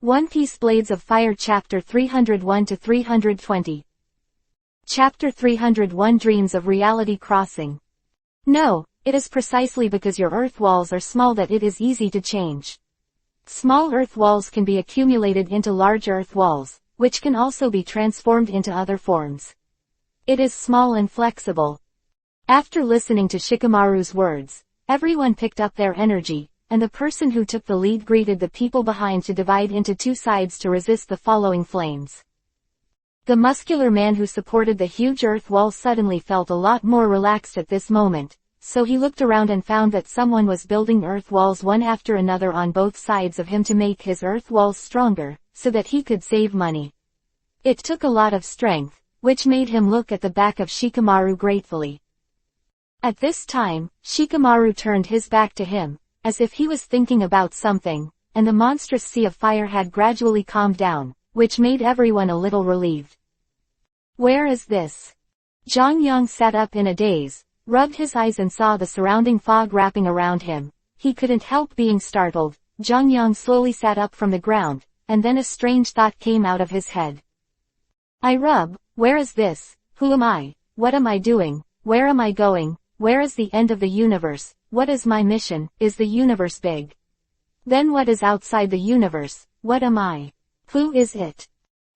One Piece Blades of Fire Chapter 301-320. Chapter 301 Dreams of Reality Crossing. No, it is precisely because your earth walls are small that it is easy to change. Small earth walls can be accumulated into large earth walls, which can also be transformed into other forms. It is small and flexible. After listening to Shikamaru's words, everyone picked up their energy, and the person who took the lead greeted the people behind to divide into two sides to resist the following flames. The muscular man who supported the huge earth wall suddenly felt a lot more relaxed at this moment, so he looked around and found that someone was building earth walls one after another on both sides of him to make his earth walls stronger, so that he could save money. It took a lot of strength, which made him look at the back of Shikamaru gratefully. At this time, Shikamaru turned his back to him, as if he was thinking about something, and the monstrous sea of fire had gradually calmed down, which made everyone a little relieved. Where is this? Zhang Yang sat up in a daze, rubbed his eyes and saw the surrounding fog wrapping around him. He couldn't help being startled. Zhang Yang slowly sat up from the ground, and then a strange thought came out of his head. Where is this? Who am I? What am I doing? Where am I going? Where is the end of the universe? What is my mission? Is the universe big? Then what is outside the universe? What am I? Who is it?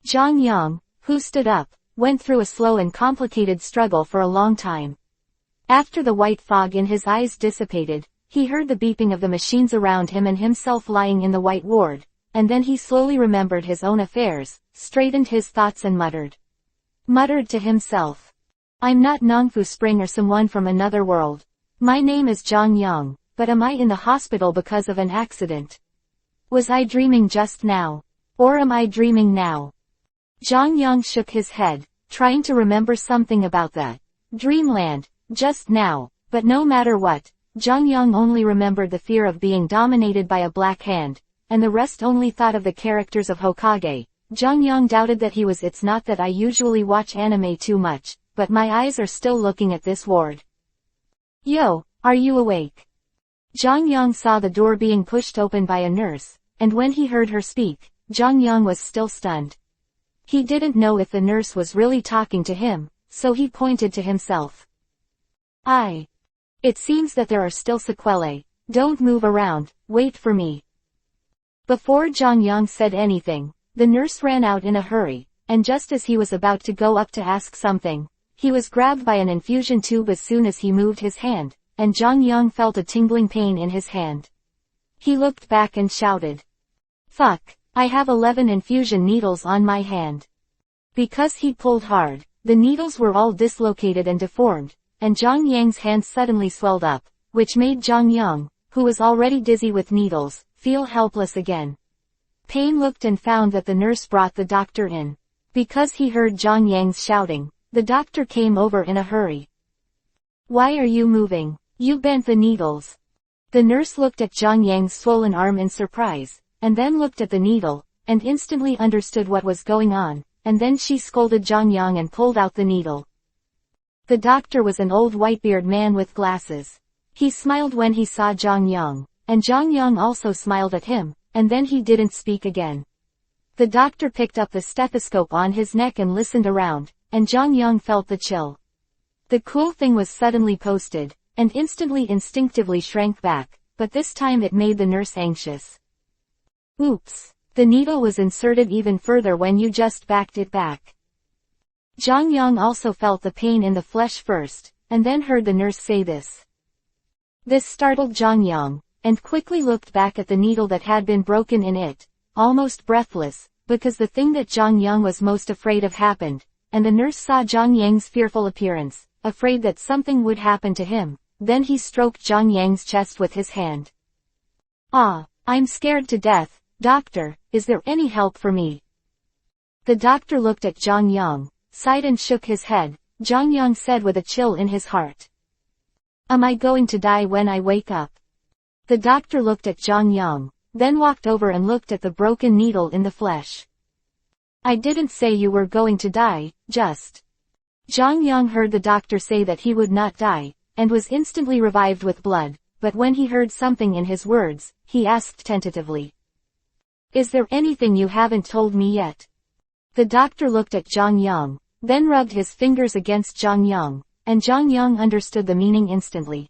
Zhang Yang, who stood up, went through a slow and complicated struggle for a long time. After the white fog in his eyes dissipated, he heard the beeping of the machines around him and himself lying in the white ward, and then he slowly remembered his own affairs, straightened his thoughts and muttered to himself. I'm not Nongfu Spring or someone from another world. My name is Zhang Yang, but am I in the hospital because of an accident? Was I dreaming just now? Or am I dreaming now? Zhang Yang shook his head, trying to remember something about that dreamland, just now, but no matter what, Zhang Yang only remembered the fear of being dominated by a black hand, and the rest only thought of the characters of Hokage. Zhang Yang doubted that he was. It's not that I usually watch anime too much, but my eyes are still looking at this ward. Yo, are you awake? Zhang Yang saw the door being pushed open by a nurse, and when he heard her speak, Zhang Yang was still stunned. He didn't know if the nurse was really talking to him, so he pointed to himself. It seems that there are still sequelae. Don't move around, wait for me. Before Zhang Yang said anything, the nurse ran out in a hurry, and just as he was about to go up to ask something, he was grabbed by an infusion tube as soon as he moved his hand, and Zhang Yang felt a tingling pain in his hand. He looked back and shouted. Fuck, I have 11 infusion needles on my hand. Because he pulled hard, the needles were all dislocated and deformed, and Zhang Yang's hand suddenly swelled up, which made Zhang Yang, who was already dizzy with needles, feel helpless again. Pain looked and found that the nurse brought the doctor in. Because he heard Zhang Yang's shouting, the doctor came over in a hurry. Why are you moving? You bent the needles. The nurse looked at Zhang Yang's swollen arm in surprise, and then looked at the needle, and instantly understood what was going on, and then she scolded Zhang Yang and pulled out the needle. The doctor was an old white-beard man with glasses. He smiled when he saw Zhang Yang, and Zhang Yang also smiled at him, and then he didn't speak again. The doctor picked up the stethoscope on his neck and listened around, and Zhang Yang felt the chill. The cool thing was suddenly posted, and instantly instinctively shrank back, but this time it made the nurse anxious. Oops, the needle was inserted even further when you just backed it back. Zhang Yang also felt the pain in the flesh first, and then heard the nurse say this. This startled Zhang Yang, and quickly looked back at the needle that had been broken in it, almost breathless, because the thing that Zhang Yang was most afraid of happened, and the nurse saw Zhang Yang's fearful appearance, afraid that something would happen to him. Then he stroked Zhang Yang's chest with his hand. I'm scared to death. Doctor, is there any help for me? The doctor looked at Zhang Yang, sighed and shook his head. Zhang Yang said with a chill in his heart. Am I going to die when I wake up? The doctor looked at Zhang Yang, then walked over and looked at the broken needle in the flesh. I didn't say you were going to die, just. Zhang Yang heard the doctor say that he would not die, and was instantly revived with blood, but when he heard something in his words, he asked tentatively. Is there anything you haven't told me yet? The doctor looked at Zhang Yang, then rubbed his fingers against Zhang Yang, and Zhang Yang understood the meaning instantly.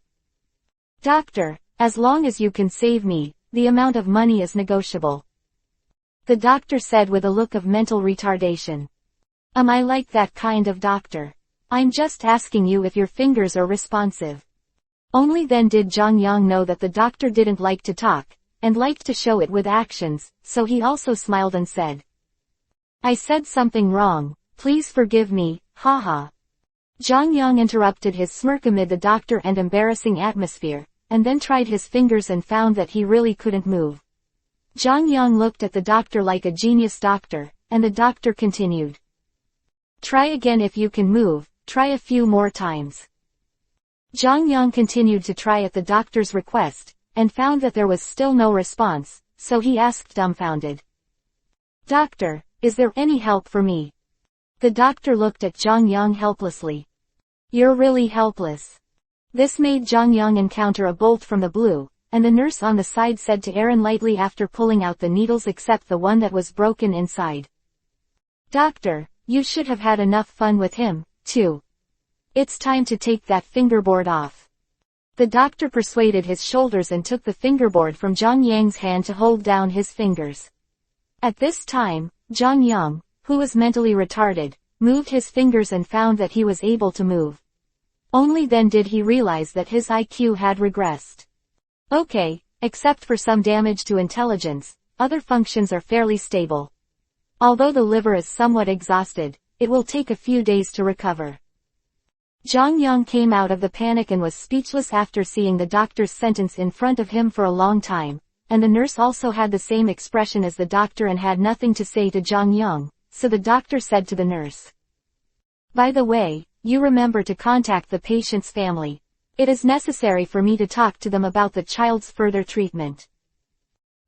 Doctor, as long as you can save me, the amount of money is negotiable. The doctor said with a look of mental retardation. Am I like that kind of doctor? I'm just asking you if your fingers are responsive. Only then did Zhang Yang know that the doctor didn't like to talk, and liked to show it with actions, so he also smiled and said, I said something wrong, please forgive me, haha. Zhang Yang interrupted his smirk amid the doctor and embarrassing atmosphere, and then tried his fingers and found that he really couldn't move. Zhang Yang looked at the doctor like a genius doctor, and the doctor continued. Try again if you can move, try a few more times. Zhang Yang continued to try at the doctor's request, and found that there was still no response, so he asked dumbfounded. Doctor, is there any help for me? The doctor looked at Zhang Yang helplessly. You're really helpless. This made Zhang Yang encounter a bolt from the blue, and the nurse on the side said to Aaron lightly after pulling out the needles except the one that was broken inside. Doctor, you should have had enough fun with him, too. It's time to take that fingerboard off. The doctor persuaded his shoulders and took the fingerboard from Zhang Yang's hand to hold down his fingers. At this time, Zhang Yang, who was mentally retarded, moved his fingers and found that he was able to move. Only then did he realize that his IQ had regressed. Okay, except for some damage to intelligence, other functions are fairly stable. Although the liver is somewhat exhausted, it will take a few days to recover. Zhang Yang came out of the panic and was speechless after seeing the doctor's sentence in front of him for a long time, and the nurse also had the same expression as the doctor and had nothing to say to Zhang Yang, so the doctor said to the nurse. By the way, you remember to contact the patient's family. It is necessary for me to talk to them about the child's further treatment.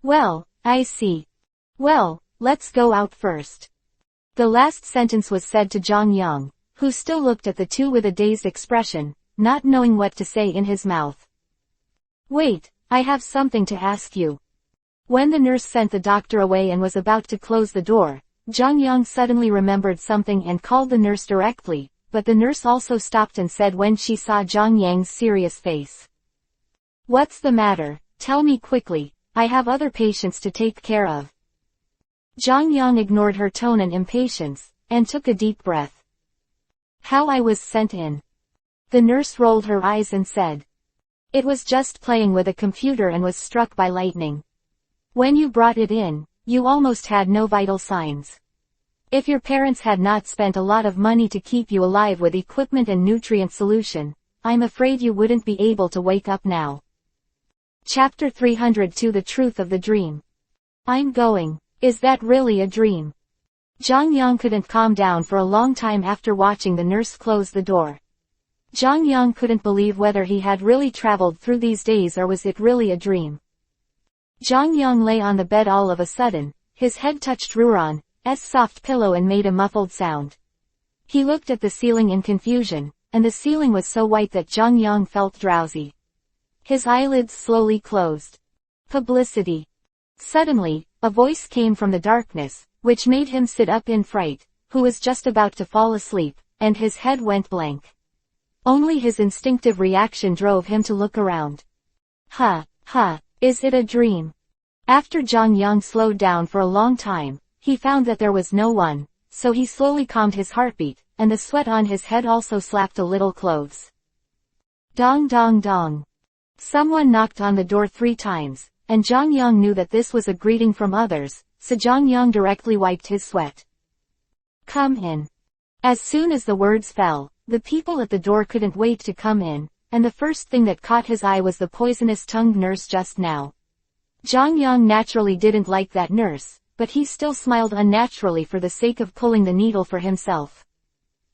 Well, I see. Well, let's go out first. The last sentence was said to Zhang Yang, who still looked at the two with a dazed expression, not knowing what to say in his mouth. Wait, I have something to ask you. When the nurse sent the doctor away and was about to close the door, Zhang Yang suddenly remembered something and called the nurse directly, but the nurse also stopped and said when she saw Zhang Yang's serious face. What's the matter? Tell me quickly, I have other patients to take care of. Zhang Yang ignored her tone and impatience, and took a deep breath. How I was sent in. The nurse rolled her eyes and said. It was just playing with a computer and was struck by lightning. When you brought it in, you almost had no vital signs. If your parents had not spent a lot of money to keep you alive with equipment and nutrient solution, I'm afraid you wouldn't be able to wake up now. Chapter 302 The Truth of the Dream. I'm going. Is that really a dream? Zhang Yang couldn't calm down for a long time after watching the nurse close the door. Zhang Yang couldn't believe whether he had really traveled through these days or was it really a dream. Zhang Yang lay on the bed all of a sudden, his head touched Ruran's soft pillow and made a muffled sound. He looked at the ceiling in confusion, and the ceiling was so white that Zhang Yang felt drowsy. His eyelids slowly closed. Publicity. Suddenly, a voice came from the darkness, which made him sit up in fright, who was just about to fall asleep, and his head went blank. Only his instinctive reaction drove him to look around. Is it a dream? After Zhang Yang slowed down for a long time, he found that there was no one, so he slowly calmed his heartbeat, and the sweat on his head also slapped a little clothes. Dong dong dong. Someone knocked on the door 3 times, and Zhang Yang knew that this was a greeting from others, so Zhang Yang directly wiped his sweat. Come in. As soon as the words fell, the people at the door couldn't wait to come in, and the first thing that caught his eye was the poisonous-tongued nurse just now. Zhang Yang naturally didn't like that nurse, but he still smiled unnaturally for the sake of pulling the needle for himself.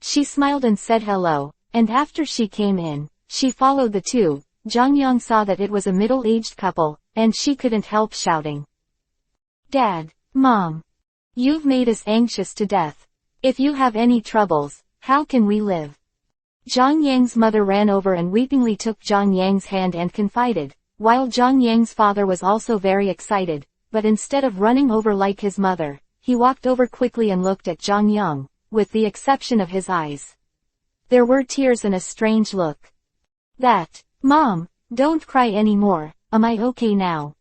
She smiled and said hello, and after she came in, she followed the two. Zhang Yang saw that it was a middle-aged couple, and she couldn't help shouting. Dad, Mom. You've made us anxious to death. If you have any troubles, how can we live? Zhang Yang's mother ran over and weepingly took Zhang Yang's hand and confided, while Zhang Yang's father was also very excited, but instead of running over like his mother, he walked over quickly and looked at Zhang Yang, with the exception of his eyes. There were tears and a strange look. Mom, don't cry anymore, am I okay now?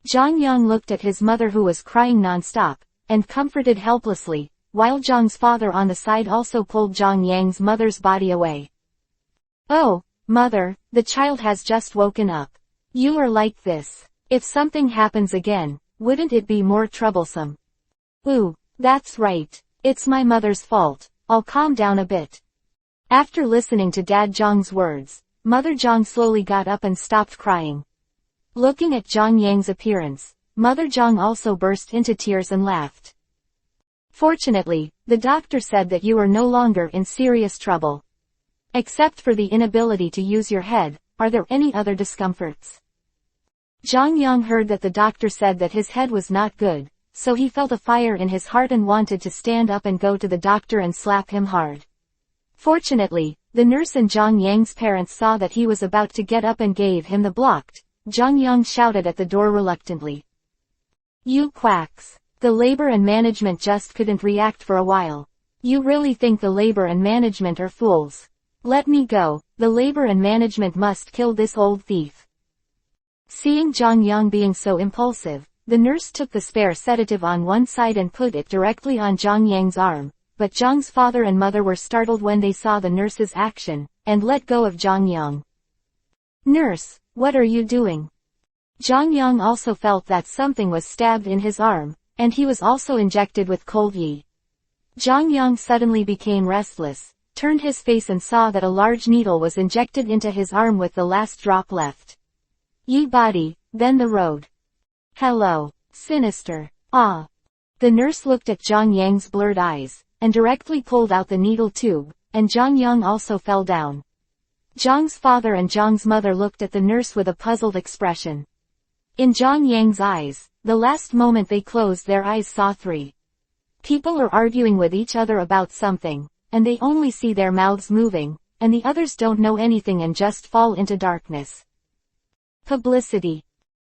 Zhang Yang looked at his mother who was crying non-stop, and comforted helplessly, while Zhang's father on the side also pulled Zhang Yang's mother's body away. Oh, mother, the child has just woken up. You are like this. If something happens again, wouldn't it be more troublesome? Ooh, that's right. It's my mother's fault. I'll calm down a bit. After listening to Dad Zhang's words, Mother Zhang slowly got up and stopped crying. Looking at Zhang Yang's appearance, Mother Zhang also burst into tears and laughed. Fortunately, the doctor said that you are no longer in serious trouble. Except for the inability to use your head, are there any other discomforts? Zhang Yang heard that the doctor said that his head was not good, so he felt a fire in his heart and wanted to stand up and go to the doctor and slap him hard. Fortunately, the nurse and Zhang Yang's parents saw that he was about to get up and gave him the blocked. Zhang Yang shouted at the door reluctantly. You quacks. The labor and management just couldn't react for a while. You really think the labor and management are fools? Let me go, the labor and management must kill this old thief. Seeing Zhang Yang being so impulsive, the nurse took the spare sedative on one side and put it directly on Zhang Yang's arm, but Zhang's father and mother were startled when they saw the nurse's action, and let go of Zhang Yang. Nurse, what are you doing? Zhang Yang also felt that something was stabbed in his arm, and he was also injected with cold yi. Zhang Yang suddenly became restless, turned his face and saw that a large needle was injected into his arm with the last drop left. Yi body, then the road. Hello, sinister. Ah. The nurse looked at Zhang Yang's blurred eyes, and directly pulled out the needle tube, and Zhang Yang also fell down. Zhang's father and Zhang's mother looked at the nurse with a puzzled expression. In Zhang Yang's eyes, the last moment they closed their eyes saw three people are arguing with each other about something, and they only see their mouths moving, and the others don't know anything and just fall into darkness. Publicity.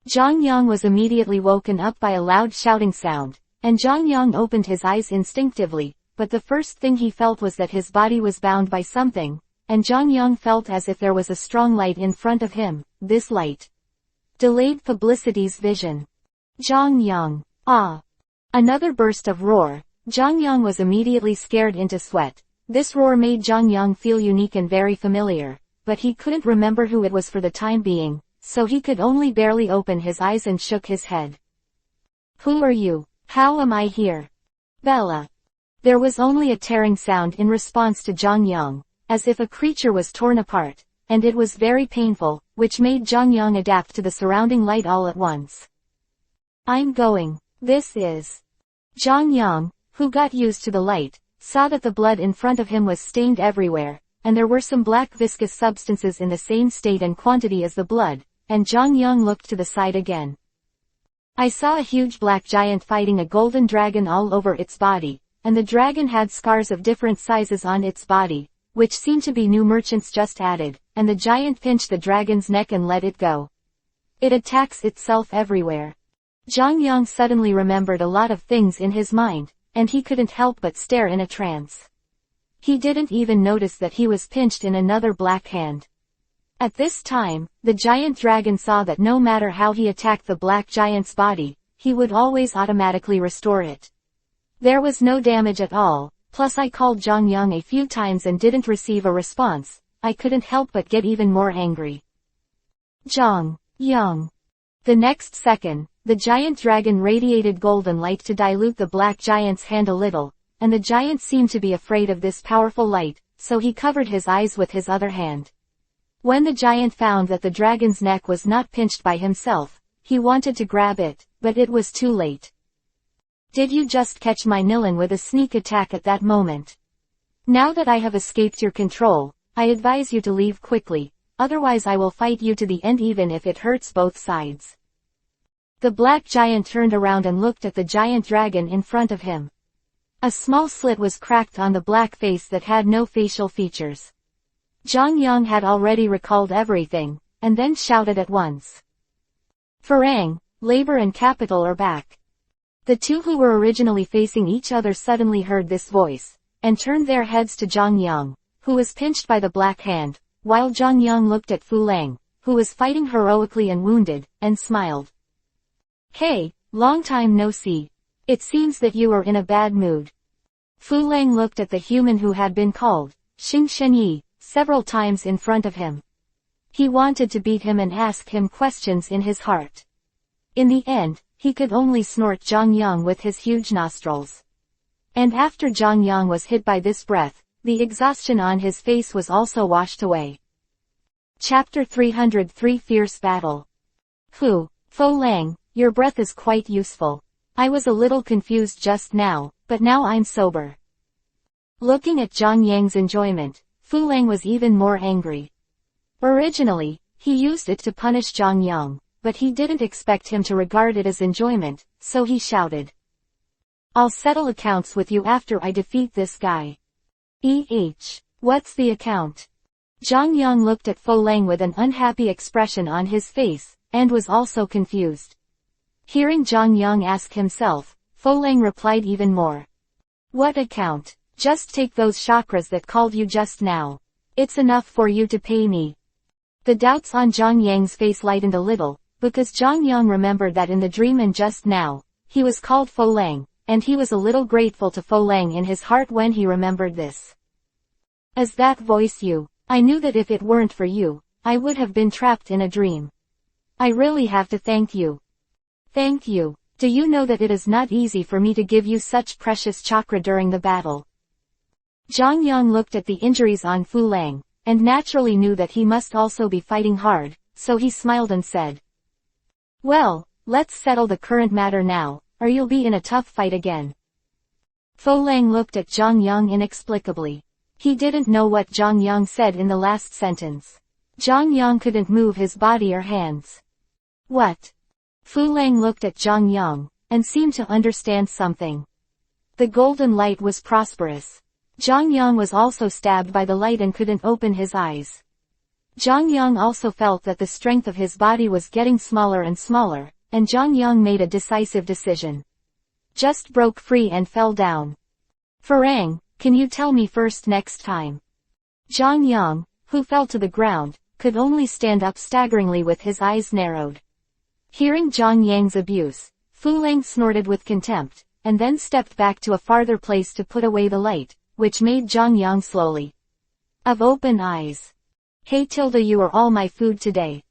Zhang Yang was immediately woken up by a loud shouting sound, and Zhang Yang opened his eyes instinctively, but the first thing he felt was that his body was bound by something, and Zhang Yang felt as if there was a strong light in front of him. This light delayed publicity's vision. Zhang Yang. Ah! Another burst of roar. Zhang Yang was immediately scared into sweat. This roar made Zhang Yang feel unique and very familiar, but he couldn't remember who it was for the time being, so he could only barely open his eyes and shook his head. Who are you? How am I here? Bella. There was only a tearing sound in response to Zhang Yang, as if a creature was torn apart, and it was very painful, which made Zhang Yang adapt to the surrounding light all at once. I'm going. This is. Zhang Yang, who got used to the light, saw that the blood in front of him was stained everywhere, and there were some black viscous substances in the same state and quantity as the blood, and Zhang Yang looked to the side again. I saw a huge black giant fighting a golden dragon all over its body, and the dragon had scars of different sizes on its body, which seemed to be new merchants just added, and the giant pinched the dragon's neck and let it go. It attacks itself everywhere. Zhang Yang suddenly remembered a lot of things in his mind, and he couldn't help but stare in a trance. He didn't even notice that he was pinched in another black hand. At this time, the giant dragon saw that no matter how he attacked the black giant's body, he would always automatically restore it. There was no damage at all, plus I called Zhang Yang a few times and didn't receive a response. I couldn't help but get even more angry. Zhang Yang. The next second, the giant dragon radiated golden light to dilute the black giant's hand a little, and the giant seemed to be afraid of this powerful light, so he covered his eyes with his other hand. When the giant found that the dragon's neck was not pinched by himself, he wanted to grab it, but it was too late. Did you just catch my Nilan with a sneak attack at that moment? Now that I have escaped your control, I advise you to leave quickly, otherwise I will fight you to the end even if it hurts both sides. The black giant turned around and looked at the giant dragon in front of him. A small slit was cracked on the black face that had no facial features. Zhang Yang had already recalled everything, and then shouted at once. Farang, labor and capital are back. The two who were originally facing each other suddenly heard this voice, and turned their heads to Zhang Yang, who was pinched by the Black Hand, while Zhang Yang looked at Fu Lang, who was fighting heroically and wounded, and smiled. Hey, long time no see. It seems that you are in a bad mood. Fu Lang looked at the human who had been called Xing Shenyi several times in front of him. He wanted to beat him and ask him questions in his heart. In the end, he could only snort Zhang Yang with his huge nostrils. And after Zhang Yang was hit by this breath, the exhaustion on his face was also washed away. Chapter 303 Fierce Battle. Fu Lang, your breath is quite useful. I was a little confused just now, but now I'm sober. Looking at Zhang Yang's enjoyment, Fu Lang was even more angry. Originally, he used it to punish Zhang Yang, but he didn't expect him to regard it as enjoyment, so he shouted. I'll settle accounts with you after I defeat this guy. What's the account? Zhang Yang looked at Fu Lang with an unhappy expression on his face, and was also confused. Hearing Zhang Yang ask himself, Fu Lang replied even more. What account? Just take those chakras that called you just now. It's enough for you to pay me. The doubts on Zhang Yang's face lightened a little, because Zhang Yang remembered that in the dream and just now, he was called Fu Lang, and he was a little grateful to Fu Lang in his heart when he remembered this. Is that voice you? I knew that if it weren't for you, I would have been trapped in a dream. I really have to thank you. Thank you. Do you know that it is not easy for me to give you such precious chakra during the battle? Zhang Yang looked at the injuries on Fu Lang, and naturally knew that he must also be fighting hard, so he smiled and said. Well, let's settle the current matter now, or you'll be in a tough fight again. Fu Lang looked at Zhang Yang inexplicably. He didn't know what Zhang Yang said in the last sentence. Zhang Yang couldn't move his body or hands. What? Fu Lang looked at Zhang Yang, and seemed to understand something. The golden light was prosperous. Zhang Yang was also stabbed by the light and couldn't open his eyes. Zhang Yang also felt that the strength of his body was getting smaller and smaller, and Zhang Yang made a decisive decision. Just broke free and fell down. Farang, can you tell me first next time? Zhang Yang, who fell to the ground, could only stand up staggeringly with his eyes narrowed. Hearing Zhang Yang's abuse, Fu Lang snorted with contempt, and then stepped back to a farther place to put away the light, which made Zhang Yang slowly of open eyes. Hey Tilda, you are all my food today.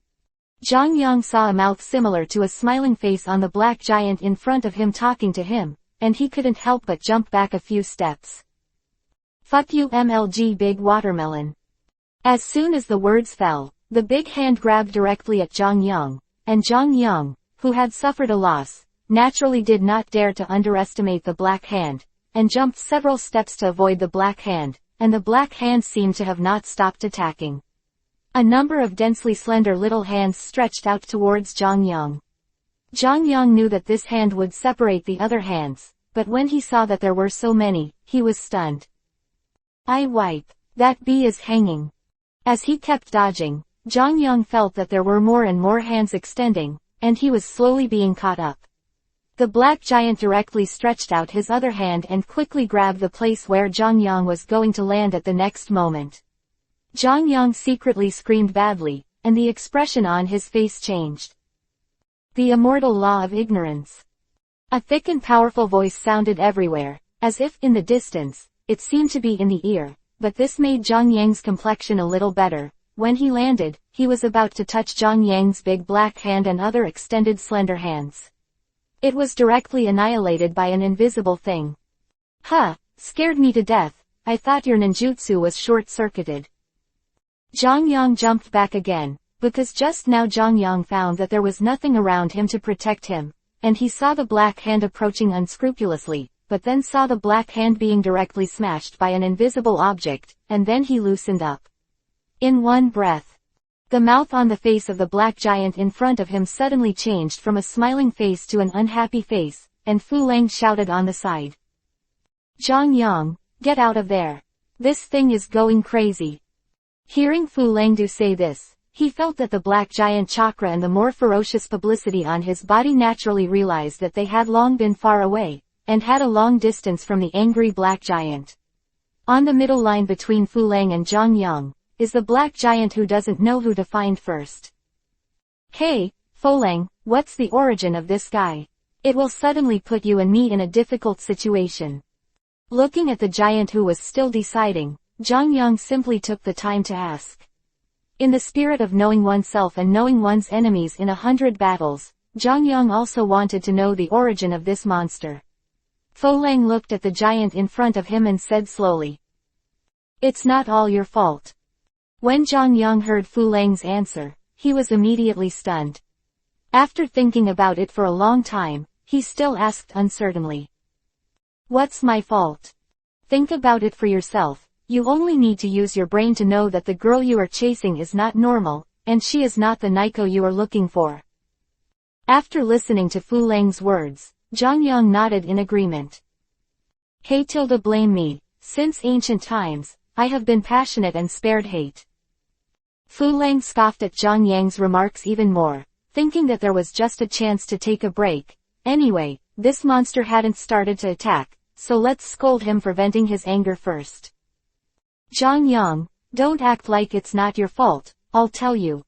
Zhang Yang saw a mouth similar to a smiling face on the black giant in front of him talking to him, and he couldn't help but jump back a few steps. Fuck you MLG big watermelon. As soon as the words fell, the big hand grabbed directly at Zhang Yang, and Zhang Yang, who had suffered a loss, naturally did not dare to underestimate the Black Hand, and jumped several steps to avoid the Black Hand, and the Black Hand seemed to have not stopped attacking. A number of densely slender little hands stretched out towards Zhang Yang. Zhang Yang knew that this hand would separate the other hands, but when he saw that there were so many, he was stunned. I wipe. That bee is hanging. As he kept dodging, Zhang Yang felt that there were more and more hands extending, and he was slowly being caught up. The black giant directly stretched out his other hand and quickly grabbed the place where Zhang Yang was going to land at the next moment. Zhang Yang secretly screamed badly, and the expression on his face changed. The immortal law of ignorance. A thick and powerful voice sounded everywhere, as if in the distance, it seemed to be in the ear, but this made Zhang Yang's complexion a little better. When he landed, he was about to touch Zhang Yang's big black hand and other extended slender hands. It was directly annihilated by an invisible thing. Huh, scared me to death. I thought your ninjutsu was short-circuited. Zhang Yang jumped back again, because just now Zhang Yang found that there was nothing around him to protect him, and he saw the black hand approaching unscrupulously, but then saw the black hand being directly smashed by an invisible object, and then he loosened up. In one breath. The mouth on the face of the black giant in front of him suddenly changed from a smiling face to an unhappy face, and Fu Lang shouted on the side. Zhang Yang, get out of there. This thing is going crazy. Hearing Fu Lang say this, He felt that the black giant chakra and the more ferocious publicity on his body naturally realized that they had long been far away, and had a long distance from the angry black giant. On the middle line between Fu Lang and Zhang Yang, is the black giant who doesn't know who to find first. Hey, Fu Lang, what's the origin of this guy? It will suddenly put you and me in a difficult situation. Looking at the giant who was still deciding, Zhang Yang simply took the time to ask. In the spirit of knowing oneself and knowing one's enemies in 100 battles, Zhang Yang also wanted to know the origin of this monster. Fu Lang looked at the giant in front of him and said slowly. It's not all your fault. When Zhang Yang heard Fu Lang's answer, he was immediately stunned. After thinking about it for a long time, he still asked uncertainly. What's my fault? Think about it for yourself. You only need to use your brain to know that the girl you are chasing is not normal, and she is not the Nico you are looking for. After listening to Fu Lang's words, Zhang Yang nodded in agreement. Hey, blame me. Since ancient times, I have been passionate and spared hate. Fu Lang scoffed at Zhang Yang's remarks even more, thinking that there was just a chance to take a break. Anyway, this monster hadn't started to attack, so let's scold him for venting his anger first. Zhang Yang, don't act like it's not your fault, I'll tell you.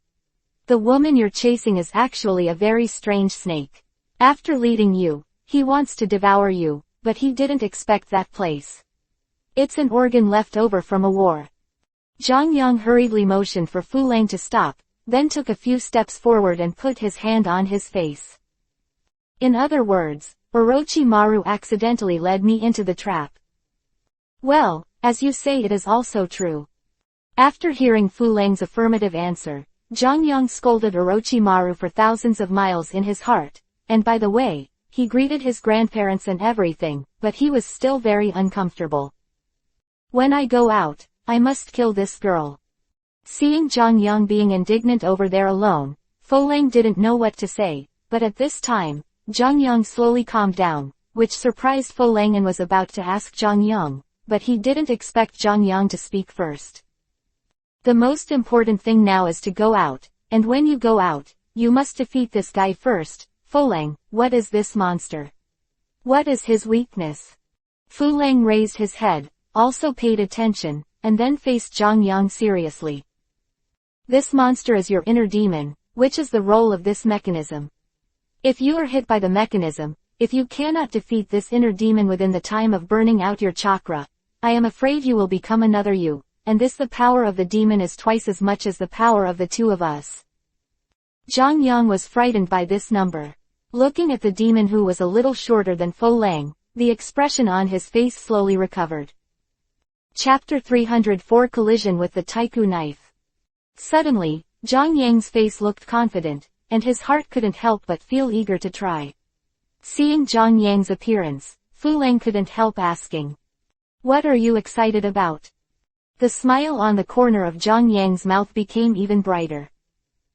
The woman you're chasing is actually a very strange snake. After leading you, he wants to devour you, but he didn't expect that place. It's an organ left over from a war. Zhang Yang hurriedly motioned for Fu Lang to stop, then took a few steps forward and put his hand on his face. In other words, Orochimaru accidentally led me into the trap. Well, as you say, it is also true. After hearing Fu Lang's affirmative answer, Zhang Yang scolded Orochimaru for thousands of miles in his heart, and by the way, he greeted his grandparents and everything, but he was still very uncomfortable. When I go out, I must kill this girl. Seeing Zhang Yang being indignant over there alone, Fu Lang didn't know what to say, but at this time, Zhang Yang slowly calmed down, which surprised Fu Lang and was about to ask Zhang Yang, but he didn't expect Zhang Yang to speak first. The most important thing now is to go out, and when you go out, you must defeat this guy first. Fu Lang, what is this monster? What is his weakness? Fu Lang raised his head, also paid attention, and then faced Zhang Yang seriously. This monster is your inner demon, which is the role of this mechanism. If you are hit by the mechanism, if you cannot defeat this inner demon within the time of burning out your chakra, I am afraid you will become another you, and the power of the demon is twice as much as the power of the two of us. Zhang Yang was frightened by this number. Looking at the demon who was a little shorter than Fu Lang, the expression on his face slowly recovered. Chapter 304 Collision with the Taiku Knife. Suddenly, Zhang Yang's face looked confident, and his heart couldn't help but feel eager to try. Seeing Zhang Yang's appearance, Fu Lang couldn't help asking. What are you excited about? The smile on the corner of Zhang Yang's mouth became even brighter.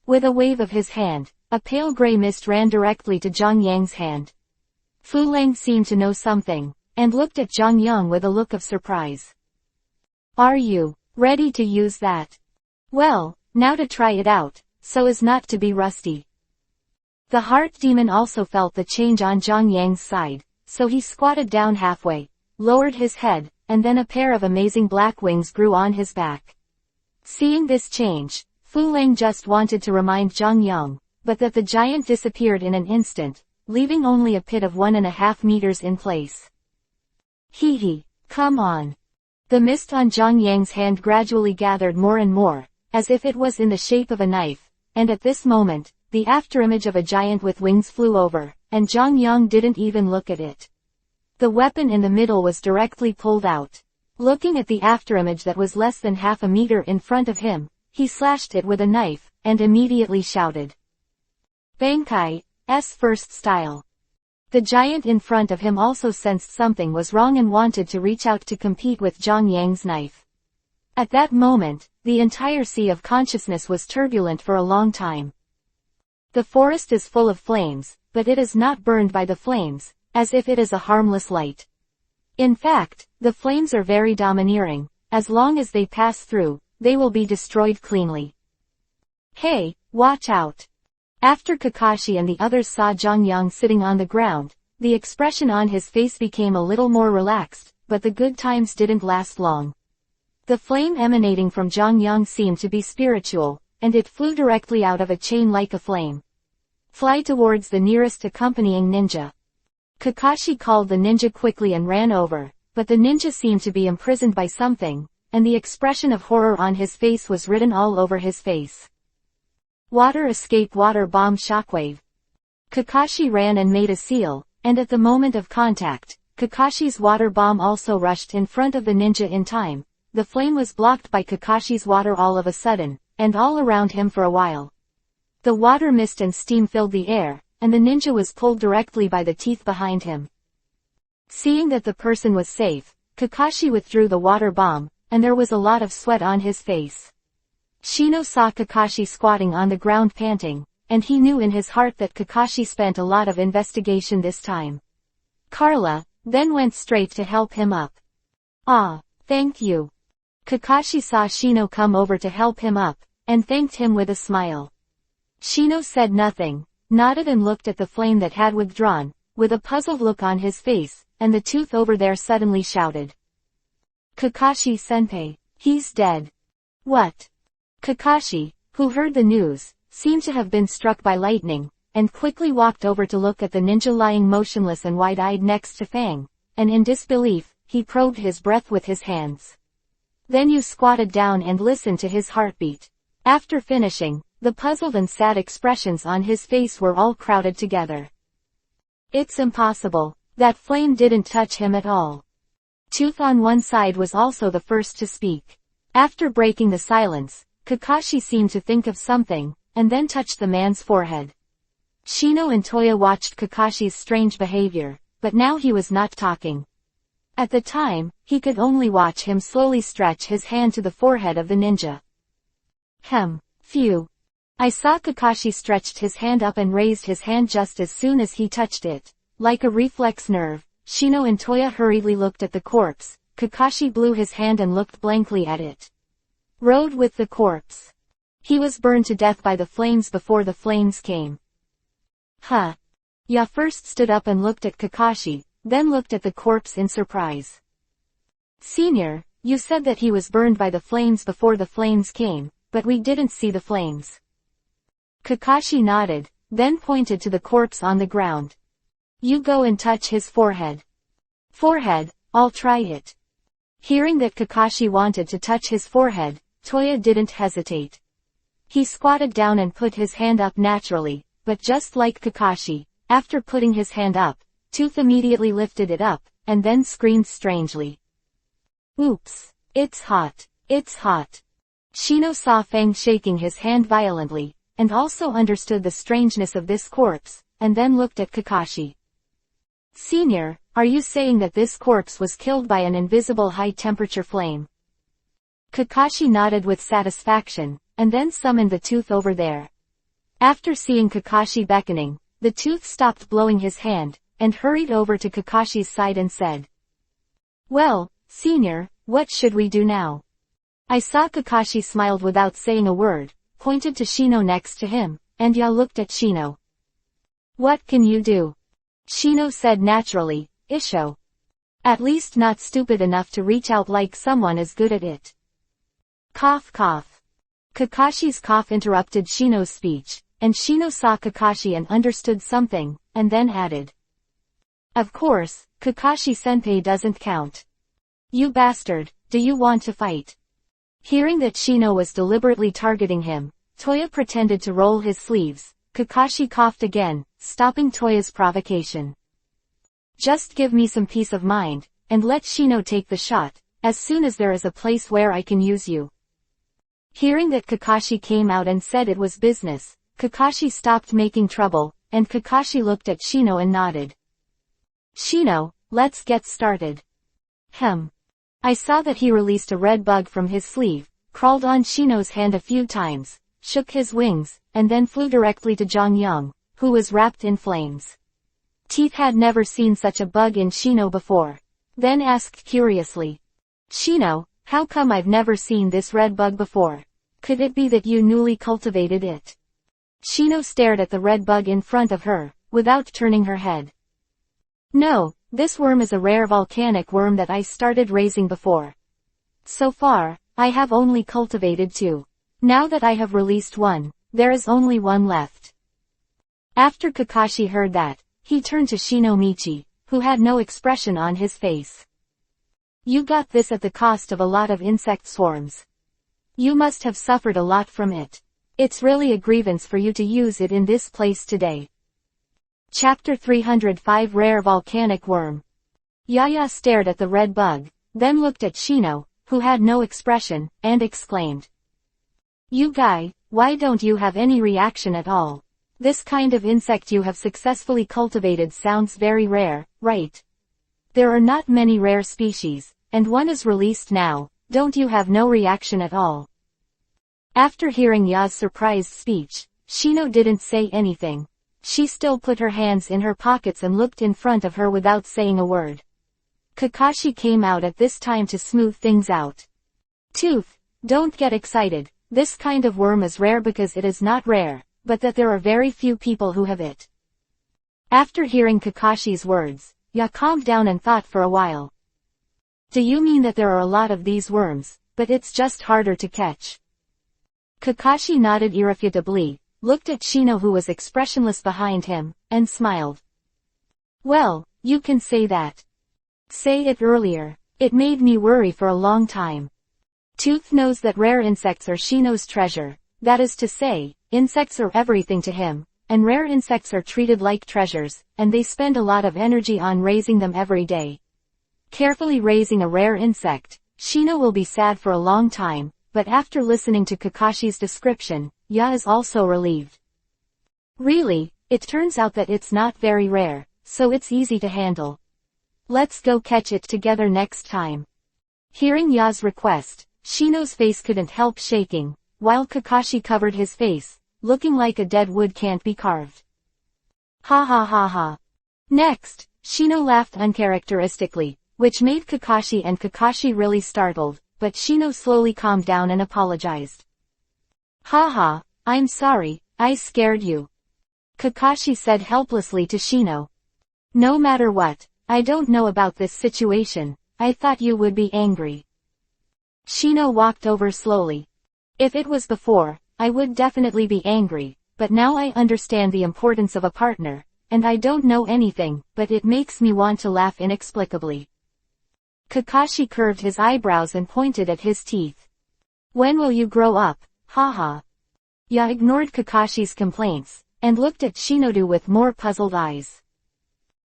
With a wave of his hand, a pale gray mist ran directly to Zhang Yang's hand. Fu Lang seemed to know something, and looked at Zhang Yang with a look of surprise. Are you ready to use that? Well, now to try it out, so as not to be rusty. The heart demon also felt the change on Zhang Yang's side, so he squatted down halfway, lowered his head, and then a pair of amazing black wings grew on his back. Seeing this change, Fu Lang just wanted to remind Zhang Yang, but that the giant disappeared in an instant, leaving only a pit of 1.5 meters in place. Hee hee, come on. The mist on Zhang Yang's hand gradually gathered more and more, as if it was in the shape of a knife, and at this moment, the afterimage of a giant with wings flew over, and Zhang Yang didn't even look at it. The weapon in the middle was directly pulled out. Looking at the afterimage that was less than half a meter in front of him, he slashed it with a knife, and immediately shouted. Bankai's first style. The giant in front of him also sensed something was wrong and wanted to reach out to compete with Zhang Yang's knife. At that moment, the entire sea of consciousness was turbulent for a long time. The forest is full of flames, but it is not burned by the flames, as if it is a harmless light. In fact, the flames are very domineering. As long as they pass through, they will be destroyed cleanly. Hey, watch out. After Kakashi and the others saw Jongyang sitting on the ground, the expression on his face became a little more relaxed, but the good times didn't last long. The flame emanating from Jongyang seemed to be spiritual, and it flew directly out of a chain like a flame. Fly towards the nearest accompanying ninja. Kakashi called the ninja quickly and ran over, but the ninja seemed to be imprisoned by something, and the expression of horror on his face was written all over his face. Water escape water bomb shockwave. Kakashi ran and made a seal, and at the moment of contact, Kakashi's water bomb also rushed in front of the ninja in time. The flame was blocked by Kakashi's water all of a sudden, and all around him for a while. The water mist and steam filled the air, and the ninja was pulled directly by the teeth behind him. Seeing that the person was safe, Kakashi withdrew the water bomb, and there was a lot of sweat on his face. Shino saw Kakashi squatting on the ground panting, and he knew in his heart that Kakashi spent a lot of investigation this time. Carla then went straight to help him up. Ah, thank you. Kakashi saw Shino come over to help him up, and thanked him with a smile. Shino said nothing, nodded and looked at the flame that had withdrawn, with a puzzled look on his face, and the tooth over there suddenly shouted. Kakashi-senpai, he's dead. What? Kakashi, who heard the news, seemed to have been struck by lightning, and quickly walked over to look at the ninja lying motionless and wide-eyed next to Fang, and in disbelief, he probed his breath with his hands. Then you squatted down and listened to his heartbeat. After finishing, the puzzled and sad expressions on his face were all crowded together. It's impossible. That flame didn't touch him at all. Tooth on one side was also the first to speak. After breaking the silence, Kakashi seemed to think of something, and then touched the man's forehead. Shino and Toya watched Kakashi's strange behavior, but now he was not talking. At the time, he could only watch him slowly stretch his hand to the forehead of the ninja. Phew. I saw Kakashi stretched his hand up and raised his hand just as soon as he touched it. Like a reflex nerve, Shino and Toya hurriedly looked at the corpse. Kakashi blew his hand and looked blankly at it. Rode with the corpse. He was burned to death by the flames before the flames came. Ya first stood up and looked at Kakashi, then looked at the corpse in surprise. Senior, you said that he was burned by the flames before the flames came, but we didn't see the flames. Kakashi nodded, then pointed to the corpse on the ground. You go and touch his forehead. Forehead, I'll try it. Hearing that Kakashi wanted to touch his forehead, Toya didn't hesitate. He squatted down and put his hand up naturally, but just like Kakashi, after putting his hand up, Tooth immediately lifted it up, and then screamed strangely. Oops, it's hot, it's hot. Shino saw Fang shaking his hand violently, and also understood the strangeness of this corpse, and then looked at Kakashi. Senior, are you saying that this corpse was killed by an invisible high-temperature flame? Kakashi nodded with satisfaction, and then summoned the tooth over there. After seeing Kakashi beckoning, the tooth stopped blowing his hand, and hurried over to Kakashi's side and said. Well, Senior, what should we do now? I saw Kakashi smiled without saying a word, pointed to Shino next to him, and Ya looked at Shino. What can you do? Shino said naturally, Isho. At least not stupid enough to reach out like someone is good at it. Cough cough. Kakashi's cough interrupted Shino's speech, and Shino saw Kakashi and understood something, and then added. Of course, Kakashi-senpai doesn't count. You bastard, do you want to fight? Hearing that Shino was deliberately targeting him, Toya pretended to roll his sleeves. Kakashi coughed again, stopping Toya's provocation. Just give me some peace of mind, and let Shino take the shot, as soon as there is a place where I can use you. Hearing that Kakashi came out and said it was business, Kakashi stopped making trouble, and Kakashi looked at Shino and nodded. Shino, let's get started. I saw that he released a red bug from his sleeve, crawled on Shino's hand a few times, shook his wings, and then flew directly to Jongyang, who was wrapped in flames. Teeth had never seen such a bug in Shino before. Then asked curiously. Shino, how come I've never seen this red bug before? Could it be that you newly cultivated it? Shino stared at the red bug in front of her, without turning her head. No, this worm is a rare volcanic worm that I started raising before. So far, I have only cultivated 2. Now that I have released one, there is only one left. After Kakashi heard that, he turned to Shinomichi, who had no expression on his face. You got this at the cost of a lot of insect swarms. You must have suffered a lot from it. It's really a grievance for you to use it in this place today. Chapter 305 Rare Volcanic Worm. Yaya stared at the red bug, then looked at Shino, who had no expression, and exclaimed. You guy, why don't you have any reaction at all? This kind of insect you have successfully cultivated sounds very rare, right? There are not many rare species, and one is released now. Don't you have no reaction at all? After hearing Ya's surprised speech, Shino didn't say anything. She still put her hands in her pockets and looked in front of her without saying a word. Kakashi came out at this time to smooth things out. Tooth, don't get excited. This kind of worm is rare because it is not rare, but that there are very few people who have it. After hearing Kakashi's words, Ya calmed down and thought for a while. Do you mean that there are a lot of these worms, but it's just harder to catch? Kakashi nodded irrefutably, looked at Shino who was expressionless behind him, and smiled. Well, you can say that. Say it earlier. It made me worry for a long time. Tooth knows that rare insects are Shino's treasure, that is to say, insects are everything to him, and rare insects are treated like treasures, and they spend a lot of energy on raising them every day. Carefully raising a rare insect, Shino will be sad for a long time, but after listening to Kakashi's description, Ya is also relieved. Really, it turns out that it's not very rare, so it's easy to handle. Let's go catch it together next time. Hearing Ya's request, Shino's face couldn't help shaking, while Kakashi covered his face, looking like a dead wood can't be carved. Ha ha ha ha. Next, Shino laughed uncharacteristically, which made Kakashi and Kakashi really startled, but Shino slowly calmed down and apologized. Ha ha, I'm sorry, I scared you. Kakashi said helplessly to Shino. No matter what, I don't know about this situation, I thought you would be angry. Shino walked over slowly. If it was before, I would definitely be angry, but now I understand the importance of a partner, and I don't know anything, but it makes me want to laugh inexplicably. Kakashi curved his eyebrows and pointed at his teeth. When will you grow up, haha? Ya ignored Kakashi's complaints, and looked at Shinodu with more puzzled eyes.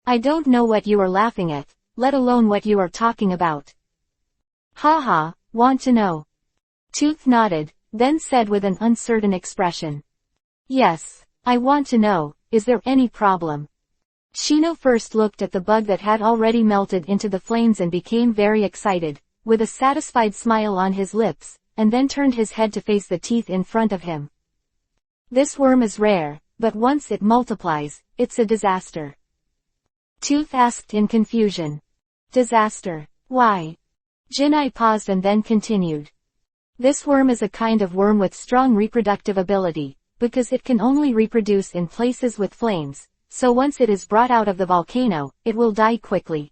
I don't know what you are laughing at, let alone what you are talking about. Haha, want to know? Tooth nodded, then said with an uncertain expression. Yes, I want to know, is there any problem? Shino first looked at the bug that had already melted into the flames and became very excited, with a satisfied smile on his lips, and then turned his head to face the teeth in front of him. This worm is rare, but once it multiplies, it's a disaster. Tooth asked in confusion. Disaster? Why? Jinai paused and then continued. This worm is a kind of worm with strong reproductive ability, because it can only reproduce in places with flames, so once it is brought out of the volcano, it will die quickly.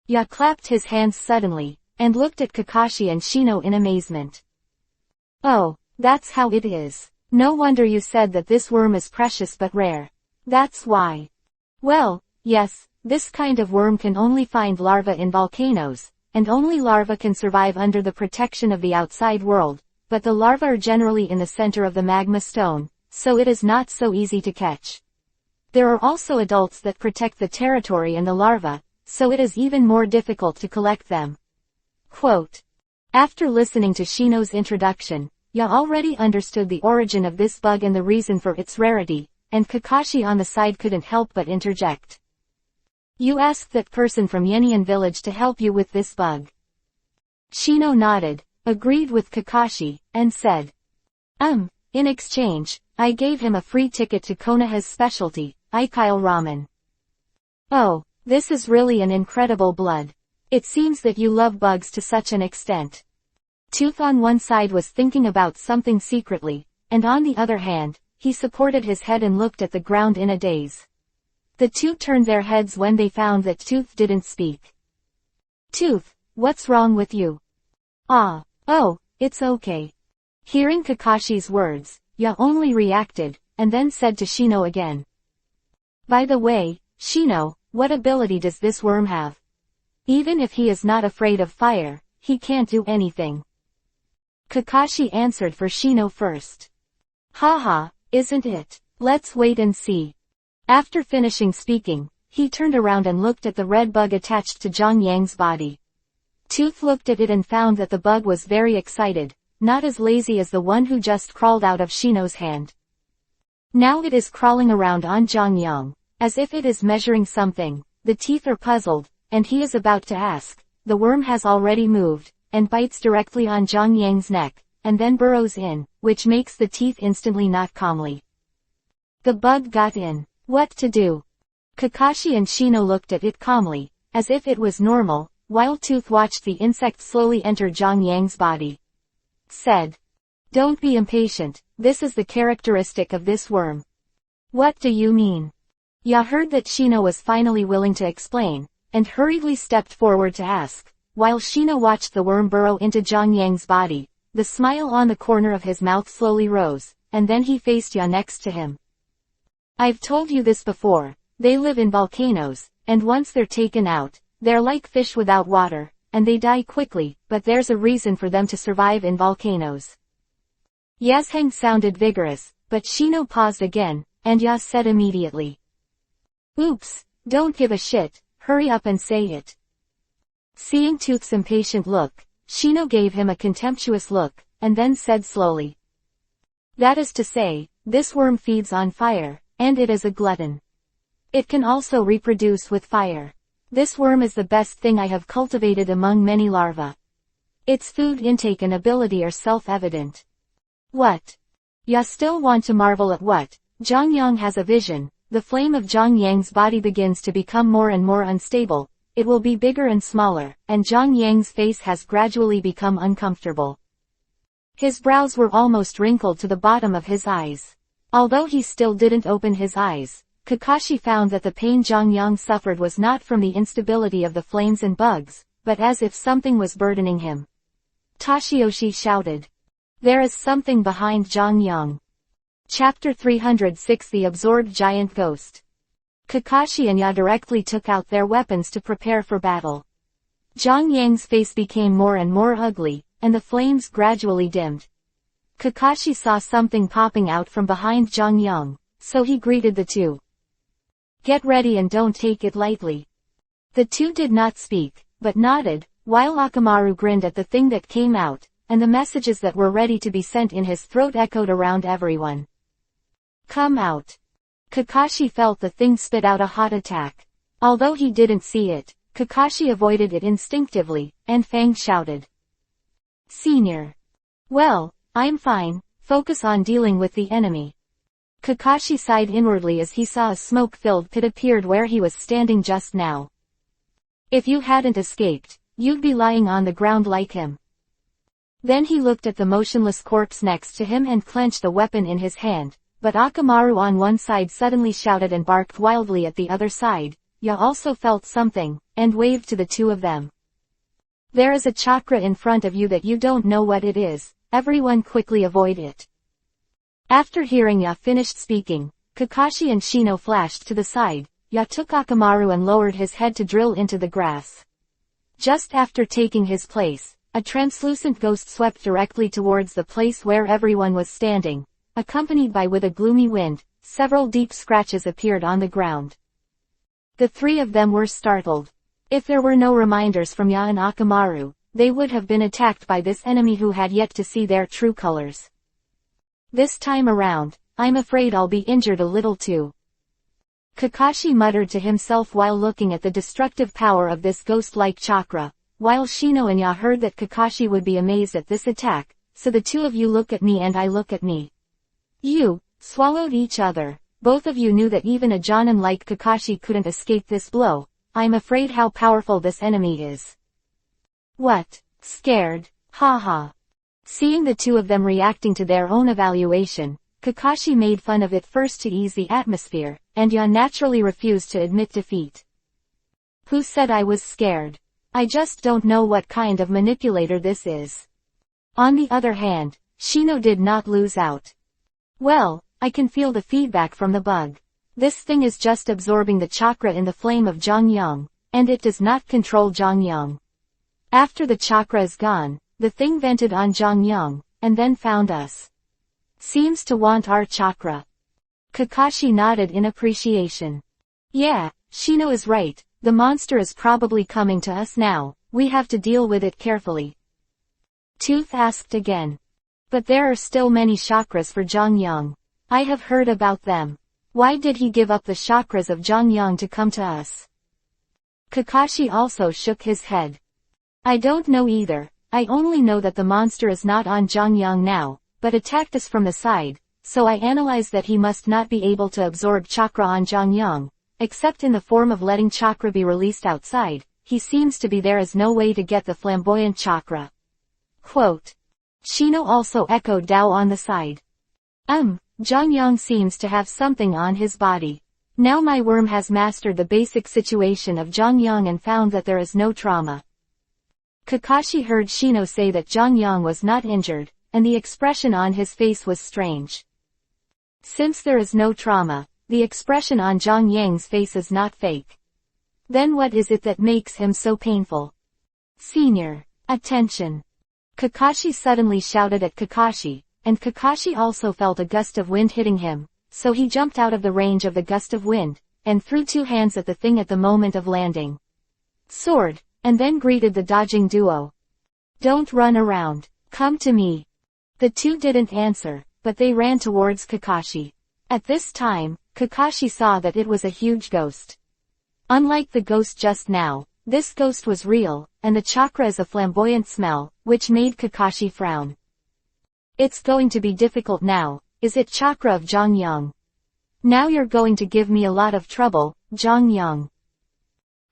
Ya clapped his hands suddenly, and looked at Kakashi and Shino in amazement. Oh, that's how it is. No wonder you said that this worm is precious but rare. That's why. Well, yes, this kind of worm can only find larvae in volcanoes, and only larvae can survive under the protection of the outside world, but the larvae are generally in the center of the magma stone, so it is not so easy to catch. There are also adults that protect the territory and the larvae, so it is even more difficult to collect them. Quote. After listening to Shino's introduction, Ya already understood the origin of this bug and the reason for its rarity, and Kakashi on the side couldn't help but interject. You asked that person from Yenian village to help you with this bug. Shino nodded, agreed with Kakashi, and said. In exchange, I gave him a free ticket to Konoha's specialty, Ikyle ramen. Oh, this is really an incredible blood. It seems that you love bugs to such an extent. Tooth on one side was thinking about something secretly, and on the other hand, he supported his head and looked at the ground in a daze. The two turned their heads when they found that Tooth didn't speak. "Tooth, what's wrong with you?" Oh, it's okay." Hearing Kakashi's words, Ya only reacted, and then said to Shino again. "By the way, Shino, what ability does this worm have? Even if he is not afraid of fire, he can't do anything." Kakashi answered for Shino first. "Haha, isn't it? Let's wait and see." After finishing speaking, he turned around and looked at the red bug attached to Zhang Yang's body. Tooth looked at it and found that the bug was very excited, not as lazy as the one who just crawled out of Shino's hand. Now it is crawling around on Zhang Yang, as if it is measuring something. The teeth are puzzled, and he is about to ask. The worm has already moved, and bites directly on Zhang Yang's neck, and then burrows in, which makes the teeth instantly knot calmly. The bug got in. What to do? Kakashi and Shino looked at it calmly, as if it was normal, while Tooth watched the insect slowly enter Zhang Yang's body. Said, "Don't be impatient, this is the characteristic of this worm." "What do you mean?" Ya heard that Shino was finally willing to explain, and hurriedly stepped forward to ask. While Shino watched the worm burrow into Zhang Yang's body, the smile on the corner of his mouth slowly rose, and then he faced Ya next to him. "I've told you this before, they live in volcanoes, and once they're taken out, they're like fish without water, and they die quickly, but there's a reason for them to survive in volcanoes." Yasheng sounded vigorous, but Shino paused again, and Ya said immediately. "Oops, don't give a shit, hurry up and say it." Seeing Tooth's impatient look, Shino gave him a contemptuous look, and then said slowly. "That is to say, this worm feeds on fire, and it is a glutton. It can also reproduce with fire. This worm is the best thing I have cultivated among many larvae. Its food intake and ability are self-evident." "What?" Ya still want to marvel at what? Zhang Yang has a vision. The flame of Zhang Yang's body begins to become more and more unstable. It will be bigger and smaller, and Zhang Yang's face has gradually become uncomfortable. His brows were almost wrinkled to the bottom of his eyes. Although he still didn't open his eyes, Kakashi found that the pain Zhang Yang suffered was not from the instability of the flames and bugs, but as if something was burdening him. Toshiyoshi shouted. "There is something behind Zhang Yang." Chapter 306 The Absorbed Giant Ghost. Kakashi and Ya directly took out their weapons to prepare for battle. Zhang Yang's face became more and more ugly, and the flames gradually dimmed. Kakashi saw something popping out from behind Zhang Yang, so he greeted the two. "Get ready and don't take it lightly." The two did not speak, but nodded, while Akamaru grinned at the thing that came out, and the messages that were ready to be sent in his throat echoed around everyone. "Come out." Kakashi felt the thing spit out a hot attack. Although he didn't see it, Kakashi avoided it instinctively, and Fang shouted. "Senior. Well, I'm fine, focus on dealing with the enemy." Kakashi sighed inwardly as he saw a smoke-filled pit appeared where he was standing just now. If you hadn't escaped, you'd be lying on the ground like him. Then he looked at the motionless corpse next to him and clenched the weapon in his hand, but Akamaru on one side suddenly shouted and barked wildly at the other side. Ya also felt something, and waved to the two of them. "There is a chakra in front of you that you don't know what it is, everyone quickly avoid it." After hearing Ya finished speaking, Kakashi and Shino flashed to the side. Ya took Akamaru and lowered his head to drill into the grass. Just after taking his place, a translucent ghost swept directly towards the place where everyone was standing. Accompanied by with a gloomy wind, several deep scratches appeared on the ground. The three of them were startled. If there were no reminders from Ya and Akamaru, they would have been attacked by this enemy who had yet to see their true colors. "This time around, I'm afraid I'll be injured a little too." Kakashi muttered to himself while looking at the destructive power of this ghost-like chakra, while Shino and Ya heard that Kakashi would be amazed at this attack. "So the two of you look at me and I look at me. You swallowed each other. Both of you knew that even a Jonin like Kakashi couldn't escape this blow. I'm afraid how powerful this enemy is." "What? Scared? Haha. Seeing the two of them reacting to their own evaluation, Kakashi made fun of it first to ease the atmosphere, and Yon naturally refused to admit defeat. Who said I was scared? I just don't know what kind of manipulator this is. On the other hand, Shino did not lose out. Well, I can feel the feedback from the bug. This thing is just absorbing the chakra in the flame of Jongyang, and it does not control Jongyang. After the chakra is gone, the thing vented on Jongyang, and then found us. Seems to want our chakra. Kakashi nodded in appreciation. Yeah, Shino is right, the monster is probably coming to us now, we have to deal with it carefully. Tooth asked again. But there are still many chakras for Jongyang. I have heard about them. Why did he give up the chakras of Jongyang to come to us? Kakashi also shook his head. I don't know either, I only know that the monster is not on Jongyang now, but attacked us from the side, so I analyzed that he must not be able to absorb chakra on Jongyang, except in the form of letting chakra be released outside. He seems to be there as no way to get the flamboyant chakra. Quote. Shino also echoed Dao on the side. Jongyang seems to have something on his body. Now my worm has mastered the basic situation of Jongyang and found that there is no trauma. Kakashi heard Shino say that Jongyang was not injured, and the expression on his face was strange. Since there is no trauma, the expression on Jongyang's face is not fake. Then what is it that makes him so painful? Senior, attention! Kakashi suddenly shouted at Kakashi, and Kakashi also felt a gust of wind hitting him, so he jumped out of the range of the gust of wind, and threw two hands at the thing at the moment of landing. Sword, and then greeted the dodging duo. Don't run around, come to me. The two didn't answer, but they ran towards Kakashi. At this time, Kakashi saw that it was a huge ghost. Unlike the ghost just now, this ghost was real, and the chakra is a flamboyant smell, which made Kakashi frown. It's going to be difficult now, is it chakra of Jongyang? Now you're going to give me a lot of trouble, Jongyang.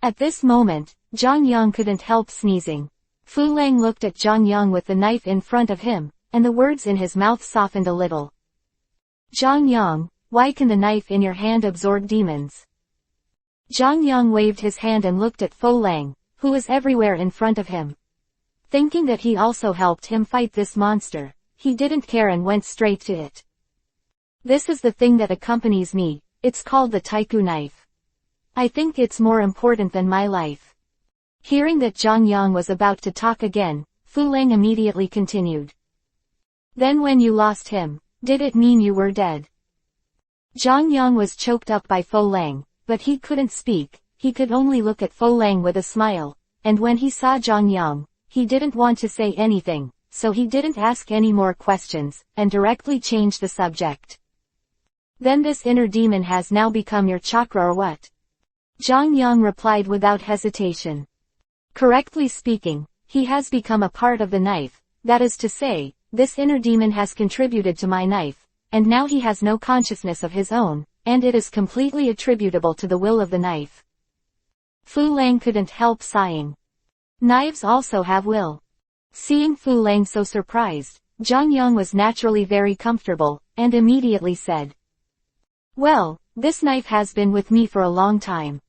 At this moment, Jongyang couldn't help sneezing. Fu Lang looked at Jongyang with the knife in front of him, and the words in his mouth softened a little. Jongyang, why can the knife in your hand absorb demons? Jongyang waved his hand and looked at Fu Lang, who was everywhere in front of him. Thinking that he also helped him fight this monster, he didn't care and went straight to it. This is the thing that accompanies me, it's called the Taiku knife. I think it's more important than my life. Hearing that Jongyang was about to talk again, Fu Lang immediately continued. Then when you lost him, did it mean you were dead? Jongyang was choked up by Fu Lang, but he couldn't speak, he could only look at Fu Lang with a smile, and when he saw Jongyang, he didn't want to say anything, so he didn't ask any more questions, and directly changed the subject. Then this inner demon has now become your chakra or what? Jongyang replied without hesitation. Correctly speaking, he has become a part of the knife, that is to say, this inner demon has contributed to my knife, and now he has no consciousness of his own, and it is completely attributable to the will of the knife. Fu Lang couldn't help sighing. Knives also have will. Seeing Fu Lang so surprised, Jongyang was naturally very comfortable, and immediately said. Well, this knife has been with me for a long time.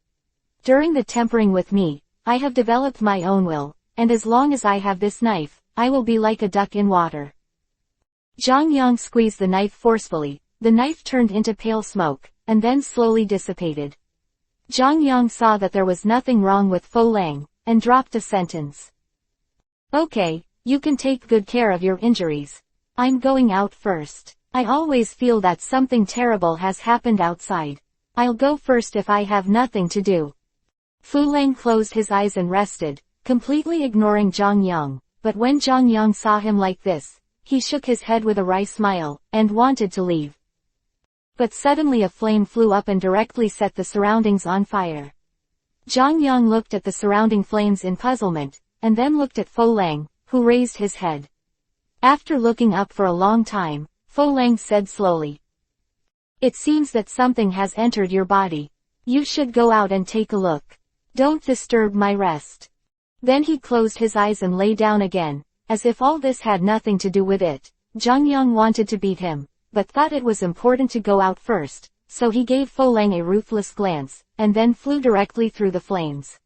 During the tempering with me, I have developed my own will, and as long as I have this knife, I will be like a duck in water. Jongyang squeezed the knife forcefully, the knife turned into pale smoke, and then slowly dissipated. Jongyang saw that there was nothing wrong with Fu Lang, and dropped a sentence. Okay, you can take good care of your injuries. I'm going out first. I always feel that something terrible has happened outside. I'll go first if I have nothing to do. Fu Lang closed his eyes and rested, completely ignoring Jongyang, but when Jongyang saw him like this, he shook his head with a wry smile, and wanted to leave. But suddenly a flame flew up and directly set the surroundings on fire. Jongyang looked at the surrounding flames in puzzlement, and then looked at Fu Lang, who raised his head. After looking up for a long time, Fu Lang said slowly. It seems that something has entered your body. You should go out and take a look. Don't disturb my rest. Then he closed his eyes and lay down again, as if all this had nothing to do with it. Zhang Yang wanted to beat him, but thought it was important to go out first, so he gave Fo Lang a ruthless glance, and then flew directly through the flames.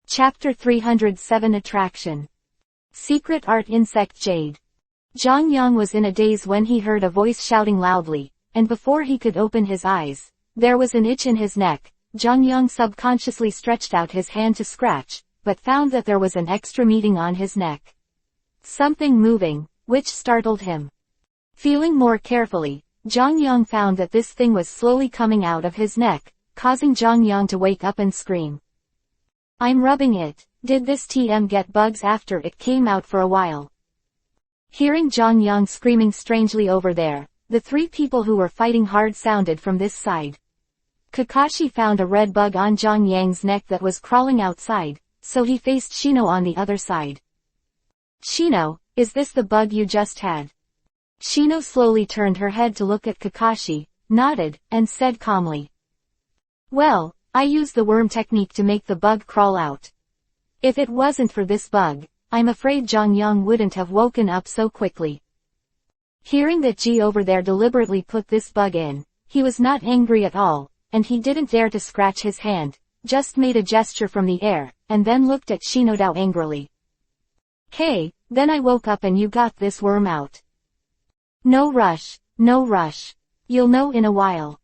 Chapter 307 Attraction. Secret Art Insect Jade. Zhang Yang was in a daze when he heard a voice shouting loudly, and before he could open his eyes, there was an itch in his neck. Zhang Yang subconsciously stretched out his hand to scratch, but found that there was an extra meeting on his neck. Something moving, which startled him. Feeling more carefully, Zhang Yang found that this thing was slowly coming out of his neck, causing Zhang Yang to wake up and scream. I'm rubbing it. Did this TM get bugs after it came out for a while? Hearing Zhang Yang screaming strangely over there, the three people who were fighting hard sounded from this side. Kakashi found a red bug on Zhang Yang's neck that was crawling outside, so he faced Shino on the other side. Shino, is this the bug you just had? Shino slowly turned her head to look at Kakashi, nodded, and said calmly. Well, I used the worm technique to make the bug crawl out. If it wasn't for this bug, I'm afraid Zhang Yang wouldn't have woken up so quickly. Hearing that Ji over there deliberately put this bug in, he was not angry at all, and he didn't dare to scratch his hand, just made a gesture from the air, and then looked at Shinodao angrily. Hey, then I woke up and you got this worm out. No rush, no rush. You'll know in a while.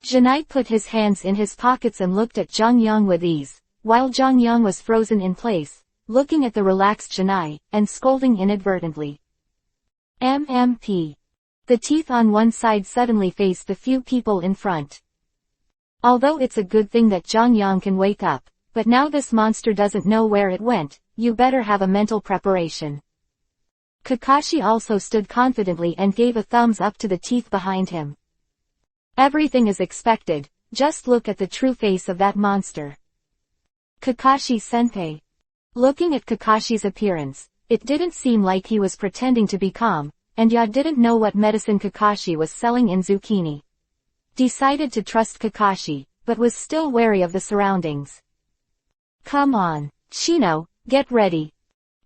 Zhanai put his hands in his pockets and looked at Zhang Yang with ease, while Zhang Yang was frozen in place, looking at the relaxed Zhanai, and scolding inadvertently. MMP. The teeth on one side suddenly faced the few people in front. Although it's a good thing that Zhang Yang can wake up, but now this monster doesn't know where it went, you better have a mental preparation. Kakashi also stood confidently and gave a thumbs up to the teeth behind him. Everything is expected, just look at the true face of that monster. Kakashi-senpai. Looking at Kakashi's appearance, it didn't seem like he was pretending to be calm, and Ya didn't know what medicine Kakashi was selling in Zucchini. Decided to trust Kakashi, but was still wary of the surroundings. Come on, Shino, get ready.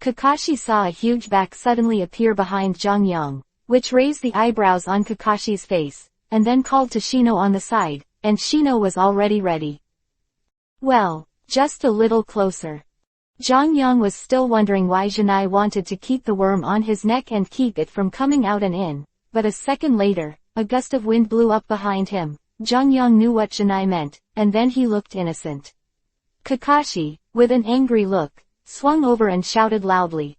Kakashi saw a huge back suddenly appear behind Zhang Yang, which raised the eyebrows on Kakashi's face, and then called to Shino on the side, and Shino was already ready. Well, just a little closer. Zhang Yang was still wondering why Zhanai wanted to keep the worm on his neck and keep it from coming out and in, but a second later, a gust of wind blew up behind him. Zhang Yang knew what Zhanai meant, and then he looked innocent. Kakashi, with an angry look, swung over and shouted loudly.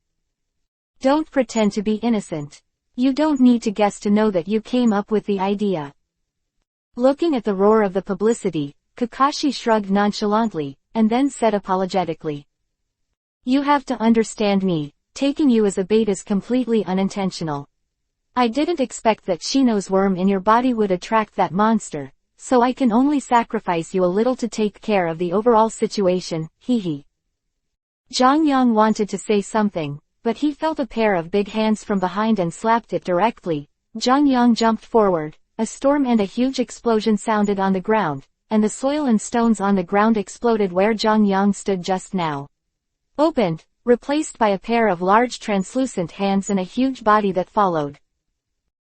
Don't pretend to be innocent. You don't need to guess to know that you came up with the idea. Looking at the roar of the publicity, Kakashi shrugged nonchalantly, and then said apologetically. You have to understand me, taking you as a bait is completely unintentional. I didn't expect that Shino's worm in your body would attract that monster, so I can only sacrifice you a little to take care of the overall situation, hee. Zhang Yang wanted to say something, but he felt a pair of big hands from behind and slapped it directly. Zhang Yang jumped forward, a storm and a huge explosion sounded on the ground, and the soil and stones on the ground exploded where Zhang Yang stood just now. Opened, replaced by a pair of large translucent hands and a huge body that followed.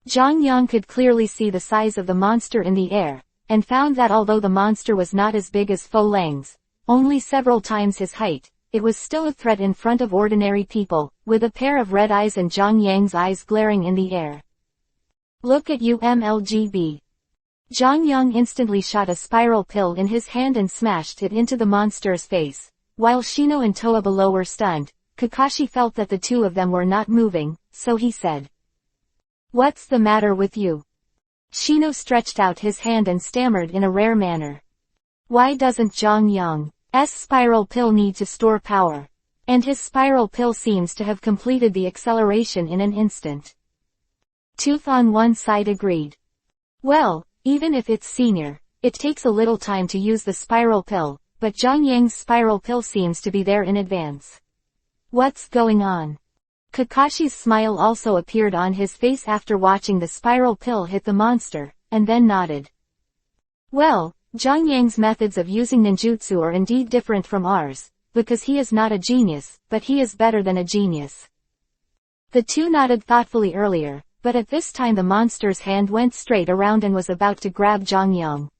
Zhang Yang could clearly see the size of the monster in the air, and found that although the monster was not as big as Fo Lang's, only several times his height, it was still a threat in front of ordinary people, with a pair of red eyes and Zhang Yang's eyes glaring in the air. Look at you MLGB. Zhang Yang instantly shot a spiral pill in his hand and smashed it into the monster's face. While Shino and Toa below were stunned, Kakashi felt that the two of them were not moving, so he said. What's the matter with you? Shino stretched out his hand and stammered in a rare manner. Why doesn't Zhang Yang's spiral pill need to store power? And his spiral pill seems to have completed the acceleration in an instant. Tooth on one side agreed. Well, even if it's senior, it takes a little time to use the spiral pill, but Zhang Yang's spiral pill seems to be there in advance. What's going on? Kakashi's smile also appeared on his face after watching the spiral pill hit the monster, and then nodded. Well, Zhang Yang's methods of using ninjutsu are indeed different from ours, because he is not a genius, but he is better than a genius. The two nodded thoughtfully earlier, but at this time the monster's hand went straight around and was about to grab Zhang Yang.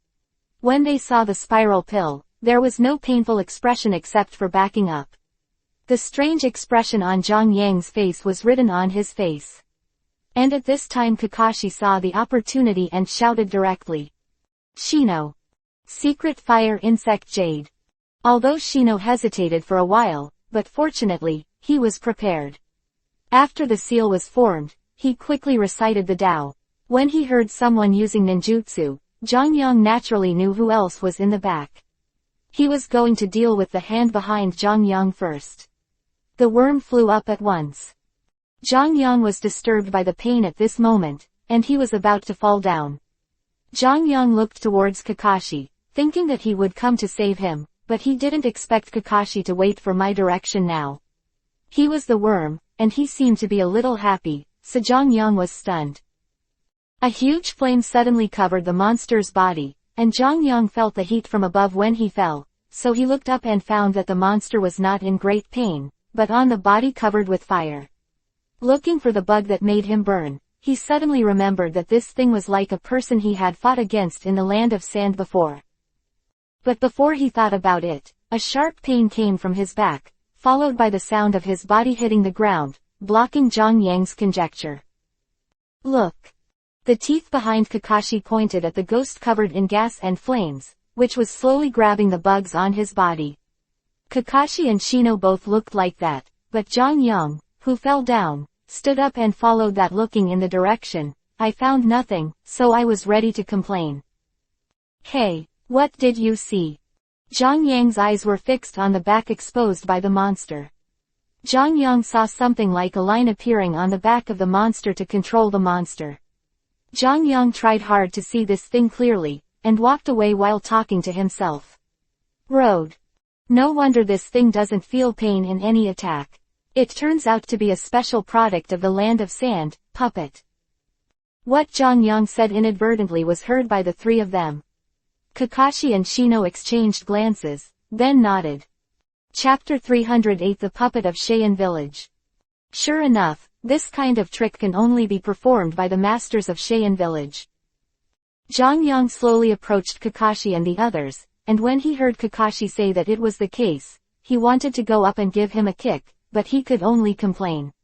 When they saw the spiral pill, there was no painful expression except for backing up. The strange expression on Zhang Yang's face was written on his face. And at this time Kakashi saw the opportunity and shouted directly. Shino. Secret fire insect jade. Although Shino hesitated for a while, but fortunately, he was prepared. After the seal was formed, he quickly recited the Tao. When he heard someone using ninjutsu, Zhang Yang naturally knew who else was in the back. He was going to deal with the hand behind Zhang Yang first. The worm flew up at once. Zhang Yang was disturbed by the pain at this moment, and he was about to fall down. Zhang Yang looked towards Kakashi, thinking that he would come to save him, but he didn't expect Kakashi to wait for my direction now. He was the worm, and he seemed to be a little happy, so Zhang Yang was stunned. A huge flame suddenly covered the monster's body, and Zhang Yang felt the heat from above when he fell, so he looked up and found that the monster was not in great pain, but on the body covered with fire. Looking for the bug that made him burn, he suddenly remembered that this thing was like a person he had fought against in the land of sand before. But before he thought about it, a sharp pain came from his back, followed by the sound of his body hitting the ground, blocking Zhang Yang's conjecture. Look! The teeth behind Kakashi pointed at the ghost covered in gas and flames, which was slowly grabbing the bugs on his body. Kakashi and Shino both looked like that, but Zhang Yang, who fell down, stood up and followed that looking in the direction. I found nothing, so I was ready to complain. Hey, what did you see? Zhang Yang's eyes were fixed on the back exposed by the monster. Zhang Yang saw something like a line appearing on the back of the monster to control the monster. Zhang Yang tried hard to see this thing clearly, and walked away while talking to himself. Road. No wonder this thing doesn't feel pain in any attack. It turns out to be a special product of the land of sand, puppet. What Zhang Yang said inadvertently was heard by the three of them. Kakashi and Shino exchanged glances, then nodded. Chapter 308 The Puppet of Cheyenne Village. Sure enough, this kind of trick can only be performed by the masters of Cheyenne Village. Zhang Yang slowly approached Kakashi and the others, and when he heard Kakashi say that it was the case, he wanted to go up and give him a kick, but he could only complain.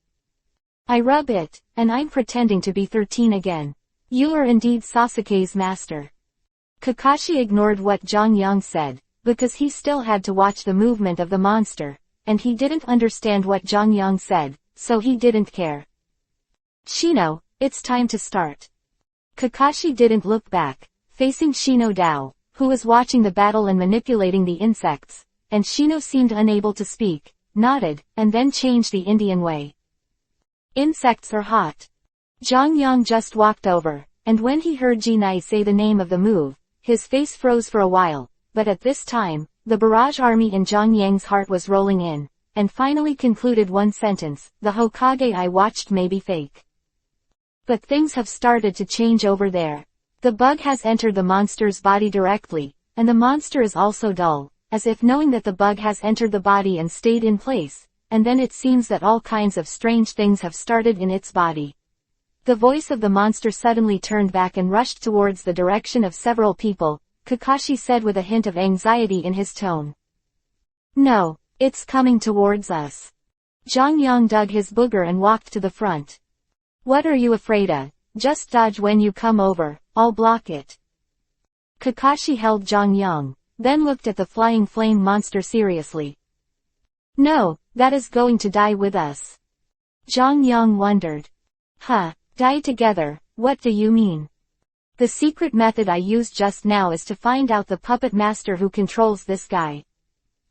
I rub it, and I'm pretending to be 13 again. You are indeed Sasuke's master. Kakashi ignored what Zhang Yang said, because he still had to watch the movement of the monster, and he didn't understand what Zhang Yang said, so he didn't care. Shino, it's time to start. Kakashi didn't look back, facing Shino Dao, who was watching the battle and manipulating the insects, and Shino seemed unable to speak, nodded, and then changed the Indian way. Insects are hot. Zhang Yang just walked over, and when he heard Jinai say the name of the move, his face froze for a while, but at this time, the barrage army in Zhang Yang's heart was rolling in, and finally concluded one sentence, the Hokage I watched may be fake. But things have started to change over there. The bug has entered the monster's body directly, and the monster is also dull, as if knowing that the bug has entered the body and stayed in place, and then it seems that all kinds of strange things have started in its body. The voice of the monster suddenly turned back and rushed towards the direction of several people, Kakashi said with a hint of anxiety in his tone. No, it's coming towards us. Zhang Yang dug his booger and walked to the front. What are you afraid of? Just dodge when you come over, I'll block it. Kakashi held Zhang Yang, then looked at the flying flame monster seriously. No, that is going to die with us. Zhang Yang wondered. Huh, die together, what do you mean? The secret method I used just now is to find out the puppet master who controls this guy.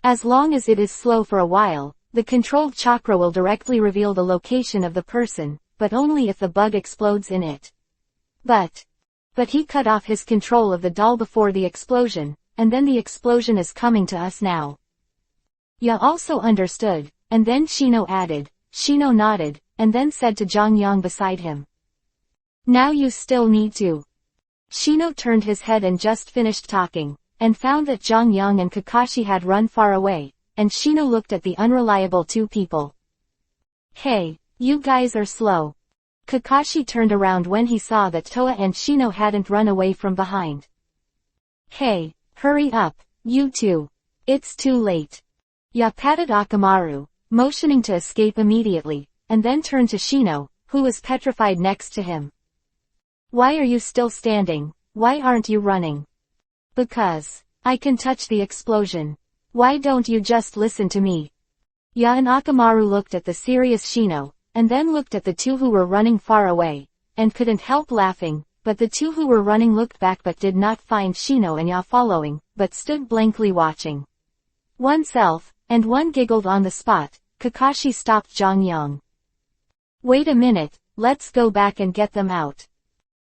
As long as it is slow for a while, the controlled chakra will directly reveal the location of the person, but only if the bug explodes in it. But he cut off his control of the doll before the explosion, and then the explosion is coming to us now. Ya also understood, and then Shino added. Shino nodded, and then said to Zhang Yang beside him. Now you still need to. Shino turned his head and just finished talking, and found that Zhang Yang and Kakashi had run far away, and Shino looked at the unreliable two people. Hey, You guys are slow. Kakashi turned around when he saw that Toa and Shino hadn't run away from behind. Hey, hurry up, you two. It's too late. Ya patted Akamaru, motioning to escape immediately, and then turned to Shino, who was petrified next to him. Why are you still standing? Why aren't you running? Because I can touch the explosion. Why don't you just listen to me? Ya and Akamaru looked at the serious Shino, and then looked at the two who were running far away, and couldn't help laughing, but the two who were running looked back but did not find Shino and Ya following, but stood blankly watching. One self, and one giggled on the spot. Kakashi stopped Jongyang. Wait a minute, let's go back and get them out.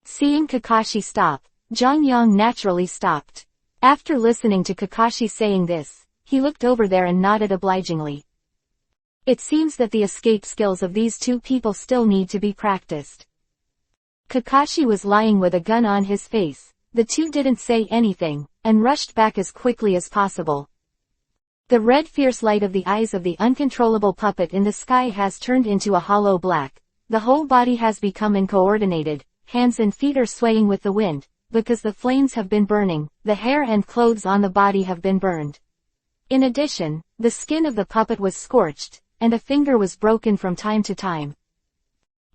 Seeing Kakashi stop, Jongyang naturally stopped. After listening to Kakashi saying this, he looked over there and nodded obligingly. It seems that the escape skills of these two people still need to be practiced. Kakashi was lying with a gun on his face. The two didn't say anything, and rushed back as quickly as possible. The red fierce light of the eyes of the uncontrollable puppet in the sky has turned into a hollow black. The whole body has become uncoordinated, hands and feet are swaying with the wind, because the flames have been burning, the hair and clothes on the body have been burned. In addition, the skin of the puppet was scorched, and a finger was broken from time to time.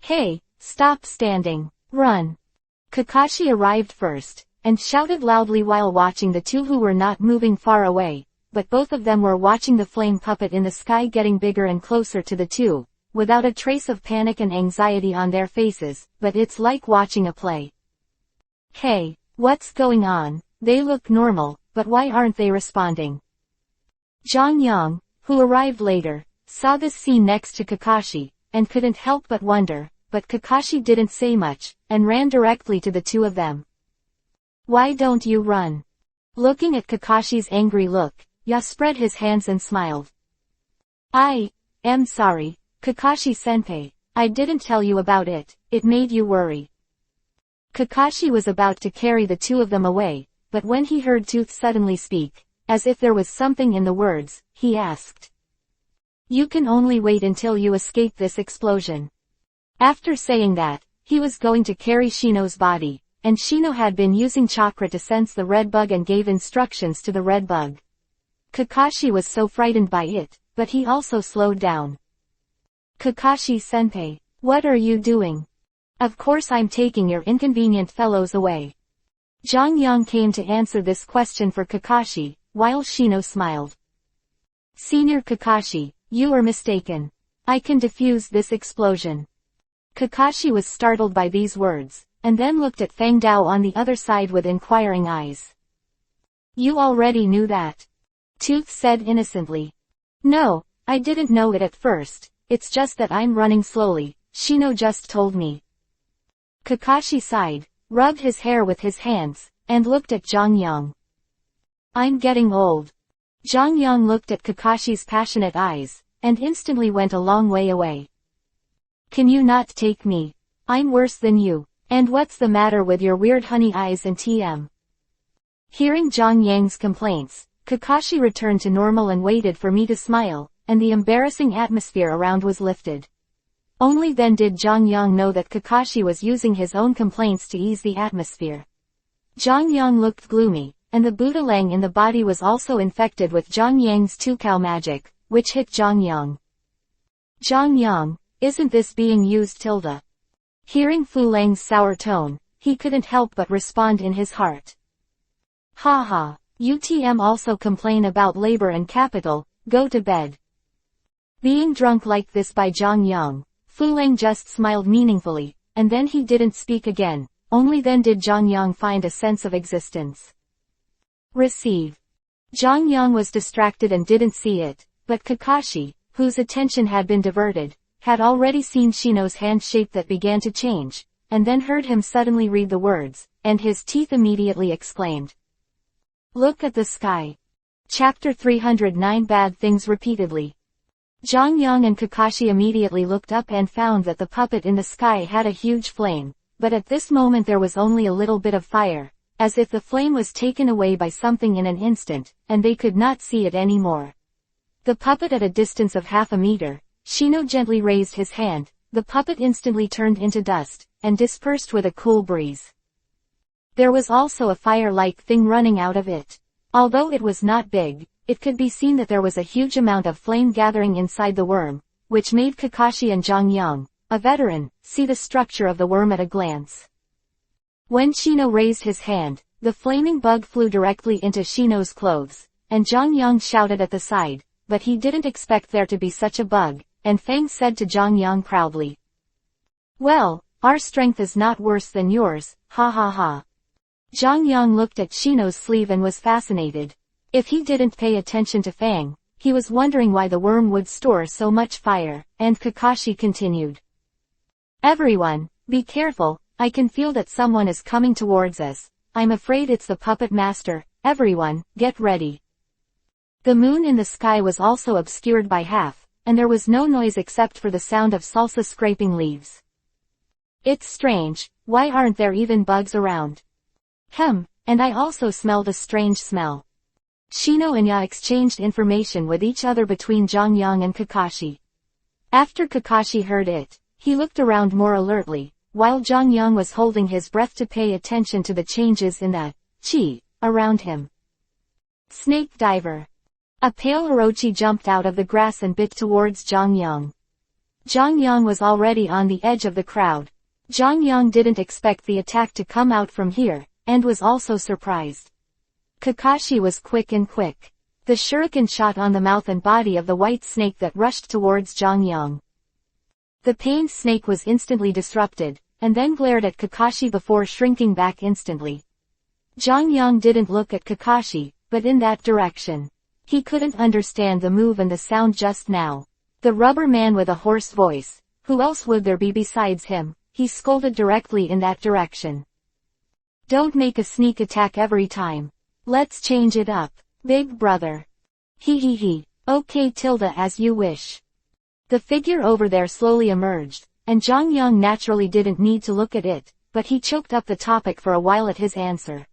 Hey, stop standing, run. Kakashi arrived first, and shouted loudly while watching the two who were not moving far away, but both of them were watching the flame puppet in the sky getting bigger and closer to the two, without a trace of panic and anxiety on their faces, but it's like watching a play. Hey, what's going on? They look normal, but why aren't they responding? Jongyang, who arrived later, saw this scene next to Kakashi, and couldn't help but wonder, but Kakashi didn't say much, and ran directly to the two of them. Why don't you run? Looking at Kakashi's angry look, Ya spread his hands and smiled. I am sorry, Kakashi-senpai, I didn't tell you about it, it made you worry. Kakashi was about to carry the two of them away, but when he heard Tooth suddenly speak, as if there was something in the words, he asked. You can only wait until you escape this explosion. After saying that, he was going to carry Shino's body, and Shino had been using chakra to sense the red bug and gave instructions to the red bug. Kakashi was so frightened by it, but he also slowed down. Kakashi-senpai, what are you doing? Of course I'm taking your inconvenient fellows away. Jongyang came to answer this question for Kakashi, while Shino smiled. Senior Kakashi, you are mistaken. I can defuse this explosion. Kakashi was startled by these words, and then looked at Fang Dao on the other side with inquiring eyes. You already knew that? Tooth said innocently. No, I didn't know it at first, it's just that I'm running slowly, Shino just told me. Kakashi sighed, rubbed his hair with his hands, and looked at Jongyang. I'm getting old. Jongyang looked at Kakashi's passionate eyes, and instantly went a long way away. Can you not take me? I'm worse than you, and what's the matter with your weird honey eyes and TM? Hearing Jongyang's complaints, Kakashi returned to normal and waited for me to smile, and the embarrassing atmosphere around was lifted. Only then did Jongyang know that Kakashi was using his own complaints to ease the atmosphere. Jongyang looked gloomy, and the Budalang in the body was also infected with Jongyang's Tukao magic, which hit Jongyang. Jongyang, isn't this being used tilde? Hearing Fulang's sour tone, he couldn't help but respond in his heart. Ha ha, UTM also complain about labor and capital, go to bed. Being drunk like this by Jongyang, Fulang just smiled meaningfully, and then he didn't speak again, only then did Jongyang find a sense of existence. Receive. Jongyang was distracted and didn't see it, but Kakashi, whose attention had been diverted, had already seen Shino's hand shape that began to change, and then heard him suddenly read the words, and his teeth immediately exclaimed. Look at the sky. Chapter 309 Bad Things Repeatedly. Jongyang and Kakashi immediately looked up and found that the puppet in the sky had a huge flame, but at this moment there was only a little bit of fire, as if the flame was taken away by something in an instant, and they could not see it anymore. The puppet at a distance of half a meter, Shino gently raised his hand, the puppet instantly turned into dust, and dispersed with a cool breeze. There was also a fire-like thing running out of it. Although it was not big, it could be seen that there was a huge amount of flame gathering inside the worm, which made Kakashi and Jongyang, a veteran, see the structure of the worm at a glance. When Shino raised his hand, the flaming bug flew directly into Shino's clothes, and Jongyang shouted at the side, but he didn't expect there to be such a bug, and Fang said to Jongyang proudly, "Well, our strength is not worse than yours, ha ha ha." Jongyang looked at Shino's sleeve and was fascinated. If he didn't pay attention to Fang, he was wondering why the worm would store so much fire, and Kakashi continued. "Everyone, be careful, I can feel that someone is coming towards us. I'm afraid it's the puppet master, everyone, get ready." The moon in the sky was also obscured by half, and there was no noise except for the sound of salsa scraping leaves. "It's strange, why aren't there even bugs around? And I also smelled a strange smell." Shino and Ya exchanged information with each other between Jongyang and Kakashi. After Kakashi heard it, he looked around more alertly, while Jongyang was holding his breath to pay attention to the changes in the chi around him. Snake diver. A pale Orochi jumped out of the grass and bit towards Jongyang. Jongyang was already on the edge of the crowd. Jongyang didn't expect the attack to come out from here, and was also surprised. Kakashi was quick. The shuriken shot on the mouth and body of the white snake that rushed towards Jongyang. The pained snake was instantly disrupted, and then glared at Kakashi before shrinking back instantly. Jongyang didn't look at Kakashi, but in that direction. He couldn't understand the move and the sound just now. The rubber man with a hoarse voice, who else would there be besides him, he scolded directly in that direction. "Don't make a sneak attack every time. Let's change it up, big brother." He. "Okay Tilda, as you wish." The figure over there slowly emerged, and Jongyang naturally didn't need to look at it, but he choked up the topic for a while at his answer.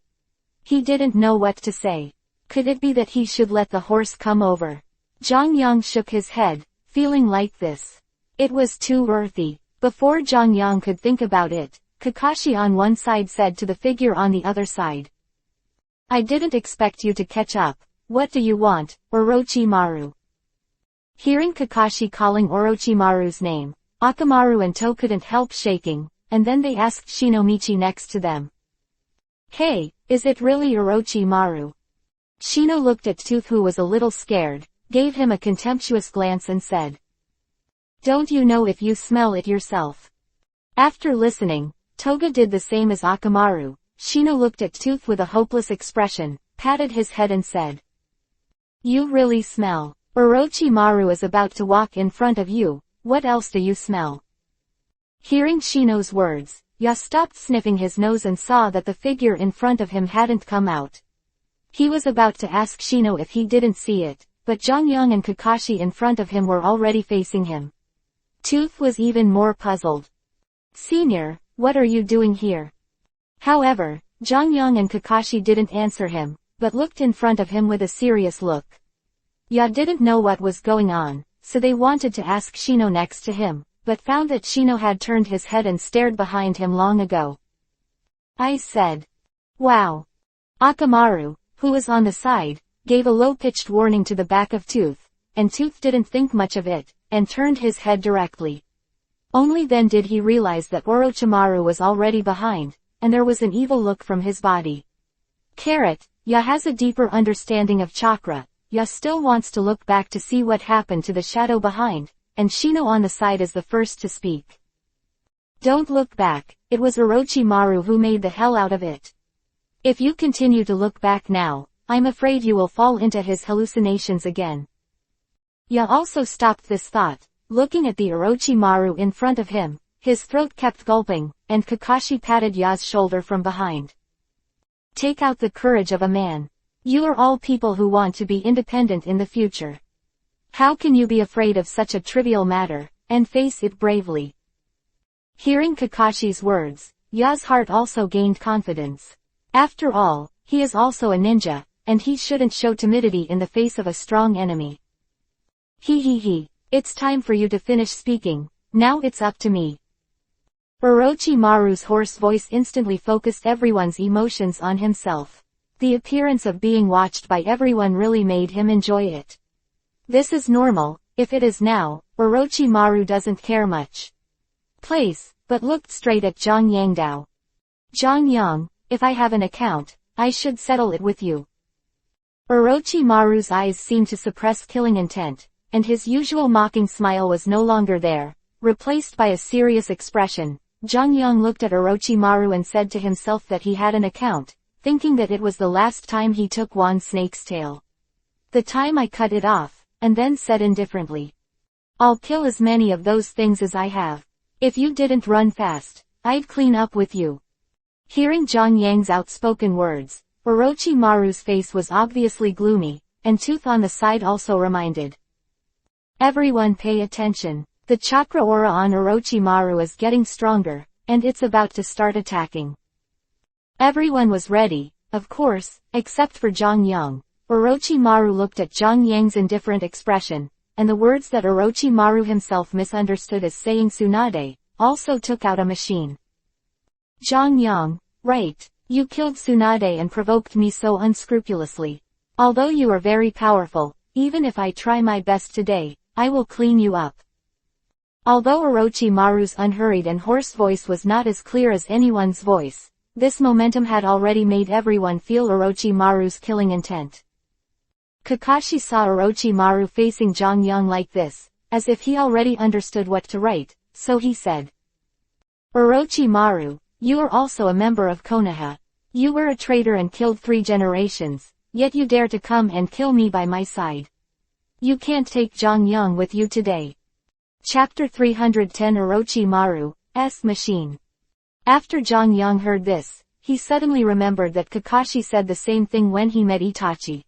He didn't know what to say. Could it be that he should let the horse come over? Jongyang shook his head, feeling like this. It was too earthy. Before Jongyang could think about it, Kakashi on one side said to the figure on the other side. "I didn't expect you to catch up. What do you want, Orochimaru?" Hearing Kakashi calling Orochimaru's name, Akamaru and To couldn't help shaking, and then they asked Shinomichi next to them. "Hey, is it really Orochimaru?" Shino looked at Tooth, who was a little scared, gave him a contemptuous glance and said, "Don't you know if you smell it yourself?" After listening, Toga did the same as Akamaru. Shino looked at Tooth with a hopeless expression, patted his head and said, "You really smell. Orochimaru is about to walk in front of you, what else do you smell?" Hearing Shino's words, Ya stopped sniffing his nose and saw that the figure in front of him hadn't come out. He was about to ask Shino if he didn't see it, but Jongyang and Kakashi in front of him were already facing him. Tooth was even more puzzled. "Senior, what are you doing here?" However, Jongyang and Kakashi didn't answer him, but looked in front of him with a serious look. Ya didn't know what was going on, so they wanted to ask Shino next to him, but found that Shino had turned his head and stared behind him long ago. I said, "Wow." Akamaru, who was on the side, gave a low-pitched warning to the back of Tooth, and Tooth didn't think much of it, and turned his head directly. Only then did he realize that Orochimaru was already behind, and there was an evil look from his body. Ya has a deeper understanding of chakra. Ya still wants to look back to see what happened to the shadow behind, and Shino on the side is the first to speak. "Don't look back, it was Orochimaru who made the hell out of it. If you continue to look back now, I'm afraid you will fall into his hallucinations again." Ya also stopped this thought, looking at the Orochimaru in front of him. His throat kept gulping, and Kakashi patted Ya's shoulder from behind. "Take out the courage of a man. You are all people who want to be independent in the future. How can you be afraid of such a trivial matter, and face it bravely?" Hearing Kakashi's words, Ya's heart also gained confidence. After all, he is also a ninja, and he shouldn't show timidity in the face of a strong enemy. It's time for you to finish speaking. Now it's up to me. Orochimaru's hoarse voice instantly focused everyone's emotions on himself. The appearance of being watched by everyone really made him enjoy it. This is normal, if it is now, Orochimaru doesn't care much. But looked straight at Zhang Yangdao. Zhang Yang, if I have an account, I should settle it with you. Orochimaru's eyes seemed to suppress killing intent, and his usual mocking smile was no longer there, replaced by a serious expression. Zhang Yang looked at Orochimaru and said to himself that he had an account, thinking that it was the last time he took one snake's tail. The time I cut it off, and then said indifferently. I'll kill as many of those things as I have. If you didn't run fast, I'd clean up with you. Hearing Zhang Yang's outspoken words, Orochimaru's face was obviously gloomy, and tooth on the side also reminded. Everyone pay attention. The chakra aura on Orochimaru is getting stronger, and it's about to start attacking. Everyone was ready, of course, except for Zhang Yang. Orochimaru looked at Zhang Yang's indifferent expression, and the words that Orochimaru himself misunderstood as saying Tsunade, also took out a machine. Zhang Yang, right, you killed Tsunade and provoked me so unscrupulously. Although you are very powerful, even if I try my best today, I will clean you up. Although Orochimaru's unhurried and hoarse voice was not as clear as anyone's voice, this momentum had already made everyone feel Orochimaru's killing intent. Kakashi saw Orochimaru facing Zhang Yang like this, as if he already understood what to write, so he said. Orochimaru, you are also a member of Konoha. You were a traitor and killed 3 generations, yet you dare to come and kill me by my side. You can't take Zhang Yang with you today. Chapter 310 Orochimaru's Machine. After Zhang Yang heard this, he suddenly remembered that Kakashi said the same thing when he met Itachi.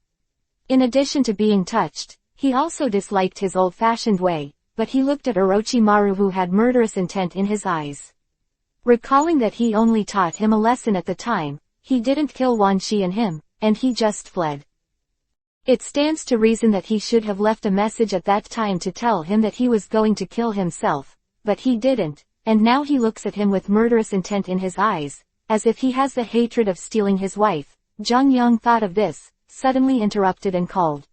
In addition to being touched, he also disliked his old-fashioned way, but he looked at Orochimaru who had murderous intent in his eyes. Recalling that he only taught him a lesson at the time, he didn't kill Wan Shi and him, and he just fled. It stands to reason that he should have left a message at that time to tell him that he was going to kill himself, but he didn't, and now he looks at him with murderous intent in his eyes, as if he has the hatred of stealing his wife. Zhang Yang thought of this, suddenly interrupted and called.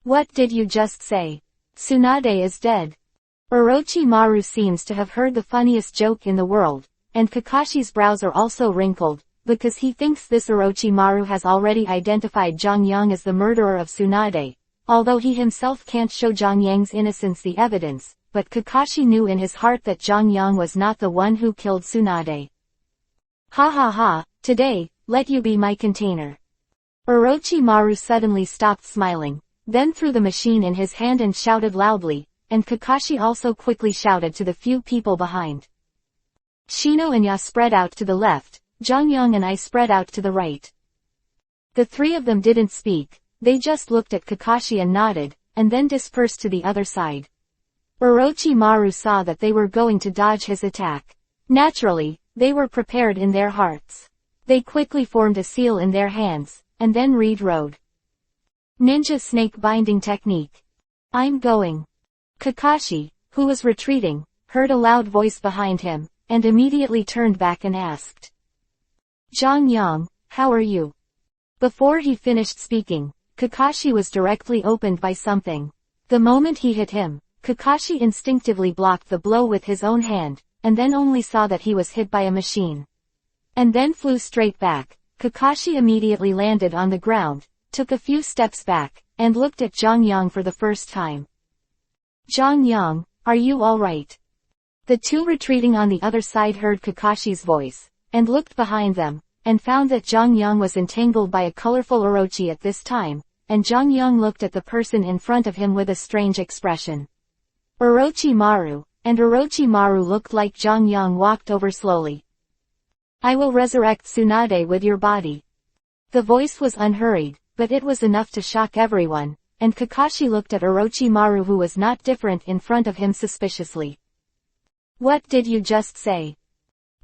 What did you just say? Tsunade is dead. Orochimaru seems to have heard the funniest joke in the world, and Kakashi's brows are also wrinkled, because he thinks this Orochimaru has already identified Zhang Yang as the murderer of Tsunade, although he himself can't show Zhang Yang's innocence the evidence, but Kakashi knew in his heart that Zhang Yang was not the one who killed Tsunade. Ha ha ha, today, let you be my container. Orochimaru suddenly stopped smiling, then threw the machine in his hand and shouted loudly, and Kakashi also quickly shouted to the few people behind. Shino and Ya spread out to the left, Zhang Yang and I spread out to the right. The 3 of them didn't speak, they just looked at Kakashi and nodded, and then dispersed to the other side. Orochimaru saw that they were going to dodge his attack. Naturally, they were prepared in their hearts. They quickly formed a seal in their hands, and then wrote. Ninja snake binding technique. I'm going. Kakashi, who was retreating, heard a loud voice behind him, and immediately turned back and asked. Zhang Yang, how are you? Before he finished speaking, Kakashi was directly opened by something. The moment he hit him, Kakashi instinctively blocked the blow with his own hand, and then only saw that he was hit by a machine. And then flew straight back. Kakashi immediately landed on the ground, took a few steps back, and looked at Zhang Yang for the first time. Zhang Yang, are you alright? The 2 retreating on the other side heard Kakashi's voice, and looked behind them, and found that Zhang Yang was entangled by a colorful Orochi at this time, and Zhang Yang looked at the person in front of him with a strange expression. Orochimaru, and Orochimaru looked like Zhang Yang walked over slowly. I will resurrect Tsunade with your body. The voice was unhurried, but it was enough to shock everyone, and Kakashi looked at Orochimaru who was not different in front of him suspiciously. What did you just say?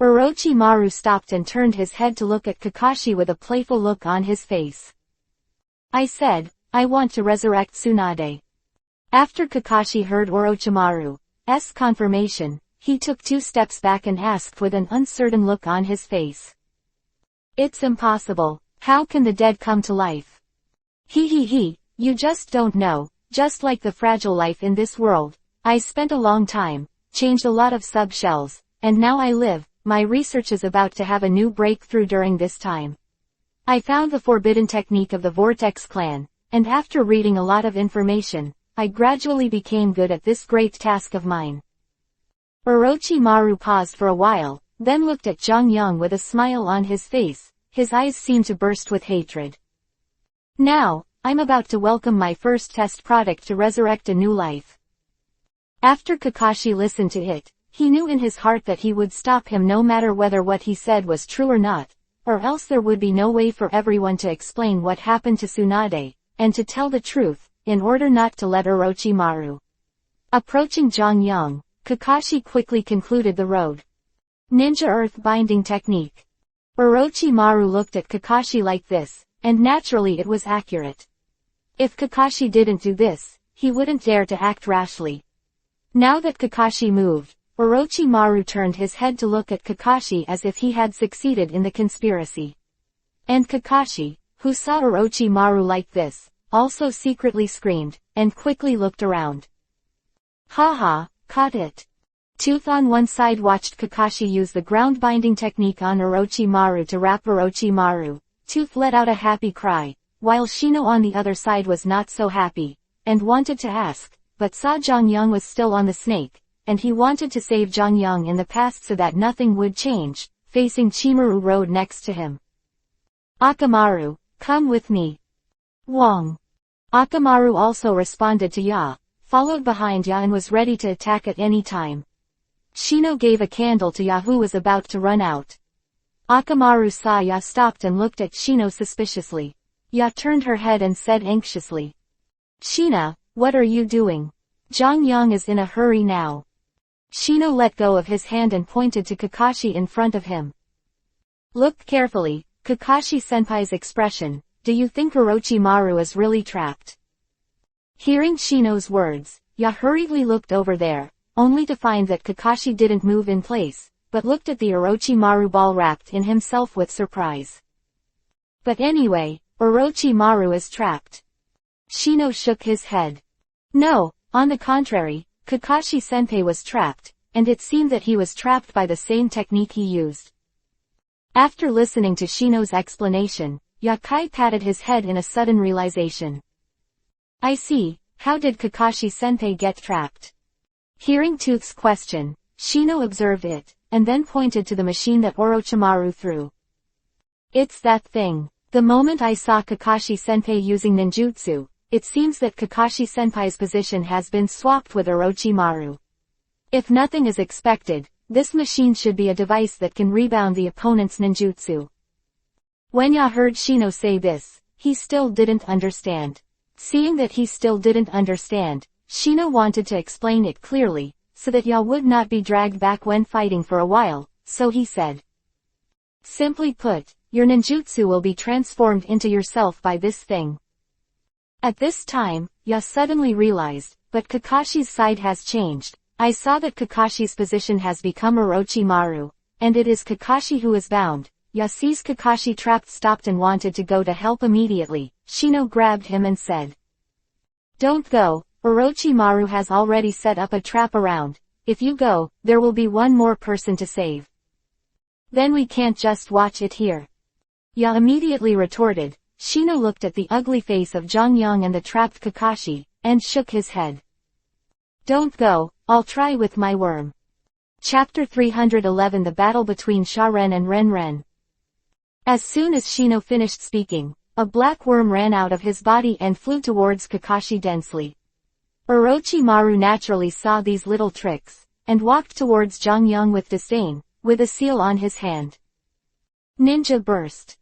Orochimaru stopped and turned his head to look at Kakashi with a playful look on his face. I said, I want to resurrect Tsunade. After Kakashi heard Orochimaru, confirmation, he took 2 steps back and asked with an uncertain look on his face. It's impossible. How can the dead come to life? He, you just don't know. Just like the fragile life in this world, I spent a long time, changed a lot of sub-shells, and now I live. My research is about to have a new breakthrough during this time. I found the forbidden technique of the Vortex clan, and after reading a lot of information, I gradually became good at this great task of mine. Orochimaru paused for a while, then looked at Zhang Yang with a smile on his face. His eyes seemed to burst with hatred. Now, I'm about to welcome my first test product to resurrect a new life. After Kakashi listened to it, he knew in his heart that he would stop him no matter whether what he said was true or not, or else there would be no way for everyone to explain what happened to Tsunade, and to tell the truth, in order not to let Orochimaru. Approaching Zhang Yang, Kakashi quickly concluded the road. Ninja Earth Binding Technique. Orochimaru looked at Kakashi like this, and naturally it was accurate. If Kakashi didn't do this, he wouldn't dare to act rashly. Now that Kakashi moved, Orochimaru turned his head to look at Kakashi as if he had succeeded in the conspiracy. And Kakashi, who saw Orochimaru like this, also secretly screamed, and quickly looked around. Haha, caught it. Tooth on one side watched Kakashi use the ground binding technique on Orochimaru to wrap Orochimaru. Tooth let out a happy cry, while Shino on the other side was not so happy, and wanted to ask, but saw Zhang Yang was still on the snake, and he wanted to save Zhang Yang in the past so that nothing would change, facing Chimaru Road next to him. Akamaru, come with me. Wong. Akamaru also responded to Ya, followed behind Ya and was ready to attack at any time. Shino gave a candle to Ya who was about to run out. Akamaru saw Ya stopped and looked at Shino suspiciously. Ya turned her head and said anxiously. Shina, what are you doing? Zhang Yang is in a hurry now. Shino let go of his hand and pointed to Kakashi in front of him. Look carefully, Kakashi-senpai's expression. Do you think Orochimaru is really trapped? Hearing Shino's words, Ya hurriedly looked over there, only to find that Kakashi didn't move in place, but looked at the Orochimaru ball wrapped in himself with surprise. But anyway, Orochimaru is trapped. Shino shook his head. No, on the contrary, Kakashi-senpai was trapped, and it seemed that he was trapped by the same technique he used. After listening to Shino's explanation, Yakai patted his head in a sudden realization. I see, how did Kakashi-senpai get trapped? Hearing Tooth's question, Shino observed it, and then pointed to the machine that Orochimaru threw. It's that thing. The moment I saw Kakashi-senpai using ninjutsu, it seems that Kakashi-senpai's position has been swapped with Orochimaru. If nothing is expected, this machine should be a device that can rebound the opponent's ninjutsu. When Ya heard Shino say this, he still didn't understand. Seeing that he still didn't understand, Shino wanted to explain it clearly, so that Ya would not be dragged back when fighting for a while, so he said. Simply put, your ninjutsu will be transformed into yourself by this thing. At this time, Ya suddenly realized, but Kakashi's side has changed. I saw that Kakashi's position has become Orochimaru, and it is Kakashi who is bound. Ya sees Kakashi trapped, stopped and wanted to go to help immediately. Shino grabbed him and said. Don't go, Orochimaru has already set up a trap around. If you go, there will be one more person to save. Then we can't just watch it here. Ya immediately retorted. Shino looked at the ugly face of Zhang Yang and the trapped Kakashi, and shook his head. Don't go, I'll try with my worm. Chapter 311 The Battle Between Sharen and Renren. As soon as Shino finished speaking, a black worm ran out of his body and flew towards Kakashi densely. Orochimaru naturally saw these little tricks, and walked towards Zhang Yang with disdain, with a seal on his hand. Ninja Burst.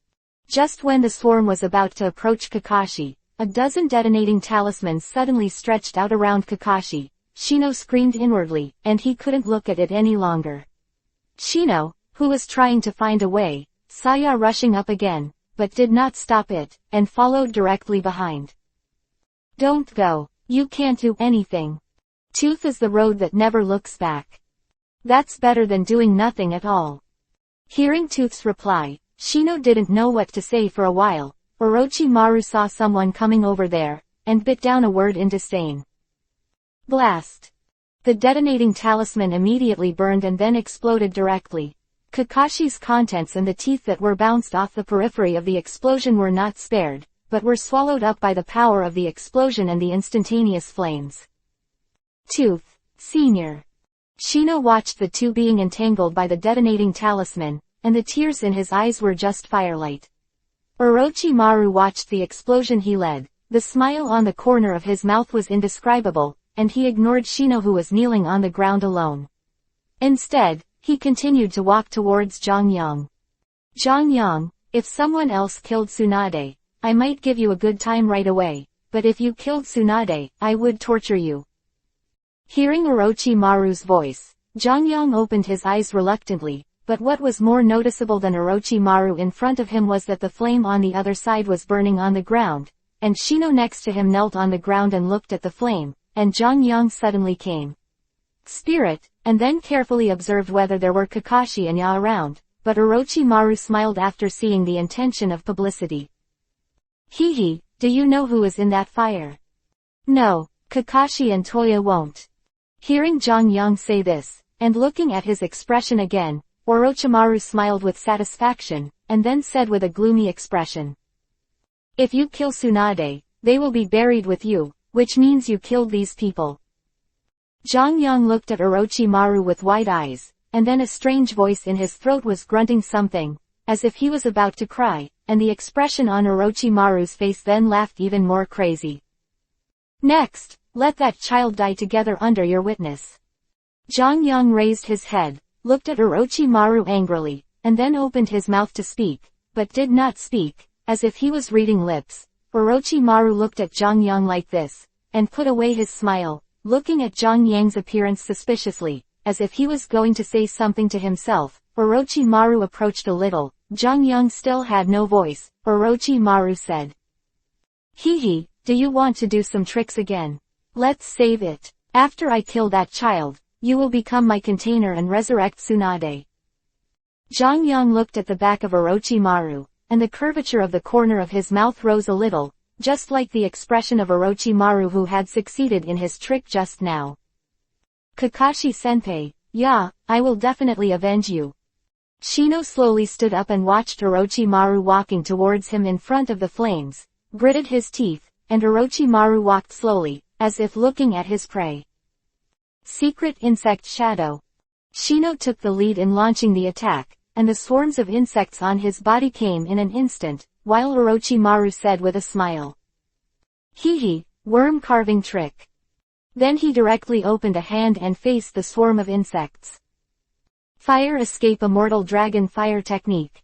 Just when the swarm was about to approach Kakashi, a dozen detonating talismans suddenly stretched out around Kakashi. Shino screamed inwardly, and he couldn't look at it any longer. Shino, who was trying to find a way, saw Ya rushing up again, but did not stop it, and followed directly behind. Don't go, you can't do anything. Tooth is the road that never looks back. That's better than doing nothing at all. Hearing Tooth's reply, Shino didn't know what to say for a while. Orochimaru saw someone coming over there, and bit down a word in disdain. Blast. The detonating talisman immediately burned and then exploded directly. Kakashi's contents and the teeth that were bounced off the periphery of the explosion were not spared, but were swallowed up by the power of the explosion and the instantaneous flames. Tooth, Sr. Shino watched the two being entangled by the detonating talisman, and the tears in his eyes were just firelight. Orochimaru watched the explosion he led. The smile on the corner of his mouth was indescribable, and he ignored Shino who was kneeling on the ground alone. Instead, he continued to walk towards Jongyang. Jongyang, if someone else killed Tsunade, I might give you a good time right away, but if you killed Tsunade, I would torture you. Hearing Orochimaru's voice, Jongyang opened his eyes reluctantly, but what was more noticeable than Orochimaru in front of him was that the flame on the other side was burning on the ground, and Shino next to him knelt on the ground and looked at the flame, and Jongyang suddenly came. Spirit, and then carefully observed whether there were Kakashi and Ya around, but Orochimaru smiled after seeing the intention of publicity. Hehe, do you know who is in that fire? No, Kakashi and Toya won't. Hearing Jongyang say this, and looking at his expression again, Orochimaru smiled with satisfaction, and then said with a gloomy expression. If you kill Tsunade, they will be buried with you, which means you killed these people. Jongyang looked at Orochimaru with wide eyes, and then a strange voice in his throat was grunting something, as if he was about to cry, and the expression on Orochimaru's face then laughed even more crazy. Next, let that child die together under your witness. Jongyang raised his head, looked at Orochimaru angrily, and then opened his mouth to speak, but did not speak, as if he was reading lips. Orochimaru looked at Jongyang like this, and put away his smile, looking at Jongyang's appearance suspiciously, as if he was going to say something to himself. Orochimaru approached a little. Jongyang still had no voice. Orochimaru said. Hehe, do you want to do some tricks again? Let's save it. After I kill that child, you will become my container and resurrect Tsunade. Jongyang looked at the back of Orochimaru, and the curvature of the corner of his mouth rose a little, just like the expression of Orochimaru who had succeeded in his trick just now. Kakashi-senpai, yeah, I will definitely avenge you. Shino slowly stood up and watched Orochimaru walking towards him in front of the flames, gritted his teeth, and Orochimaru walked slowly, as if looking at his prey. Secret Insect Shadow. Shino took the lead in launching the attack, and the swarms of insects on his body came in an instant, while Orochimaru said with a smile. Hehe, worm carving trick. Then he directly opened a hand and faced the swarm of insects. Fire escape immortal dragon fire technique.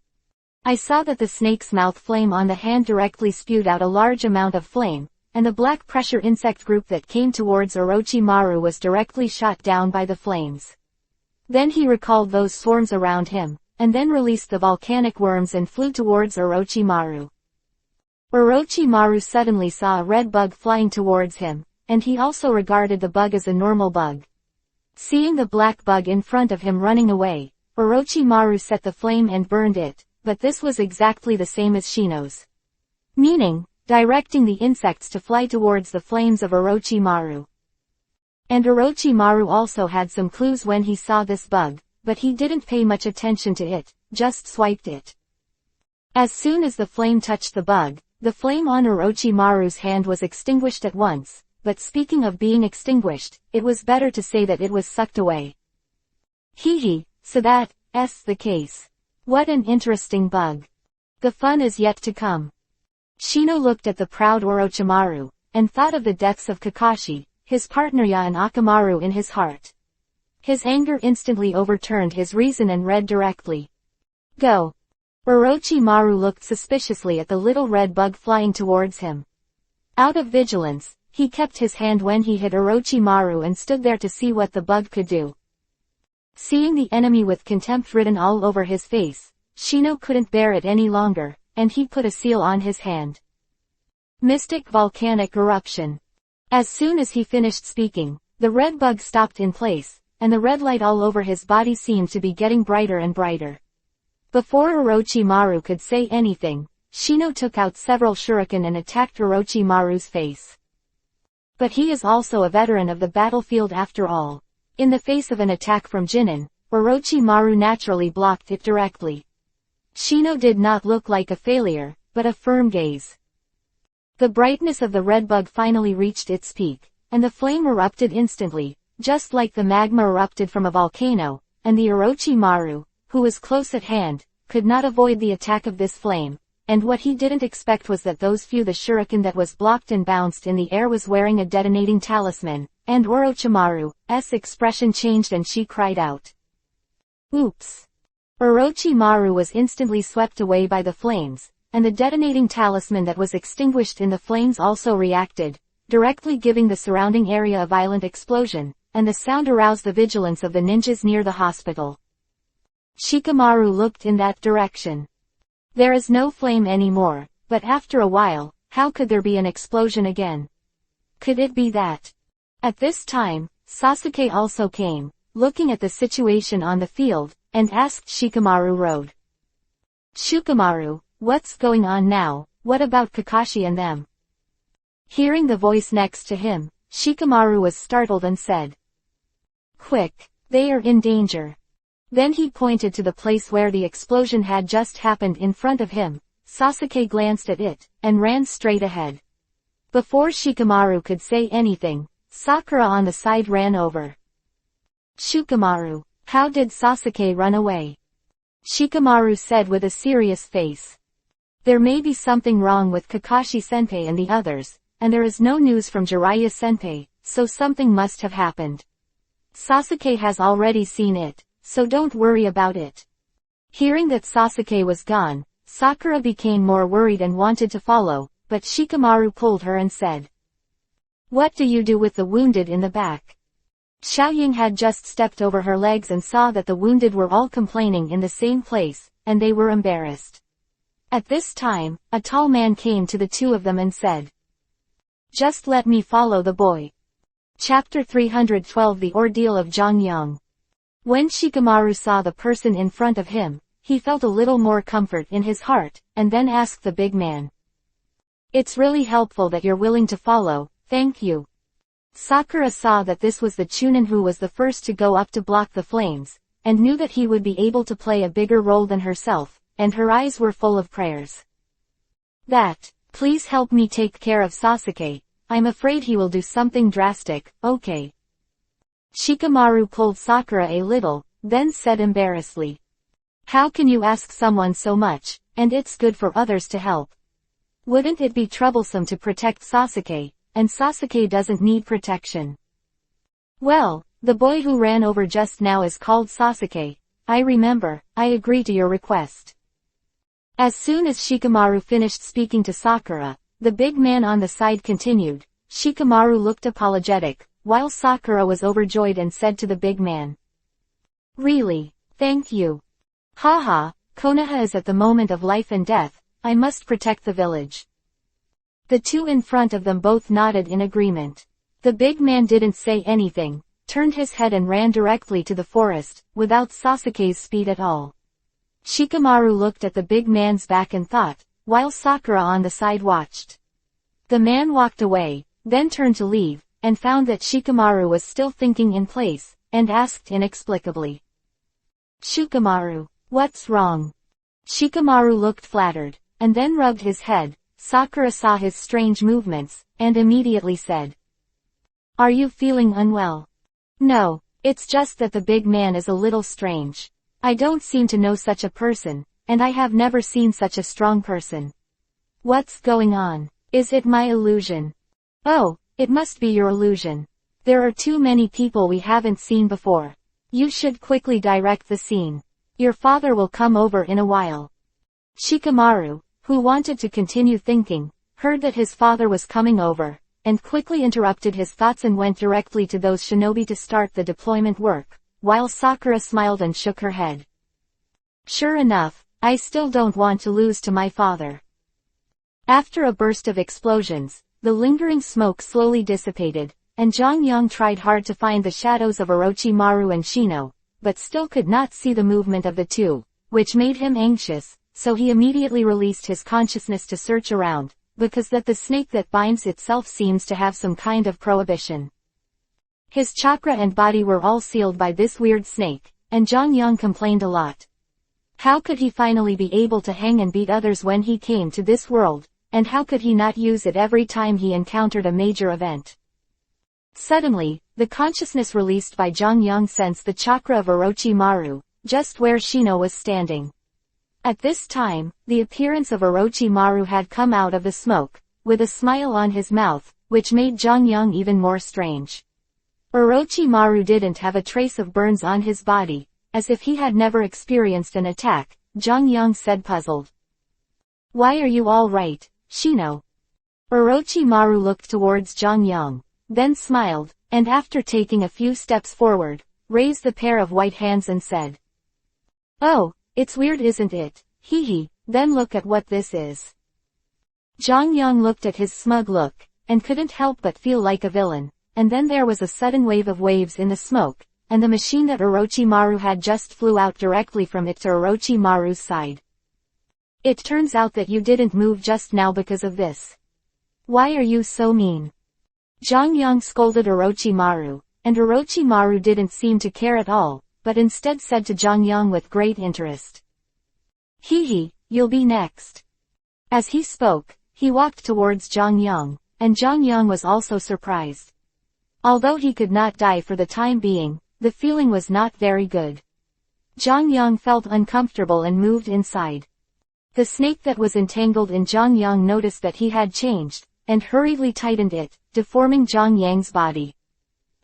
I saw that the snake's mouth flame on the hand directly spewed out a large amount of flame, and the black pressure insect group that came towards Orochimaru was directly shot down by the flames. Then he recalled those swarms around him, and then released the volcanic worms and flew towards Orochimaru. Orochimaru suddenly saw a red bug flying towards him, and he also regarded the bug as a normal bug. Seeing the black bug in front of him running away, Orochimaru set the flame and burned it, but this was exactly the same as Shino's. Meaning, directing the insects to fly towards the flames of Orochimaru. And Orochimaru also had some clues when he saw this bug, but he didn't pay much attention to it, just swiped it. As soon as the flame touched the bug, the flame on Orochimaru's hand was extinguished at once, but speaking of being extinguished, it was better to say that it was sucked away. Hehe, so that's the case. What an interesting bug. The fun is yet to come. Shino looked at the proud Orochimaru, and thought of the deaths of Kakashi, his partner Ya and Akamaru in his heart. His anger instantly overturned his reason and read directly. Go. Orochimaru looked suspiciously at the little red bug flying towards him. Out of vigilance, he kept his hand when he hit Orochimaru and stood there to see what the bug could do. Seeing the enemy with contempt written all over his face, Shino couldn't bear it any longer, and he put a seal on his hand. Mystic Volcanic Eruption. As soon as he finished speaking, The red bug stopped in place, and the red light all over his body seemed to be getting brighter and brighter. Before Orochimaru could say anything, Shino took out several shuriken and attacked Orochimaru's face. But he is also a veteran of the battlefield after all. In the face of an attack from Jinan, Orochimaru naturally blocked it directly. Shino did not look like a failure, but a firm gaze. The brightness of the red bug finally reached its peak, and the flame erupted instantly, just like the magma erupted from a volcano, and the Orochimaru, who was close at hand, could not avoid the attack of this flame, and what he didn't expect was that the shuriken that was blocked and bounced in the air was wearing a detonating talisman, and Orochimaru's expression changed and she cried out. Oops! Orochimaru was instantly swept away by the flames, and the detonating talisman that was extinguished in the flames also reacted, directly giving the surrounding area a violent explosion, and the sound aroused the vigilance of the ninjas near the hospital. Shikamaru looked in that direction. There is no flame anymore, but after a while, how could there be an explosion again? Could it be that? At this time, Sasuke also came, looking at the situation on the field, and asked Shikamaru Road. Shikamaru, what's going on now? What about Kakashi and them? Hearing the voice next to him, Shikamaru was startled and said. Quick, they are in danger. Then he pointed to the place where the explosion had just happened in front of him. Sasuke glanced at it, and ran straight ahead. Before Shikamaru could say anything, Sakura on the side ran over. Shikamaru, how did Sasuke run away? Shikamaru said with a serious face. There may be something wrong with Kakashi-senpai and the others, and there is no news from Jiraiya-senpai, so something must have happened. Sasuke has already seen it, so don't worry about it. Hearing that Sasuke was gone, Sakura became more worried and wanted to follow, but Shikamaru pulled her and said. What do you do with the wounded in the back? Xiaoying had just stepped over her legs and saw that the wounded were all complaining in the same place, and they were embarrassed. At this time, a tall man came to the two of them and said. Just let me follow the boy. Chapter 312 The Ordeal of Zhang Yang. When Shikamaru saw the person in front of him, he felt a little more comfort in his heart, and then asked the big man. It's really helpful that you're willing to follow, thank you. Sakura saw that this was the Chunin who was the first to go up to block the flames, and knew that he would be able to play a bigger role than herself, and her eyes were full of prayers. Please help me take care of Sasuke, I'm afraid he will do something drastic, okay? Shikamaru pulled Sakura a little, then said embarrassedly. How can you ask someone so much, and it's good for others to help? Wouldn't it be troublesome to protect Sasuke, and Sasuke doesn't need protection? Well, the boy who ran over just now is called Sasuke, I remember, I agree to your request. As soon as Shikamaru finished speaking to Sakura, the big man on the side continued. Shikamaru looked apologetic, while Sakura was overjoyed and said to the big man. Really, thank you. Haha, Konoha is at the moment of life and death, I must protect the village. The two in front of them both nodded in agreement. The big man didn't say anything, turned his head and ran directly to the forest, without Sasuke's speed at all. Shikamaru looked at the big man's back and thought, while Sakura on the side watched. The man walked away, then turned to leave, and found that Shikamaru was still thinking in place, and asked inexplicably. Shikamaru, what's wrong? Shikamaru looked flattered, and then rubbed his head. Sakura saw his strange movements, and immediately said. Are you feeling unwell? No, it's just that the big man is a little strange. I don't seem to know such a person, and I have never seen such a strong person. What's going on? Is it my illusion? Oh, it must be your illusion. There are too many people we haven't seen before. You should quickly direct the scene. Your father will come over in a while. Shikamaru, who wanted to continue thinking, heard that his father was coming over, and quickly interrupted his thoughts and went directly to those shinobi to start the deployment work, while Sakura smiled and shook her head. Sure enough, I still don't want to lose to my father. After a burst of explosions, the lingering smoke slowly dissipated, and Zhang tried hard to find the shadows of Orochimaru and Shino, but still could not see the movement of the two, which made him anxious, so he immediately released his consciousness to search around, because that the snake that binds itself seems to have some kind of prohibition. His chakra and body were all sealed by this weird snake, and Zhang complained a lot. How could he finally be able to hang and beat others when he came to this world, and how could he not use it every time he encountered a major event? Suddenly, the consciousness released by Zhang sensed the chakra of Orochimaru, just where Shino was standing. At this time, the appearance of Orochimaru had come out of the smoke, with a smile on his mouth, which made Zhang even more strange. Orochimaru didn't have a trace of burns on his body, as if he had never experienced an attack. Zhang said puzzled. "Why are you all right, Shino?" Orochimaru looked towards Zhang, then smiled, and after taking a few steps forward, raised the pair of white hands and said, "Oh, it's weird isn't it? Hee, then look at what this is." Zhang looked at his smug look, and couldn't help but feel like a villain, and then there was a sudden wave of waves in the smoke, and the machine that Orochimaru had just flew out directly from it to Orochimaru's side. "It turns out that you didn't move just now because of this. Why are you so mean?" Zhang scolded Orochimaru, and Orochimaru didn't seem to care at all, but instead said to Zhang with great interest, "Hee, you'll be next." As he spoke, he walked towards Zhang, and Zhang was also surprised. Although he could not die for the time being, the feeling was not very good. Zhang felt uncomfortable and moved inside. The snake that was entangled in Zhang noticed that he had changed, and hurriedly tightened it, deforming Zhang body.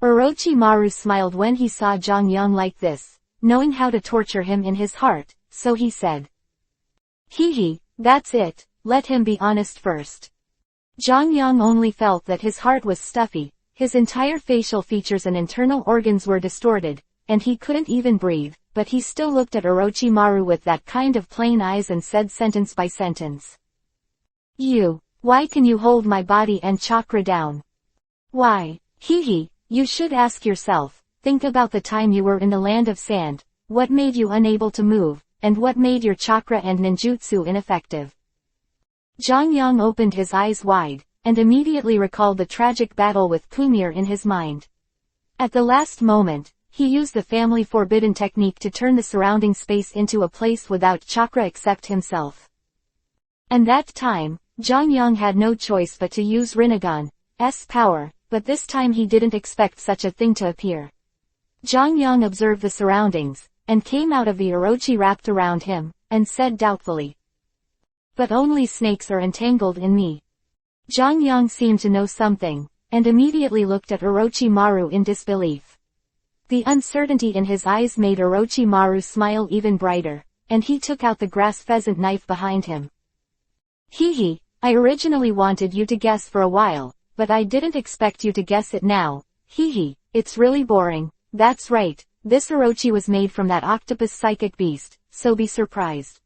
Orochimaru smiled when he saw Zhang like this, knowing how to torture him in his heart, so he said, "Hee, that's it, let him be honest first." Zhang only felt that his heart was stuffy, his entire facial features and internal organs were distorted, and he couldn't even breathe, but he still looked at Orochimaru with that kind of plain eyes and said sentence by sentence, Why can you hold my body and chakra down? Why, Hee, you should ask yourself, think about the time you were in the land of sand, what made you unable to move, and what made your chakra and ninjutsu ineffective." Zhang opened his eyes wide, and immediately recalled the tragic battle with Kumir in his mind. At the last moment, he used the family forbidden technique to turn the surrounding space into a place without chakra except himself. And that time, Zhang had no choice but to use Rinnegan's power, but this time he didn't expect such a thing to appear. Zhang observed the surroundings, and came out of the Orochi wrapped around him, and said doubtfully, "But only snakes are entangled in me." Zhang seemed to know something, and immediately looked at Orochimaru in disbelief. The uncertainty in his eyes made Orochimaru smile even brighter, and he took out the grass pheasant knife behind him. "Hee, I originally wanted you to guess for a while, but I didn't expect you to guess it now. Hee, it's really boring." "That's right, this Orochi was made from that octopus psychic beast, so be surprised."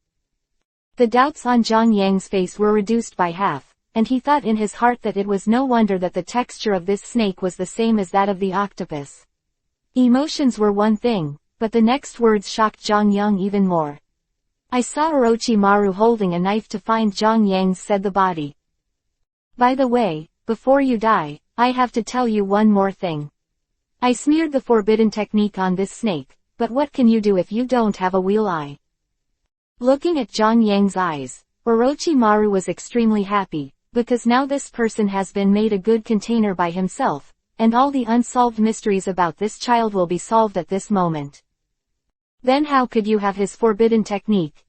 The doubts on Zhang face were reduced by half, and he thought in his heart that it was no wonder that the texture of this snake was the same as that of the octopus. Emotions were one thing, but the next words shocked Zhang even more. "I saw Orochimaru holding a knife to find Zhang said the body. "By the way, before you die, I have to tell you one more thing. I smeared the forbidden technique on this snake, but what can you do if you don't have a wheel eye?" Looking at Zhang eyes, Orochimaru was extremely happy, because now this person has been made a good container by himself, and all the unsolved mysteries about this child will be solved at this moment. Then how could you have his forbidden technique,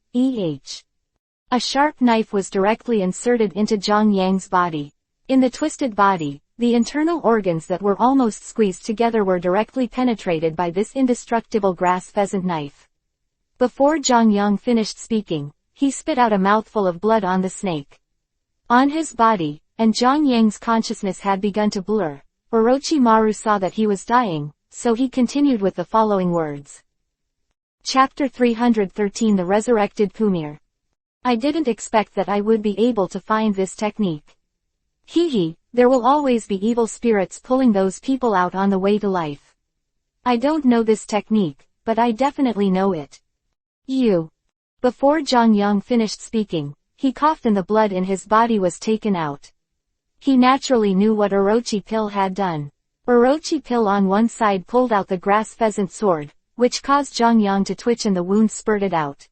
A sharp knife was directly inserted into Zhang body. In the twisted body, the internal organs that were almost squeezed together were directly penetrated by this indestructible grass pheasant knife. Before Zhang finished speaking, he spit out a mouthful of blood on the snake. On his body, and Zhang consciousness had begun to blur. Orochimaru saw that he was dying, so he continued with the following words. Chapter 313 The Resurrected Kumir. "I didn't expect that I would be able to find this technique. Hee, there will always be evil spirits pulling those people out on the way to life. I don't know this technique, but I definitely know it. Before Zhang Yang finished speaking, he coughed and the blood in his body was taken out. He naturally knew what Orochi Pill had done. Orochi Pill on one side pulled out the grass pheasant sword, which caused Zhang Yang to twitch and the wound spurted out.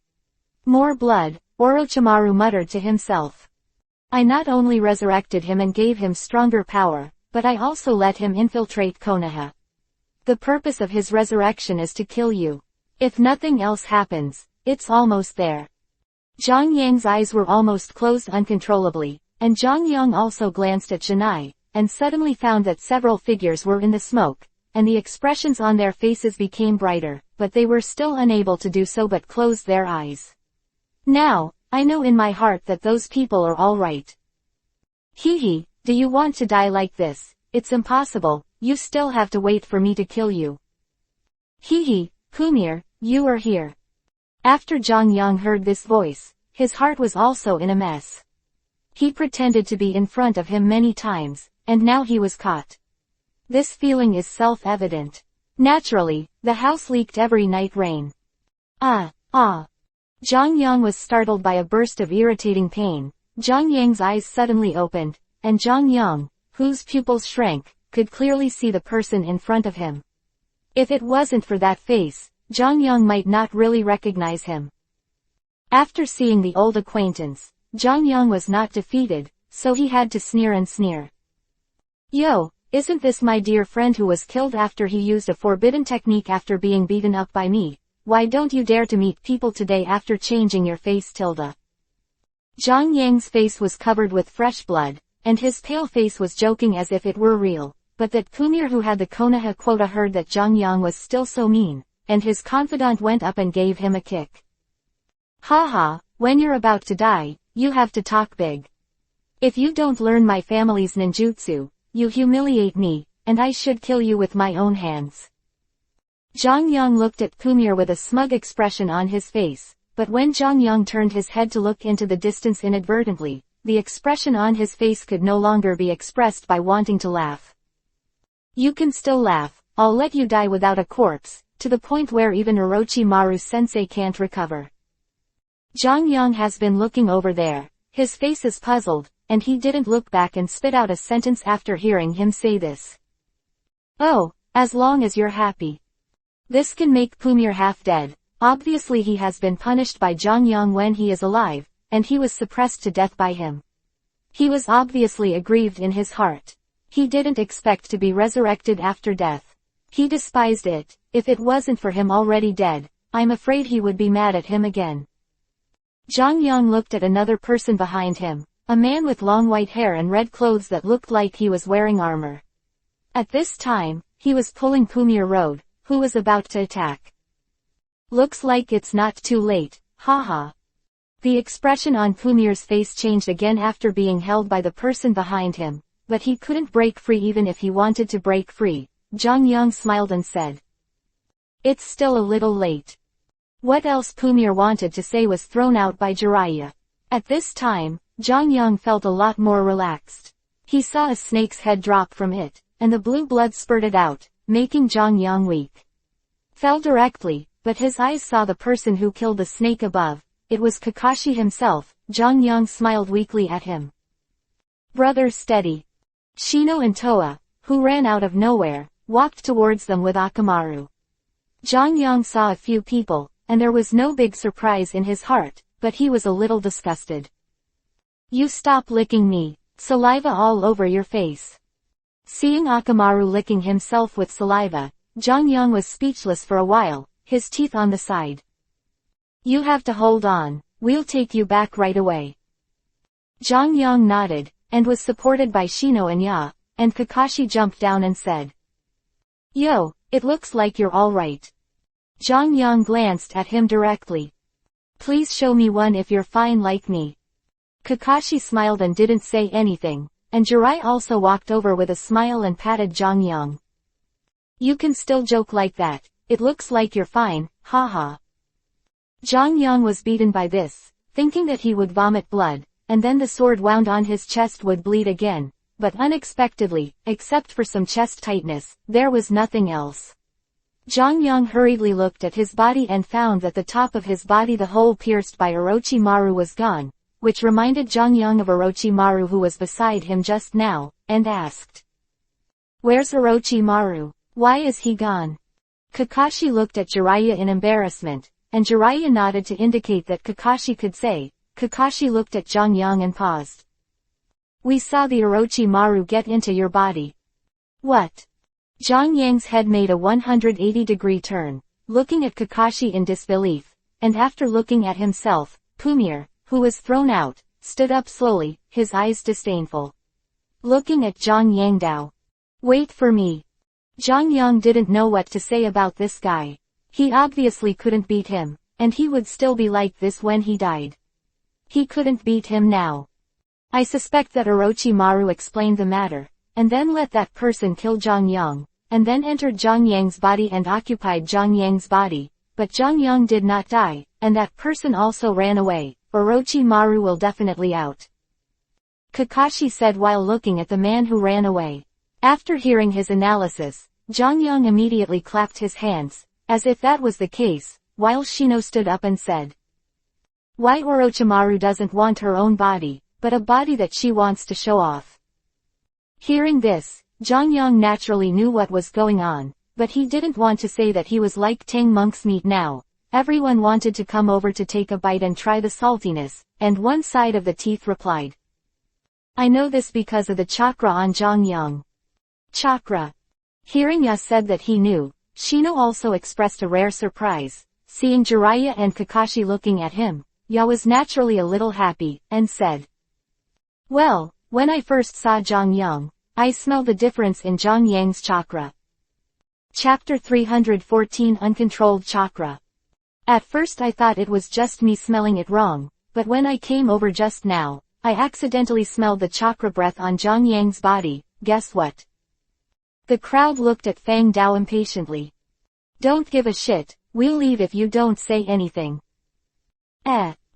More blood, Orochimaru muttered to himself. I not only resurrected him and gave him stronger power, but I also let him infiltrate Konoha. The purpose of his resurrection is to kill you. If nothing else happens, it's almost there. Zhang Yang's eyes were almost closed uncontrollably, and Zhang Yang also glanced at Janai, and suddenly found that several figures were in the smoke, and the expressions on their faces became brighter, but they were still unable to do so but closed their eyes. Now, I know in my heart that those people are all right. Hee, do you want to die like this? It's impossible, you still have to wait for me to kill you. Hee, Kumir, you are here. After Zhang Yang heard this voice, his heart was also in a mess. He pretended to be in front of him many times, and now he was caught. This feeling is self-evident. Naturally, the house leaked every night rain. Zhang Yang was startled by a burst of irritating pain. Zhang Yang's eyes suddenly opened, and Zhang Yang, whose pupils shrank, could clearly see the person in front of him. If it wasn't for that face, Zhang Yang might not really recognize him. After seeing the old acquaintance, Zhang Yang was not defeated, so he had to sneer and sneer. Yo, isn't this my dear friend who was killed after he used a forbidden technique after being beaten up by me? Why don't you dare to meet people today after changing your face tilde? Zhang Yang's face was covered with fresh blood, and his pale face was joking as if it were real, but that Kumir who had the Konoha quota heard that Zhang Yang was still so mean, and his confidant went up and gave him a kick. Haha, when you're about to die, you have to talk big. If you don't learn my family's ninjutsu, you humiliate me, and I should kill you with my own hands. Zhang Yang looked at Kumir with a smug expression on his face, but when Zhang Yang turned his head to look into the distance inadvertently, the expression on his face could no longer be expressed by wanting to laugh. You can still laugh, I'll let you die without a corpse, to the point where even Orochimaru-sensei can't recover. Zhang Yang has been looking over there, his face is puzzled, and he didn't look back and spit out a sentence after hearing him say this. Oh, as long as you're happy. This can make Kumir half dead. Obviously he has been punished by Zhang Yang when he is alive, and he was suppressed to death by him. He was obviously aggrieved in his heart. He didn't expect to be resurrected after death. He despised it. If it wasn't for him already dead, I'm afraid he would be mad at him again. Zhang Yang looked at another person behind him, a man with long white hair and red clothes that looked like he was wearing armor. At this time, he was pulling Kumir Road, who was about to attack. Looks like it's not too late, haha. The expression on Kumir's face changed again after being held by the person behind him, but he couldn't break free even if he wanted to break free. Zhang Yang smiled and said. It's still a little late. What else Kumir wanted to say was thrown out by Jiraiya. At this time, Zhang Yang felt a lot more relaxed. He saw a snake's head drop from it, and the blue blood spurted out, making Zhang Yang weak. Fell directly, but his eyes saw the person who killed the snake above. It was Kakashi himself. Zhang Yang smiled weakly at him. Brother steady. Shino and Toa, who ran out of nowhere, walked towards them with Akamaru. Zhang Yang saw a few people, and there was no big surprise in his heart, but he was a little disgusted. You stop licking me, saliva all over your face. Seeing Akamaru licking himself with saliva, Zhang Yang was speechless for a while, his teeth on the side. You have to hold on, we'll take you back right away. Zhang Yang nodded, and was supported by Shino and Ya, and Kakashi jumped down and said. Yo, it looks like you're alright. Zhang Yang glanced at him directly. Please show me one if you're fine like me. Kakashi smiled and didn't say anything, and Jirai also walked over with a smile and patted Zhang Yang. You can still joke like that, it looks like you're fine, haha. Zhang Yang was beaten by this, thinking that he would vomit blood, and then the sword wound on his chest would bleed again, but unexpectedly, except for some chest tightness, there was nothing else. Zhang Yang hurriedly looked at his body and found that the top of his body, the hole pierced by Orochimaru, was gone, which reminded Zhang Yang of Orochimaru who was beside him just now, and asked, "Where's Orochimaru? Why is he gone?" Kakashi looked at Jiraiya in embarrassment, and Jiraiya nodded to indicate that Kakashi could say. Kakashi looked at Zhang Yang and paused. "We saw the Orochimaru get into your body." "What?" Zhang Yang's head made a 180-degree turn, looking at Kakashi in disbelief, and after looking at himself, Pumir, who was thrown out, stood up slowly, his eyes disdainful. Looking at Zhang Yangdao. "Wait for me." Zhang Yang didn't know what to say about this guy. He obviously couldn't beat him, and he would still be like this when he died. He couldn't beat him now. "I suspect that Orochimaru explained the matter, and then let that person kill Zhang Yang, and then entered Zhang Yang's body and occupied Zhang Yang's body, but Zhang Yang did not die, and that person also ran away. Orochimaru will definitely out," Kakashi said while looking at the man who ran away. After hearing his analysis, Zhang Yang immediately clapped his hands, as if that was the case, while Shino stood up and said, "Why Orochimaru doesn't want her own body, but a body that she wants to show off?" Hearing this, Zhang Yang naturally knew what was going on, but he didn't want to say that he was like Tang Monk's meat now. Everyone wanted to come over to take a bite and try the saltiness, and one side of the teeth replied, "I know this because of the chakra on Zhang Yang." Chakra. Hearing Ya said that he knew, Shino also expressed a rare surprise. Seeing Jiraiya and Kakashi looking at him, Ya was naturally a little happy, and said, "Well, when I first saw Zhang Yang, I smelled the difference in Zhang Yang's chakra." Chapter 314 Uncontrolled Chakra. At first I thought it was just me smelling it wrong, but when I came over just now, I accidentally smelled the chakra breath on Zhang Yang's body. Guess what? The crowd looked at Fang Dao impatiently. "Don't give a shit, we'll leave if you don't say anything."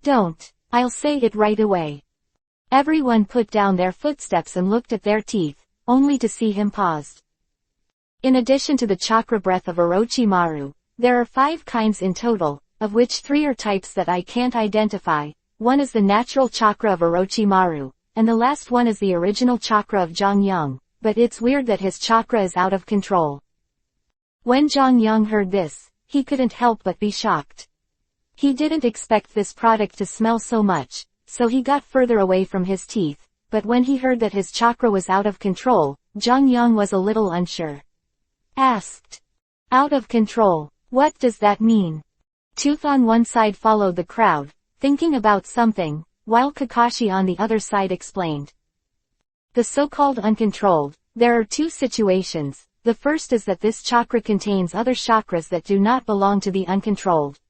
Don't. I'll say it right away." Everyone put down their footsteps and looked at their teeth, only to see him paused. In addition to the chakra breath of Orochimaru, there are 5 kinds in total, of which 3 are types that I can't identify. One is the natural chakra of Orochimaru, and the last one is the original chakra of Zhang Yang, but it's weird that his chakra is out of control. When Zhang Yang heard this, he couldn't help but be shocked. He didn't expect this product to smell so much, so he got further away from his teeth, but when he heard that his chakra was out of control, Zhang Yang was a little unsure. Asked, "Out of control, what does that mean?" Tooth on one side followed the crowd, thinking about something, while Kakashi on the other side explained. The so-called uncontrolled, there are 2 situations. The first is that this chakra contains other chakras that do not belong to the uncontrolled.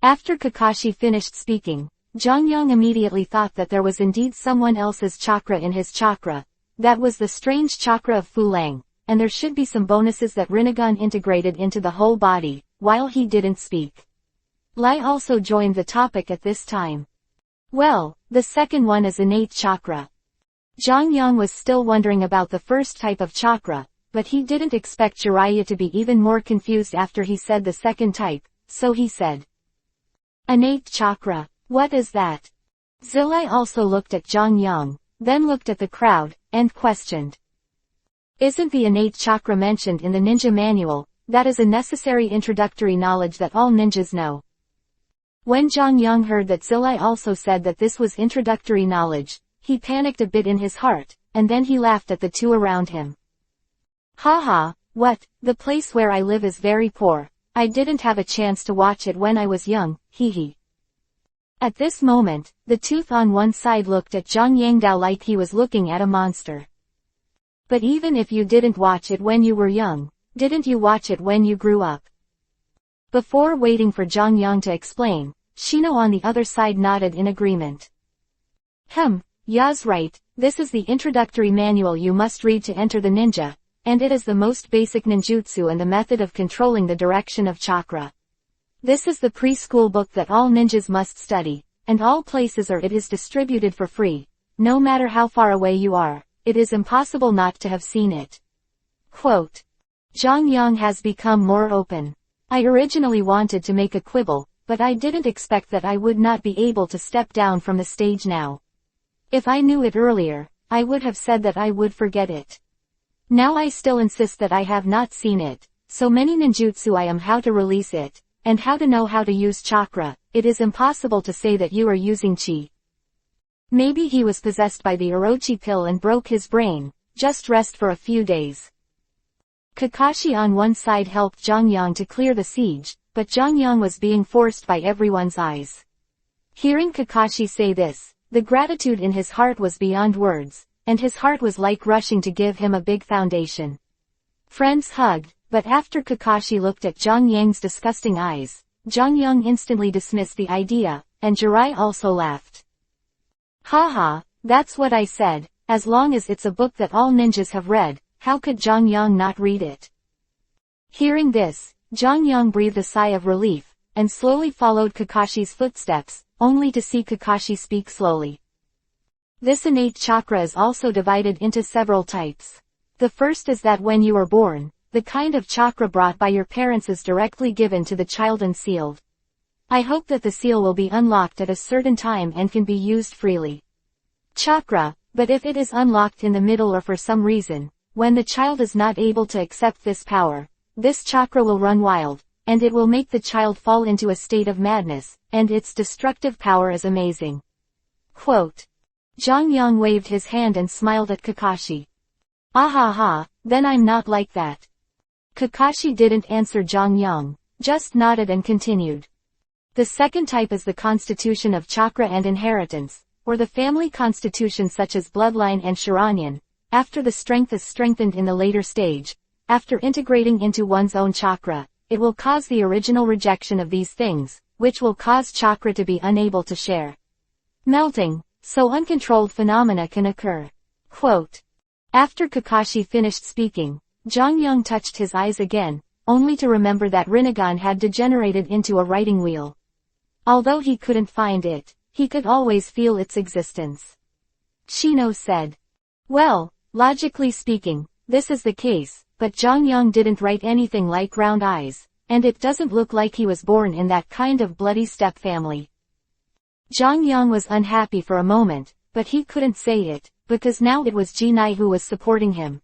After Kakashi finished speaking, Zhang Yang immediately thought that there was indeed someone else's chakra in his chakra. That was the strange chakra of Fulang, and there should be some bonuses that Rinnegan integrated into the whole body, while he didn't speak. Lai also joined the topic at this time. Well, the second one is innate chakra. Zhang Yang was still wondering about the first type of chakra, but he didn't expect Jiraiya to be even more confused after he said the second type, so he said, "Innate chakra, what is that?" Zilai also looked at Zhang Yang, then looked at the crowd, and questioned. "Isn't the innate chakra mentioned in the ninja manual? That is a necessary introductory knowledge that all ninjas know." When Zhang Yang heard that Zilai also said that this was introductory knowledge, he panicked a bit in his heart, and then he laughed at the 2 around him. "Haha, what, the place where I live is very poor. I didn't have a chance to watch it when I was young, hee." At this moment, the tooth on one side looked at Zhang Yangdao like he was looking at a monster. "But even if you didn't watch it when you were young, didn't you watch it when you grew up?" Before waiting for Zhang Yang to explain, Shino on the other side nodded in agreement. Ya's right, this is the introductory manual you must read to enter the ninja, and it is the most basic ninjutsu and the method of controlling the direction of chakra. This is the preschool book that all ninjas must study, and all places are it is distributed for free, no matter how far away you are. it is impossible not to have seen it. Quote. Zhang Yang has become more open. I originally wanted to make a quibble, but I didn't expect that I would not be able to step down from the stage now. If I knew it earlier, I would have said that I would forget it. Now I still insist that I have not seen it. So many ninjutsu I am how to release it, and how to know how to use chakra. It is impossible to say that you are using chi. Maybe he was possessed by the Orochi pill and broke his brain. Just rest for a few days. Kakashi on one side helped Zhang Yang to clear the siege, but Zhang Yang was being forced by everyone's eyes. Hearing Kakashi say this, the gratitude in his heart was beyond words, and his heart was like rushing to give him a big foundation. Friends hugged, but after Kakashi looked at Zhang Yang's disgusting eyes, Zhang Yang instantly dismissed the idea, and Jirai also laughed. Haha, that's what I said, as long as it's a book that all ninjas have read, how could Zhang Yang not read it? Hearing this, Zhang Yang breathed a sigh of relief, and slowly followed Kakashi's footsteps, only to see Kakashi speak slowly. This innate chakra is also divided into several types. The first is that when you are born, the kind of chakra brought by your parents is directly given to the child and sealed. I hope that the seal will be unlocked at a certain time and can be used freely. Chakra, but if it is unlocked in the middle or for some reason, when the child is not able to accept this power, this chakra will run wild, and it will make the child fall into a state of madness, and its destructive power is amazing. Quote. Zhang Yang waved his hand and smiled at Kakashi. Ah, then I'm not like that. Kakashi didn't answer Zhang Yang, just nodded and continued. The second type is the constitution of chakra and inheritance, or the family constitution such as bloodline and Shiranyan. After the strength is strengthened in the later stage, after integrating into one's own chakra, it will cause the original rejection of these things, which will cause chakra to be unable to share. Melting, so uncontrolled phenomena can occur. Quote. After Kakashi finished speaking, Zhang Yang touched his eyes again, only to remember that Rinnegan had degenerated into a writing wheel. Although he couldn't find it, he could always feel its existence. Shino said. Well, logically speaking, this is the case, but Zhang Yang didn't write anything like round eyes, and it doesn't look like he was born in that kind of bloody step family. Zhang Yang was unhappy for a moment, but he couldn't say it, because now it was Jinai who was supporting him.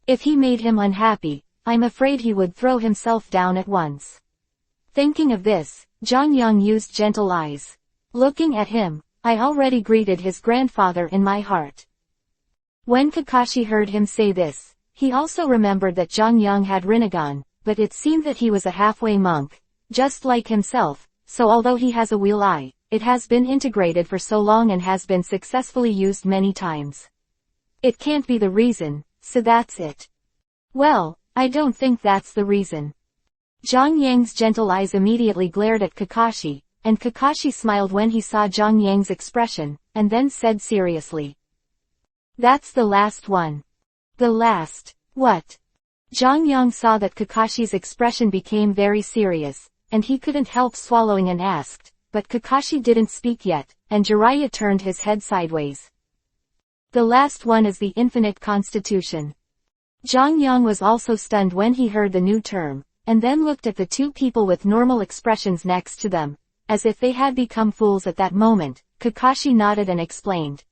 If he made him unhappy, I'm afraid he would throw himself down at once. Thinking of this, Zhang Yang used gentle eyes. Looking at him, I already greeted his grandfather in my heart. When Kakashi heard him say this, he also remembered that Zhang Yang had Rinnegan, but it seemed that he was a halfway monk, just like himself, so although he has a wheel eye, it has been integrated for so long and has been successfully used many times. It can't be the reason, so that's it. Well, I don't think that's the reason. Zhang Yang's gentle eyes immediately glared at Kakashi, and Kakashi smiled when he saw Zhang Yang's expression, and then said seriously. That's the last one. The last. What? Zhang Yang saw that Kakashi's expression became very serious, and he couldn't help swallowing and asked, but Kakashi didn't speak yet, and Jiraiya turned his head sideways. The last one is the infinite constitution. Zhang Yang was also stunned when he heard the new term, and then looked at the two people with normal expressions next to them, as if they had become fools at that moment. Kakashi nodded and explained.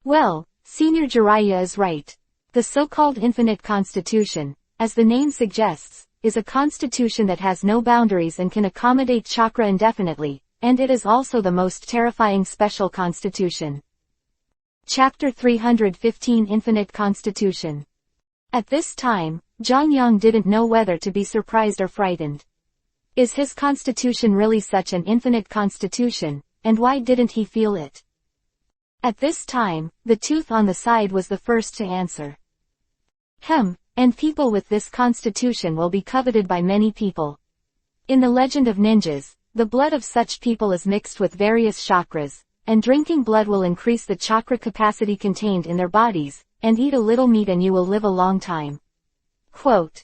Well, Senior Jiraiya is right. The so-called infinite constitution, as the name suggests, is a constitution that has no boundaries and can accommodate chakra indefinitely, and it is also the most terrifying special constitution. Chapter 315 Infinite Constitution. At this time, Zhang Yang didn't know whether to be surprised or frightened. Is his constitution really such an infinite constitution, and why didn't he feel it? At this time, the tooth on the side was the first to answer. And people with this constitution will be coveted by many people. In the legend of ninjas, the blood of such people is mixed with various chakras, and drinking blood will increase the chakra capacity contained in their bodies, and eat a little meat and you will live a long time. Quote.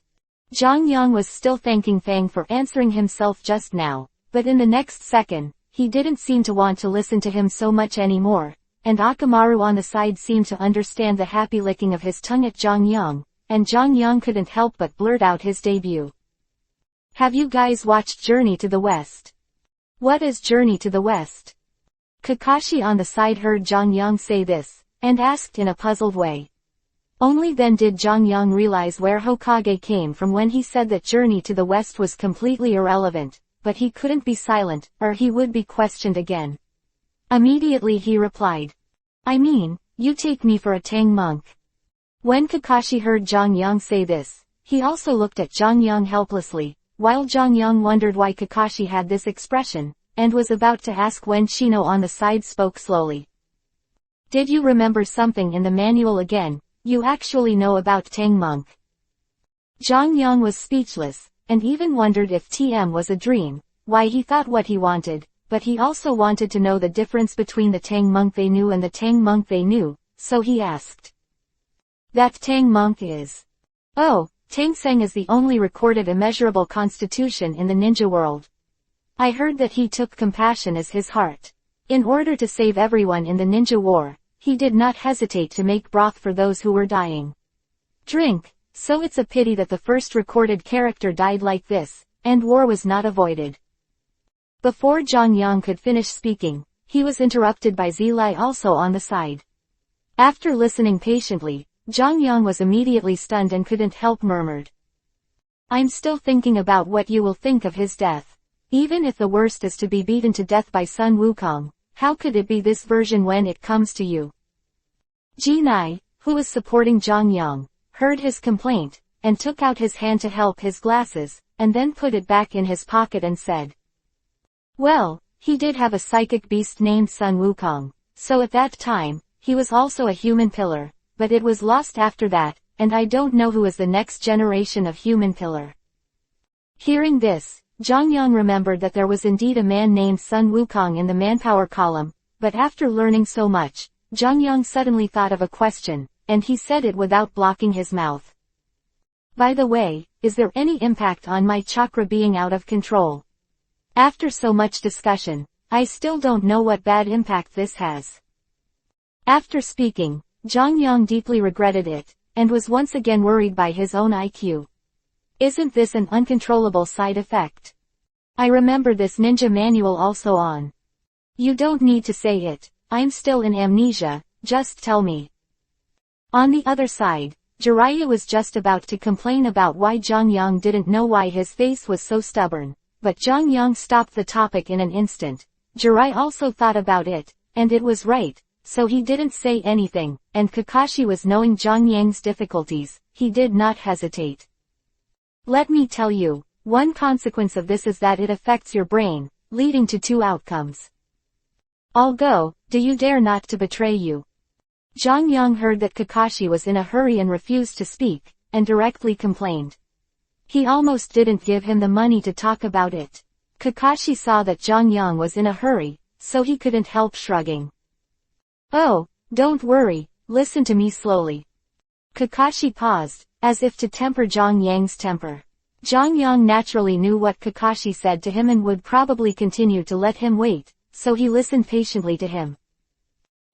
Zhang Yang was still thanking Fang for answering himself just now, but in the next second, he didn't seem to want to listen to him so much anymore, and Akamaru on the side seemed to understand the happy licking of his tongue at Zhang Yang, and Zhang Yang couldn't help but blurt out his debut. Have you guys watched Journey to the West? What is Journey to the West? Kakashi on the side heard Zhang Yang say this, and asked in a puzzled way. Only then did Zhang Yang realize where Hokage came from when he said that Journey to the West was completely irrelevant, but he couldn't be silent, or he would be questioned again. Immediately he replied. I mean, you take me for a Tang monk. When Kakashi heard Zhang Yang say this, he also looked at Zhang Yang helplessly, while Zhang Yang wondered why Kakashi had this expression, and was about to ask when Shino on the side spoke slowly. Did you remember something in the manual again, you actually know about Tang monk? Zhang Yang was speechless, and even wondered if TM was a dream, why he thought what he wanted, but he also wanted to know the difference between the Tang monk they knew and the Tang monk they knew, so he asked. That Tang monk is. Oh, Tang Seng is the only recorded immeasurable constitution in the ninja world. I heard that he took compassion as his heart. In order to save everyone in the ninja war, he did not hesitate to make broth for those who were dying. Drink, so it's a pity that the first recorded character died like this, and war was not avoided. Before Zhang Yang could finish speaking, he was interrupted by Zilai also on the side. After listening patiently, Zhang Yang was immediately stunned and couldn't help murmured. I'm still thinking about what you will think of his death. Even if the worst is to be beaten to death by Sun Wukong, how could it be this version when it comes to you? Jinai, who was supporting Zhang Yang, heard his complaint, and took out his hand to help his glasses, and then put it back in his pocket and said. Well, he did have a psychic beast named Sun Wukong, so at that time, he was also a human pillar, but it was lost after that, and I don't know who is the next generation of human pillar. Hearing this, Zhang Yang remembered that there was indeed a man named Sun Wukong in the manpower column, but after learning so much, Zhang Yang suddenly thought of a question, and he said it without blocking his mouth. By the way, is there any impact on my chakra being out of control? After so much discussion, I still don't know what bad impact this has. After speaking, Zhang Yang deeply regretted it, and was once again worried by his own IQ. Isn't this an uncontrollable side effect? I remember this ninja manual also on. You don't need to say it, I'm still in amnesia, just tell me. On the other side, Jiraiya was just about to complain about why Zhang Yang didn't know why his face was so stubborn, but Zhang Yang stopped the topic in an instant. Jiraiya also thought about it, and it was right, so he didn't say anything, and Kakashi was knowing Zhang Yang's difficulties, he did not hesitate. Let me tell you, one consequence of this is that it affects your brain, leading to two outcomes. I'll go, do you dare not to betray you? Zhang Yang heard that Kakashi was in a hurry and refused to speak, and directly complained. He almost didn't give him the money to talk about it. Kakashi saw that Zhang Yang was in a hurry, so he couldn't help shrugging. Oh, don't worry, listen to me slowly. Kakashi paused, as if to temper Zhang Yang's temper. Zhang Yang naturally knew what Kakashi said to him and would probably continue to let him wait, so he listened patiently to him.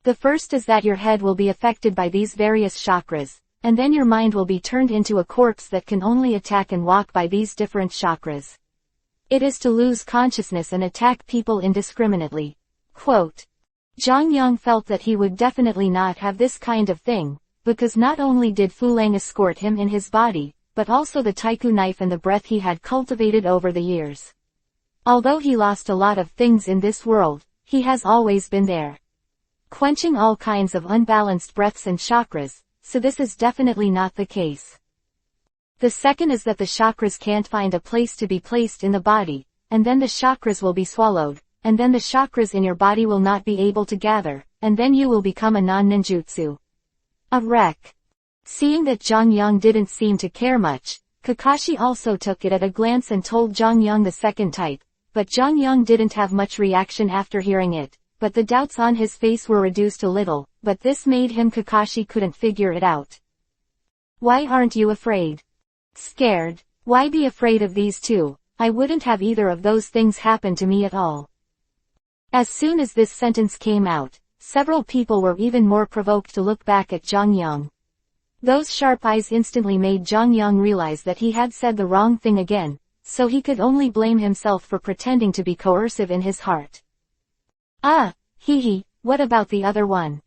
The first is that your head will be affected by these various chakras, and then your mind will be turned into a corpse that can only attack and walk by these different chakras. It is to lose consciousness and attack people indiscriminately. Quote. Zhang Yang felt that he would definitely not have this kind of thing, because not only did Fu Lang escort him in his body, but also the Taiku knife and the breath he had cultivated over the years. Although he lost a lot of things in this world, he has always been there, quenching all kinds of unbalanced breaths and chakras, so this is definitely not the case. The second is that the chakras can't find a place to be placed in the body, and then the chakras will be swallowed, and then the chakras in your body will not be able to gather, and then you will become a non-ninjutsu. A wreck. Seeing that Zhang Yang didn't seem to care much, Kakashi also took it at a glance and told Zhang Yang the second type, but Zhang Yang didn't have much reaction after hearing it, but the doubts on his face were reduced a little, but this made him Kakashi couldn't figure it out. Why aren't you afraid? Scared? Why be afraid of these two? I wouldn't have either of those things happen to me at all. As soon as this sentence came out, several people were even more provoked to look back at Zhang Yang. Those sharp eyes instantly made Zhang Yang realize that he had said the wrong thing again, so he could only blame himself for pretending to be coercive in his heart. Ah, what about the other one?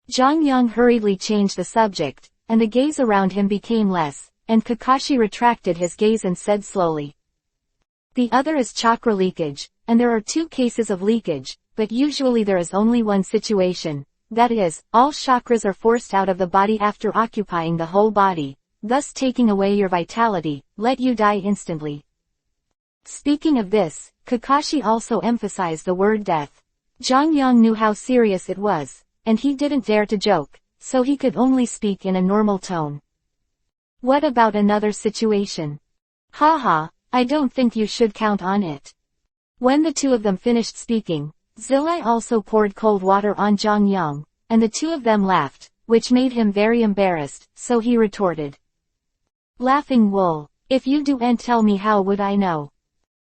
Zhang Yang hurriedly changed the subject, and the gaze around him became less, and Kakashi retracted his gaze and said slowly. The other is chakra leakage, and there are 2 cases of leakage, but usually there is only one situation. That is, all chakras are forced out of the body after occupying the whole body, thus taking away your vitality, let you die instantly. Speaking of this, Kakashi also emphasized the word death. Zhang Yang knew how serious it was, and he didn't dare to joke, so he could only speak in a normal tone. What about another situation? Haha, I don't think you should count on it. When the 2 of them finished speaking, Zilai also poured cold water on Zhang Yang, and the 2 of them laughed, which made him very embarrassed, so he retorted. Laughing wool, if you do and tell me how would I know?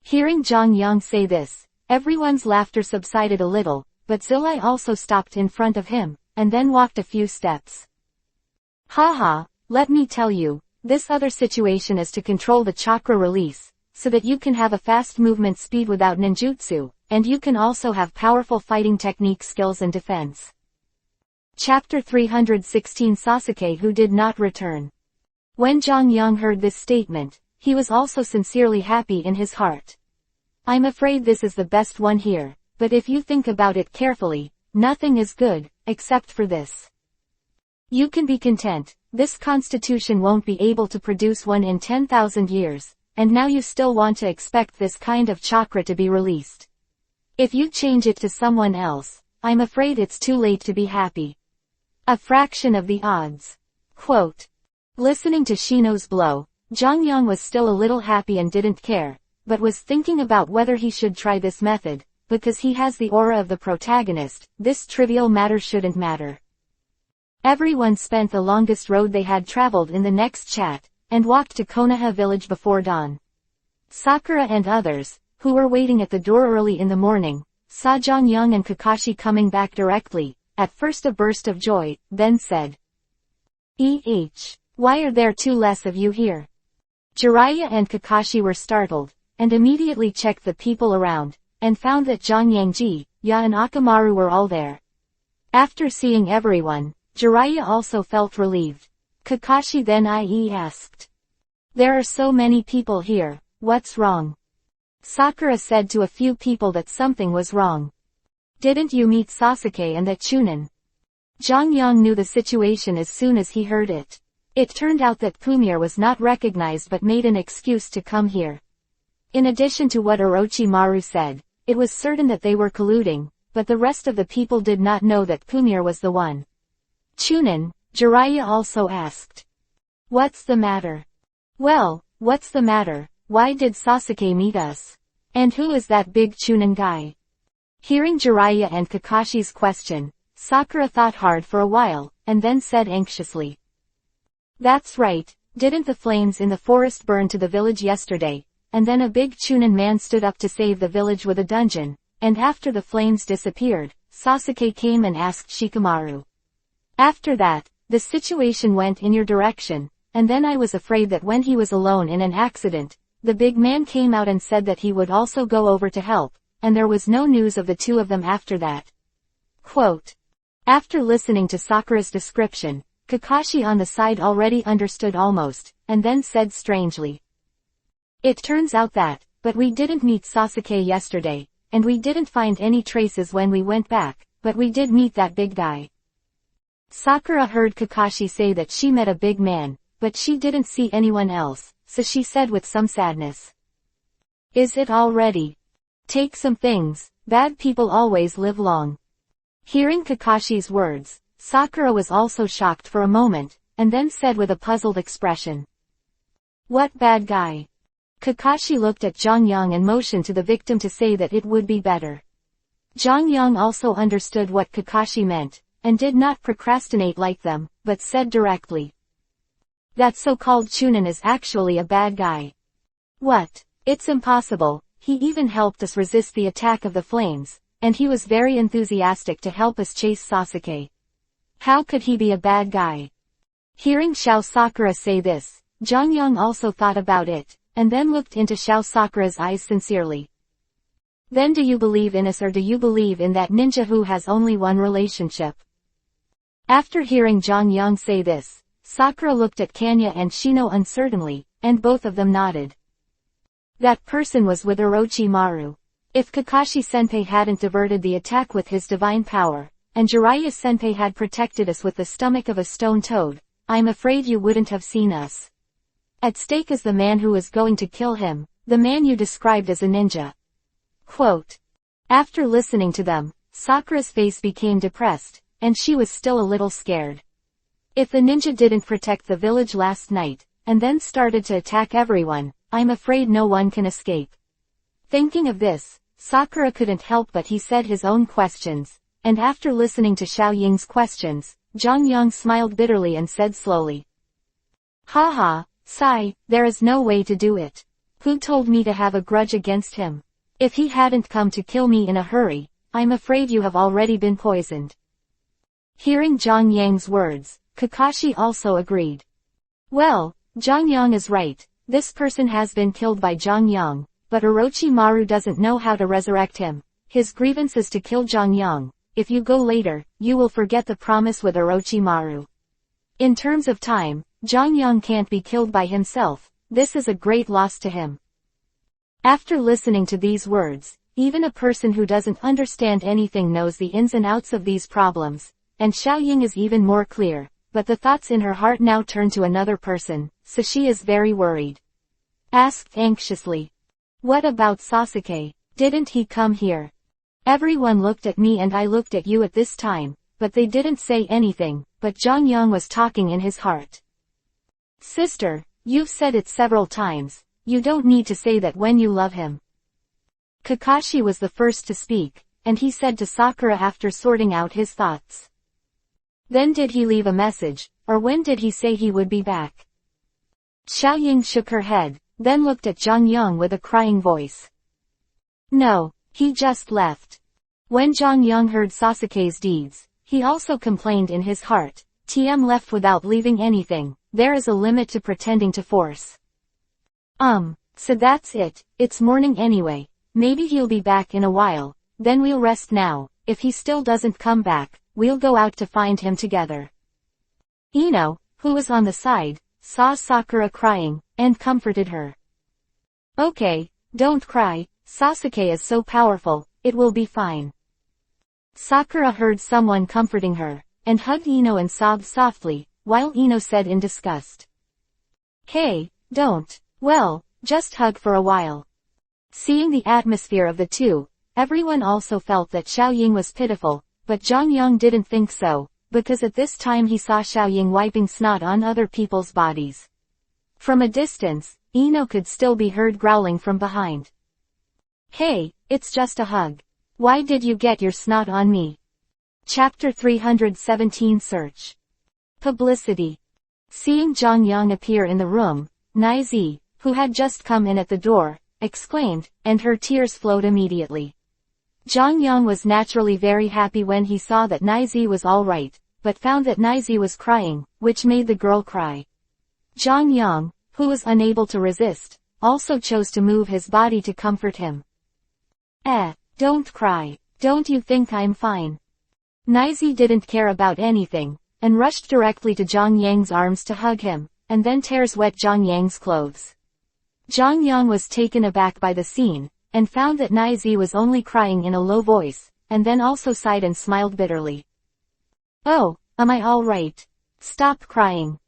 Hearing Zhang Yang say this, everyone's laughter subsided a little, but Zilai also stopped in front of him, and then walked a few steps. Haha, let me tell you, this other situation is to control the chakra release, so that you can have a fast movement speed without ninjutsu, and you can also have powerful fighting technique skills and defense. Chapter 316 Sasuke who did not return. When Zhang Yang heard this statement, he was also sincerely happy in his heart. I'm afraid this is the best one here, but if you think about it carefully, nothing is good, except for this. You can be content, this constitution won't be able to produce one in 10,000 years, and now you still want to expect this kind of chakra to be released. If you change it to someone else, I'm afraid it's too late to be happy. A fraction of the odds. Quote. Listening to Shino's blow, Zhang Yang was still a little happy and didn't care, but was thinking about whether he should try this method, because he has the aura of the protagonist, this trivial matter shouldn't matter. Everyone spent the longest road they had traveled in the next chat, and walked to Konoha village before dawn. Sakura and others, who were waiting at the door early in the morning, saw Zhang Yang and Kakashi coming back directly, at first a burst of joy, then said. Why are there 2 less of you here? Jiraiya and Kakashi were startled, and immediately checked the people around, and found that Zhang Yangji, Ya and Akamaru were all there. After seeing everyone, Jiraiya also felt relieved. Kakashi then asked. There are so many people here, what's wrong? Sakura said to a few people that something was wrong. Didn't you meet Sasuke and that Chunin? Zhang Yang knew the situation as soon as he heard it. It turned out that Kumir was not recognized but made an excuse to come here. In addition to what Orochimaru said, it was certain that they were colluding, but the rest of the people did not know that Kumir was the one. Chunin, Jiraiya also asked. What's the matter? Well, what's the matter, why did Sasuke meet us? And who is that big Chunin guy? Hearing Jiraiya and Kakashi's question, Sakura thought hard for a while, and then said anxiously. That's right, didn't the flames in the forest burn to the village yesterday, and then a big Chunin man stood up to save the village with a dungeon, and after the flames disappeared, Sasuke came and asked Shikamaru. After that, the situation went in your direction, and then I was afraid that when he was alone in an accident, the big man came out and said that he would also go over to help, and there was no news of the 2 of them after that. Quote. After listening to Sakura's description, Kakashi on the side already understood almost, and then said strangely. It turns out that, but we didn't meet Sasuke yesterday, and we didn't find any traces when we went back, but we did meet that big guy. Sakura heard Kakashi say that she met a big man, but she didn't see anyone else, so she said with some sadness. Is it already? Take some things, bad people always live long. Hearing Kakashi's words, Sakura was also shocked for a moment, and then said with a puzzled expression. What bad guy? Kakashi looked at Zhang Yang and motioned to the victim to say that it would be better. Zhang Yang also understood what Kakashi meant, and did not procrastinate like them, but said directly. That so-called Chunin is actually a bad guy. What? It's impossible, he even helped us resist the attack of the flames, and he was very enthusiastic to help us chase Sasuke. How could he be a bad guy? Hearing Xiao Sakura say this, Jongyang also thought about it, and then looked into Xiao Sakura's eyes sincerely. Then do you believe in us, or do you believe in that ninja who has only one relationship? After hearing Jongyang say this, Sakura looked at Kanya and Shino uncertainly, and both of them nodded. That person was with Orochimaru. If Kakashi-senpai hadn't diverted the attack with his divine power, and Jiraiya-senpai had protected us with the stomach of a stone toad, I'm afraid you wouldn't have seen us. At stake is the man who is going to kill him, the man you described as a ninja. Quote. After listening to them, Sakura's face became depressed, and she was still a little scared. If the ninja didn't protect the village last night, and then started to attack everyone, I'm afraid no one can escape. Thinking of this, Sakura couldn't help but he said his own questions, and after listening to Xiaoying's questions, Jongyang smiled bitterly and said slowly. Haha, Sai, there is no way to do it. Who told me to have a grudge against him? If he hadn't come to kill me in a hurry, I'm afraid you have already been poisoned. Hearing Jongyang's words, Kakashi also agreed. Well, Jongyang is right, this person has been killed by Jongyang, but Orochimaru doesn't know how to resurrect him. His grievance is to kill Jongyang. If you go later, you will forget the promise with Orochimaru. In terms of time, Jongyang can't be killed by himself, this is a great loss to him. After listening to these words, even a person who doesn't understand anything knows the ins and outs of these problems, and Xiaoying is even more clear, but the thoughts in her heart now turn to another person, so she is very worried. Asked anxiously. What about Sasuke? Didn't he come here? Everyone looked at me and I looked at you at this time, but they didn't say anything, but Jongyang was talking in his heart. Sister, you've said it several times, you don't need to say that when you love him. Kakashi was the first to speak, and he said to Sakura after sorting out his thoughts. Then did he leave a message, or when did he say he would be back? Xiaoying shook her head, then looked at Jongyang with a crying voice. No, he just left. When Jongyang heard Sasuke's deeds, he also complained in his heart, TM left without leaving anything, there is a limit to pretending to force. So that's it, it's morning anyway, maybe he'll be back in a while, then we'll rest now, if he still doesn't come back, we'll go out to find him together. Ino, who was on the side, saw Sakura crying, and comforted her. Okay, don't cry, Sasuke is so powerful, it will be fine. Sakura heard someone comforting her, and hugged Ino and sobbed softly, while Ino said in disgust. Hey, don't. Well, just hug for a while. Seeing the atmosphere of the two, everyone also felt that Xiaoying was pitiful, but Jongyang didn't think so, because at this time he saw Xiaoying wiping snot on other people's bodies. From a distance, Ino could still be heard growling from behind. Hey, it's just a hug. Why did you get your snot on me? Chapter 317 Search. Publicity. Seeing Jongyang appear in the room, Naizi, who had just come in at the door, exclaimed, and her tears flowed immediately. Jongyang was naturally very happy when he saw that Naizi was alright, but found that Naizi was crying, which made the girl cry. Jongyang, who was unable to resist, also chose to move his body to comfort him. Don't cry, don't you think I'm fine? Naizi didn't care about anything, and rushed directly to Jongyang's arms to hug him, and then tears wet Jongyang's clothes. Jongyang was taken aback by the scene, and found that Naizi was only crying in a low voice, and then also sighed and smiled bitterly. Oh, am I alright? Stop crying.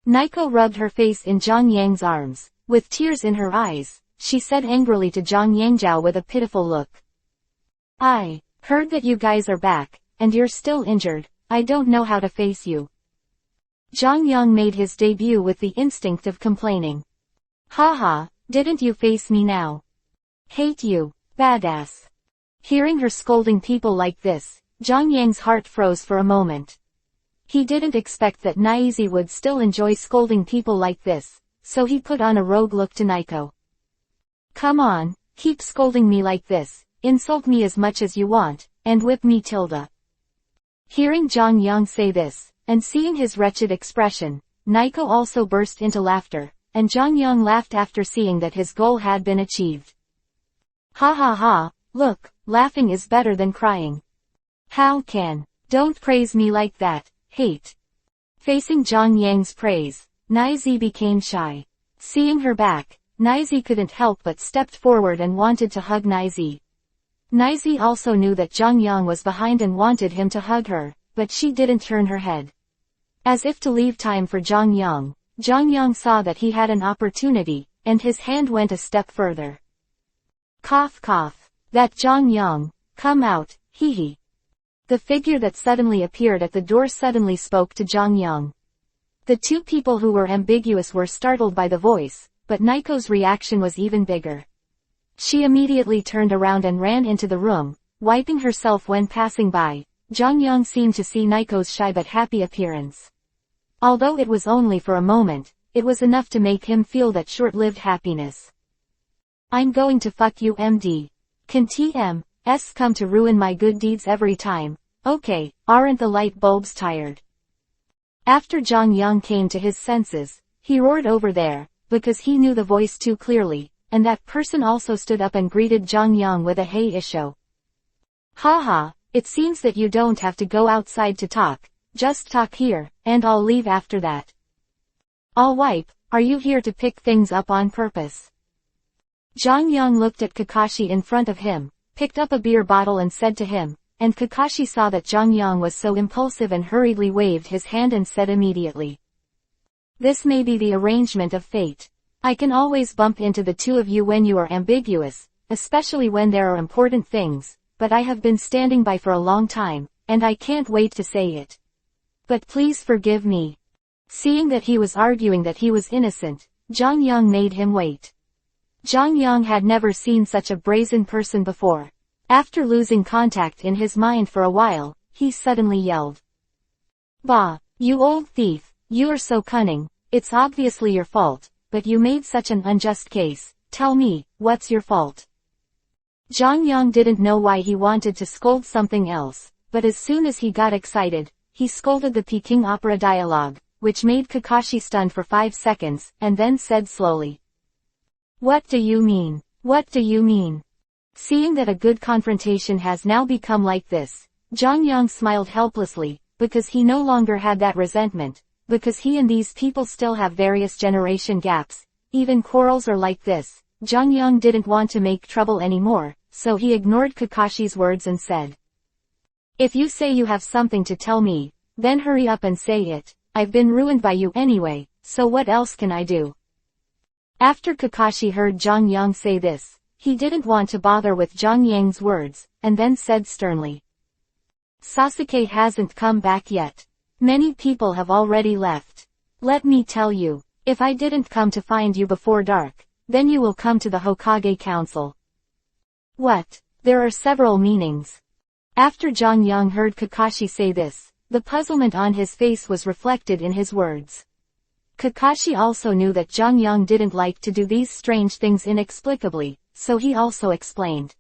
Naiko rubbed her face in Jongyang's arms, with tears in her eyes, she said angrily to Jongyangjiao with a pitiful look. I heard that you guys are back, and you're still injured, I don't know how to face you. Jongyang made his debut with the instinct of complaining. Haha, didn't you face me now? Hate you, badass. Hearing her scolding people like this, Jongyang's heart froze for a moment. He didn't expect that Naizi would still enjoy scolding people like this, so he put on a rogue look to Naiko. Come on, keep scolding me like this, insult me as much as you want, and whip me tilde. Hearing Zhang Yang say this, and seeing his wretched expression, Nico also burst into laughter, and Zhang Yang laughed after seeing that his goal had been achieved. Ha ha ha, look, laughing is better than crying. How can? Don't praise me like that, hate. Facing Zhang Yang's praise, Nizi became shy. Seeing her back, Nizi couldn't help but stepped forward and wanted to hug Nizi. Nizi also knew that Zhang Yang was behind and wanted him to hug her, but she didn't turn her head. As if to leave time for Zhang Yang saw that he had an opportunity, and his hand went a step further. Cough cough. That Zhang Yang, come out, hee hee. The figure that suddenly appeared at the door suddenly spoke to Zhang Yang. The two people who were ambiguous were startled by the voice, but Nico's reaction was even bigger. She immediately turned around and ran into the room, wiping herself when passing by. Zhang Yang seemed to see Nico's shy but happy appearance. Although it was only for a moment, it was enough to make him feel that short-lived happiness. I'm going to fuck you MD. Can TM's come to ruin my good deeds every time? Okay, aren't the light bulbs tired? After Zhang Yang came to his senses, he roared over there, because he knew the voice too clearly, and that person also stood up and greeted Zhang Yang with a hey isho. Haha, it seems that you don't have to go outside to talk, just talk here, and I'll leave after that. All wipe, are you here to pick things up on purpose? Zhang Yang looked at Kakashi in front of him, picked up a beer bottle and said to him, and Kakashi saw that Zhang Yang was so impulsive and hurriedly waved his hand and said immediately. This may be the arrangement of fate. I can always bump into the two of you when you are ambiguous, especially when there are important things, but I have been standing by for a long time, and I can't wait to say it. But please forgive me. Seeing that he was arguing that he was innocent, Zhang Yang made him wait. Zhang Yang had never seen such a brazen person before. After losing contact in his mind for a while, he suddenly yelled. Bah, you old thief, you are so cunning, it's obviously your fault, but you made such an unjust case, tell me, what's your fault? Zhang Yang didn't know why he wanted to scold something else, but as soon as he got excited, he scolded the Peking opera dialogue, which made Kakashi stunned for 5 seconds, and then said slowly. What do you mean? What do you mean? Seeing that a good confrontation has now become like this, Zhang Yang smiled helplessly, because he no longer had that resentment, because he and these people still have various generation gaps. Even quarrels are like this. Zhang Yang didn't want to make trouble anymore, so he ignored Kakashi's words and said. If you say you have something to tell me, then hurry up and say it. I've been ruined by you anyway, so what else can I do? After Kakashi heard Zhang Yang say this, he didn't want to bother with Zhang Yang's words, and then said sternly. Sasuke hasn't come back yet. Many people have already left. Let me tell you, if I didn't come to find you before dark, then you will come to the Hokage Council. What? There are several meanings. After Zhang Yang heard Kakashi say this, the puzzlement on his face was reflected in his words. Kakashi also knew that Zhang Yang didn't like to do these strange things inexplicably, so he also explained.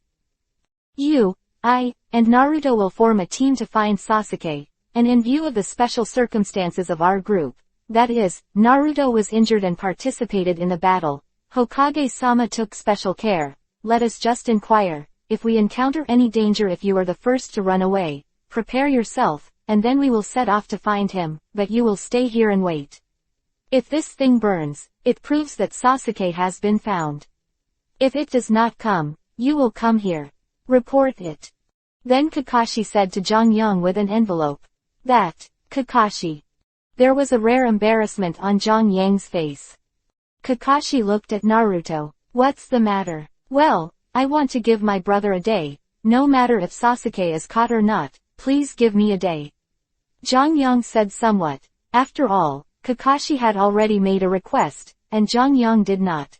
You, I, and Naruto will form a team to find Sasuke, and in view of the special circumstances of our group, that is, Naruto was injured and participated in the battle, Hokage-sama took special care, let us just inquire, if we encounter any danger if you are the first to run away, prepare yourself, and then we will set off to find him, but you will stay here and wait. If this thing burns, it proves that Sasuke has been found. If it does not come, you will come here. Report it. Then Kakashi said to Zhang Yang with an envelope. That, Kakashi. There was a rare embarrassment on Zhang Yang's face. Kakashi looked at Naruto. What's the matter? Well, I want to give my brother a day. No matter if Sasuke is caught or not, please give me a day. Zhang Yang said somewhat. After all, Kakashi had already made a request, and Zhang Yang did not.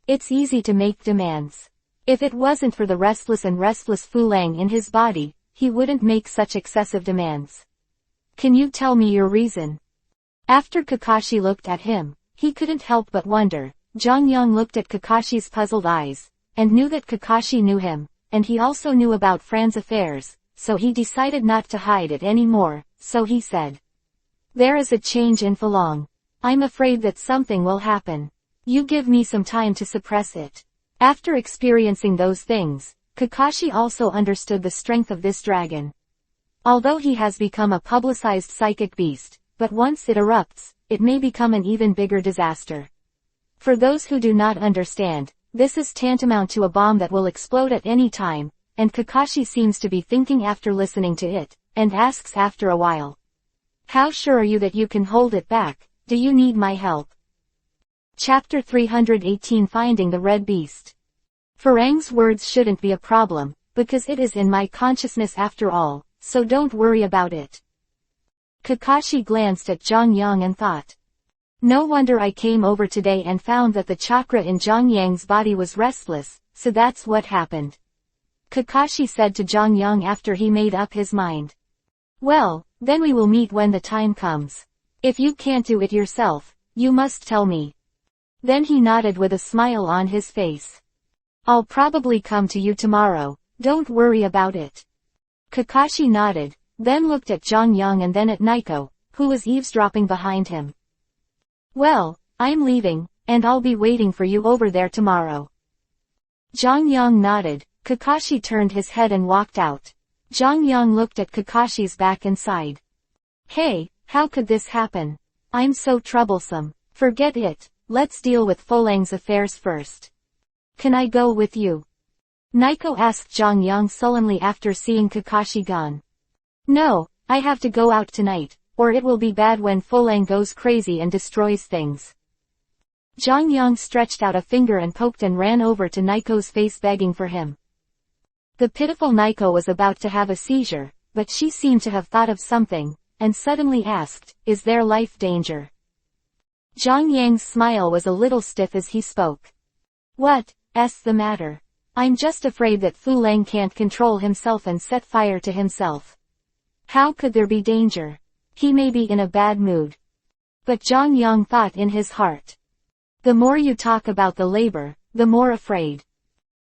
It's easy to make demands. If it wasn't for the restless Fulang in his body, he wouldn't make such excessive demands. Can you tell me your reason? After Kakashi looked at him, he couldn't help but wonder. Zhang Yang looked at Kakashi's puzzled eyes, and knew that Kakashi knew him, and he also knew about Fran's affairs, so he decided not to hide it anymore, so he said. There is a change in Fulong. I'm afraid that something will happen. You give me some time to suppress it. After experiencing those things, Kakashi also understood the strength of this dragon. Although he has become a publicized psychic beast, but once it erupts, it may become an even bigger disaster. For those who do not understand, this is tantamount to a bomb that will explode at any time, and Kakashi seems to be thinking after listening to it, and asks after a while. How sure are you that you can hold it back? Do you need my help? Chapter 318 Finding the Red Beast. Farang's words shouldn't be a problem, because it is in my consciousness after all, so don't worry about it. Kakashi glanced at Zhang Yang and thought. No wonder I came over today and found that the chakra in Zhang Yang's body was restless, so that's what happened. Kakashi said to Zhang Yang after he made up his mind. Well, then we will meet when the time comes. If you can't do it yourself, you must tell me. Then he nodded with a smile on his face. I'll probably come to you tomorrow, don't worry about it. Kakashi nodded, then looked at Zhang Yang and then at Nico, who was eavesdropping behind him. Well, I'm leaving, and I'll be waiting for you over there tomorrow. Zhang Yang nodded, Kakashi turned his head and walked out. Zhang Yang looked at Kakashi's back and sighed. Hey, how could this happen? I'm so troublesome. Forget it, let's deal with Fulang's affairs first. Can I go with you? Nico asked Zhang Yang sullenly after seeing Kakashi gone. No, I have to go out tonight, or it will be bad when Fulang goes crazy and destroys things. Zhang Yang stretched out a finger and poked and ran over to Nico's face begging for him. The pitiful Nico was about to have a seizure, but she seemed to have thought of something, and suddenly asked, is there life danger? Zhang Yang's smile was a little stiff as he spoke. What's the matter? I'm just afraid that Fulang can't control himself and set fire to himself. How could there be danger? He may be in a bad mood. But Zhang Yang thought in his heart. The more you talk about the labor, the more afraid.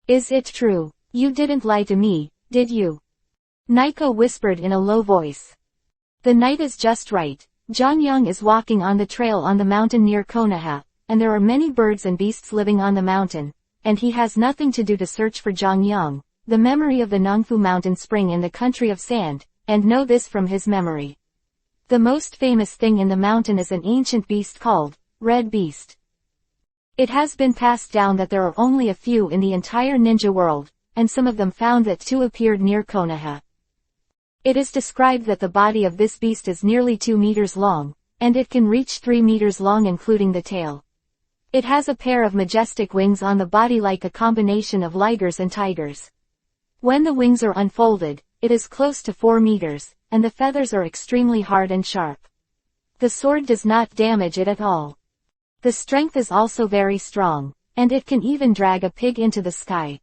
Is it true? You didn't lie to me, did you? Nico whispered in a low voice. The night is just right. Zhang Yang is walking on the trail on the mountain near Konoha, and there are many birds and beasts living on the mountain, and he has nothing to do to search for Zhang Yang, the memory of the Nongfu mountain spring in the country of sand, and know this from his memory. The most famous thing in the mountain is an ancient beast called Red Beast. It has been passed down that there are only a few in the entire ninja world, and some of them found that two appeared near Konoha. It is described that the body of this beast is nearly 2 meters long, and it can reach 3 meters long including the tail. It has a pair of majestic wings on the body like a combination of ligers and tigers. When the wings are unfolded, it is close to 4 meters, and the feathers are extremely hard and sharp. The sword does not damage it at all. The strength is also very strong, and it can even drag a pig into the sky.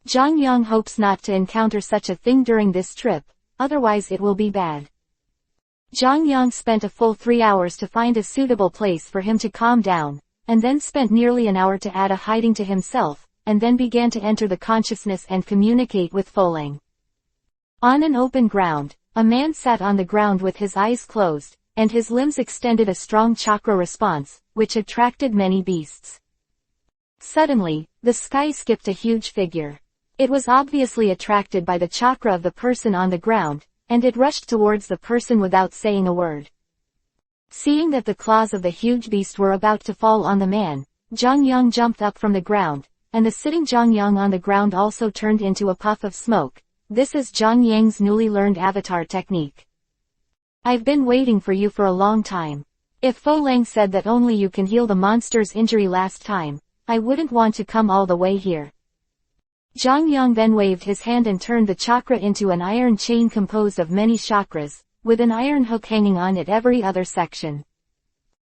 Zhang Yang hopes not to encounter such a thing during this trip, otherwise it will be bad. Zhang Yang spent a full 3 hours to find a suitable place for him to calm down, and then spent nearly an hour to add a hiding to himself, and then began to enter the consciousness and communicate with Fulang. On an open ground, a man sat on the ground with his eyes closed, and his limbs extended a strong chakra response, which attracted many beasts. Suddenly, the sky skipped a huge figure. It was obviously attracted by the chakra of the person on the ground, and it rushed towards the person without saying a word. Seeing that the claws of the huge beast were about to fall on the man, Zhang Yang jumped up from the ground, and the sitting Zhang Yang on the ground also turned into a puff of smoke. This is Zhang Yang's newly learned avatar technique. I've been waiting for you for a long time. If Fulang said that only you can heal the monster's injury last time, I wouldn't want to come all the way here. Zhang Yang then waved his hand and turned the chakra into an iron chain composed of many chakras, with an iron hook hanging on it every other section.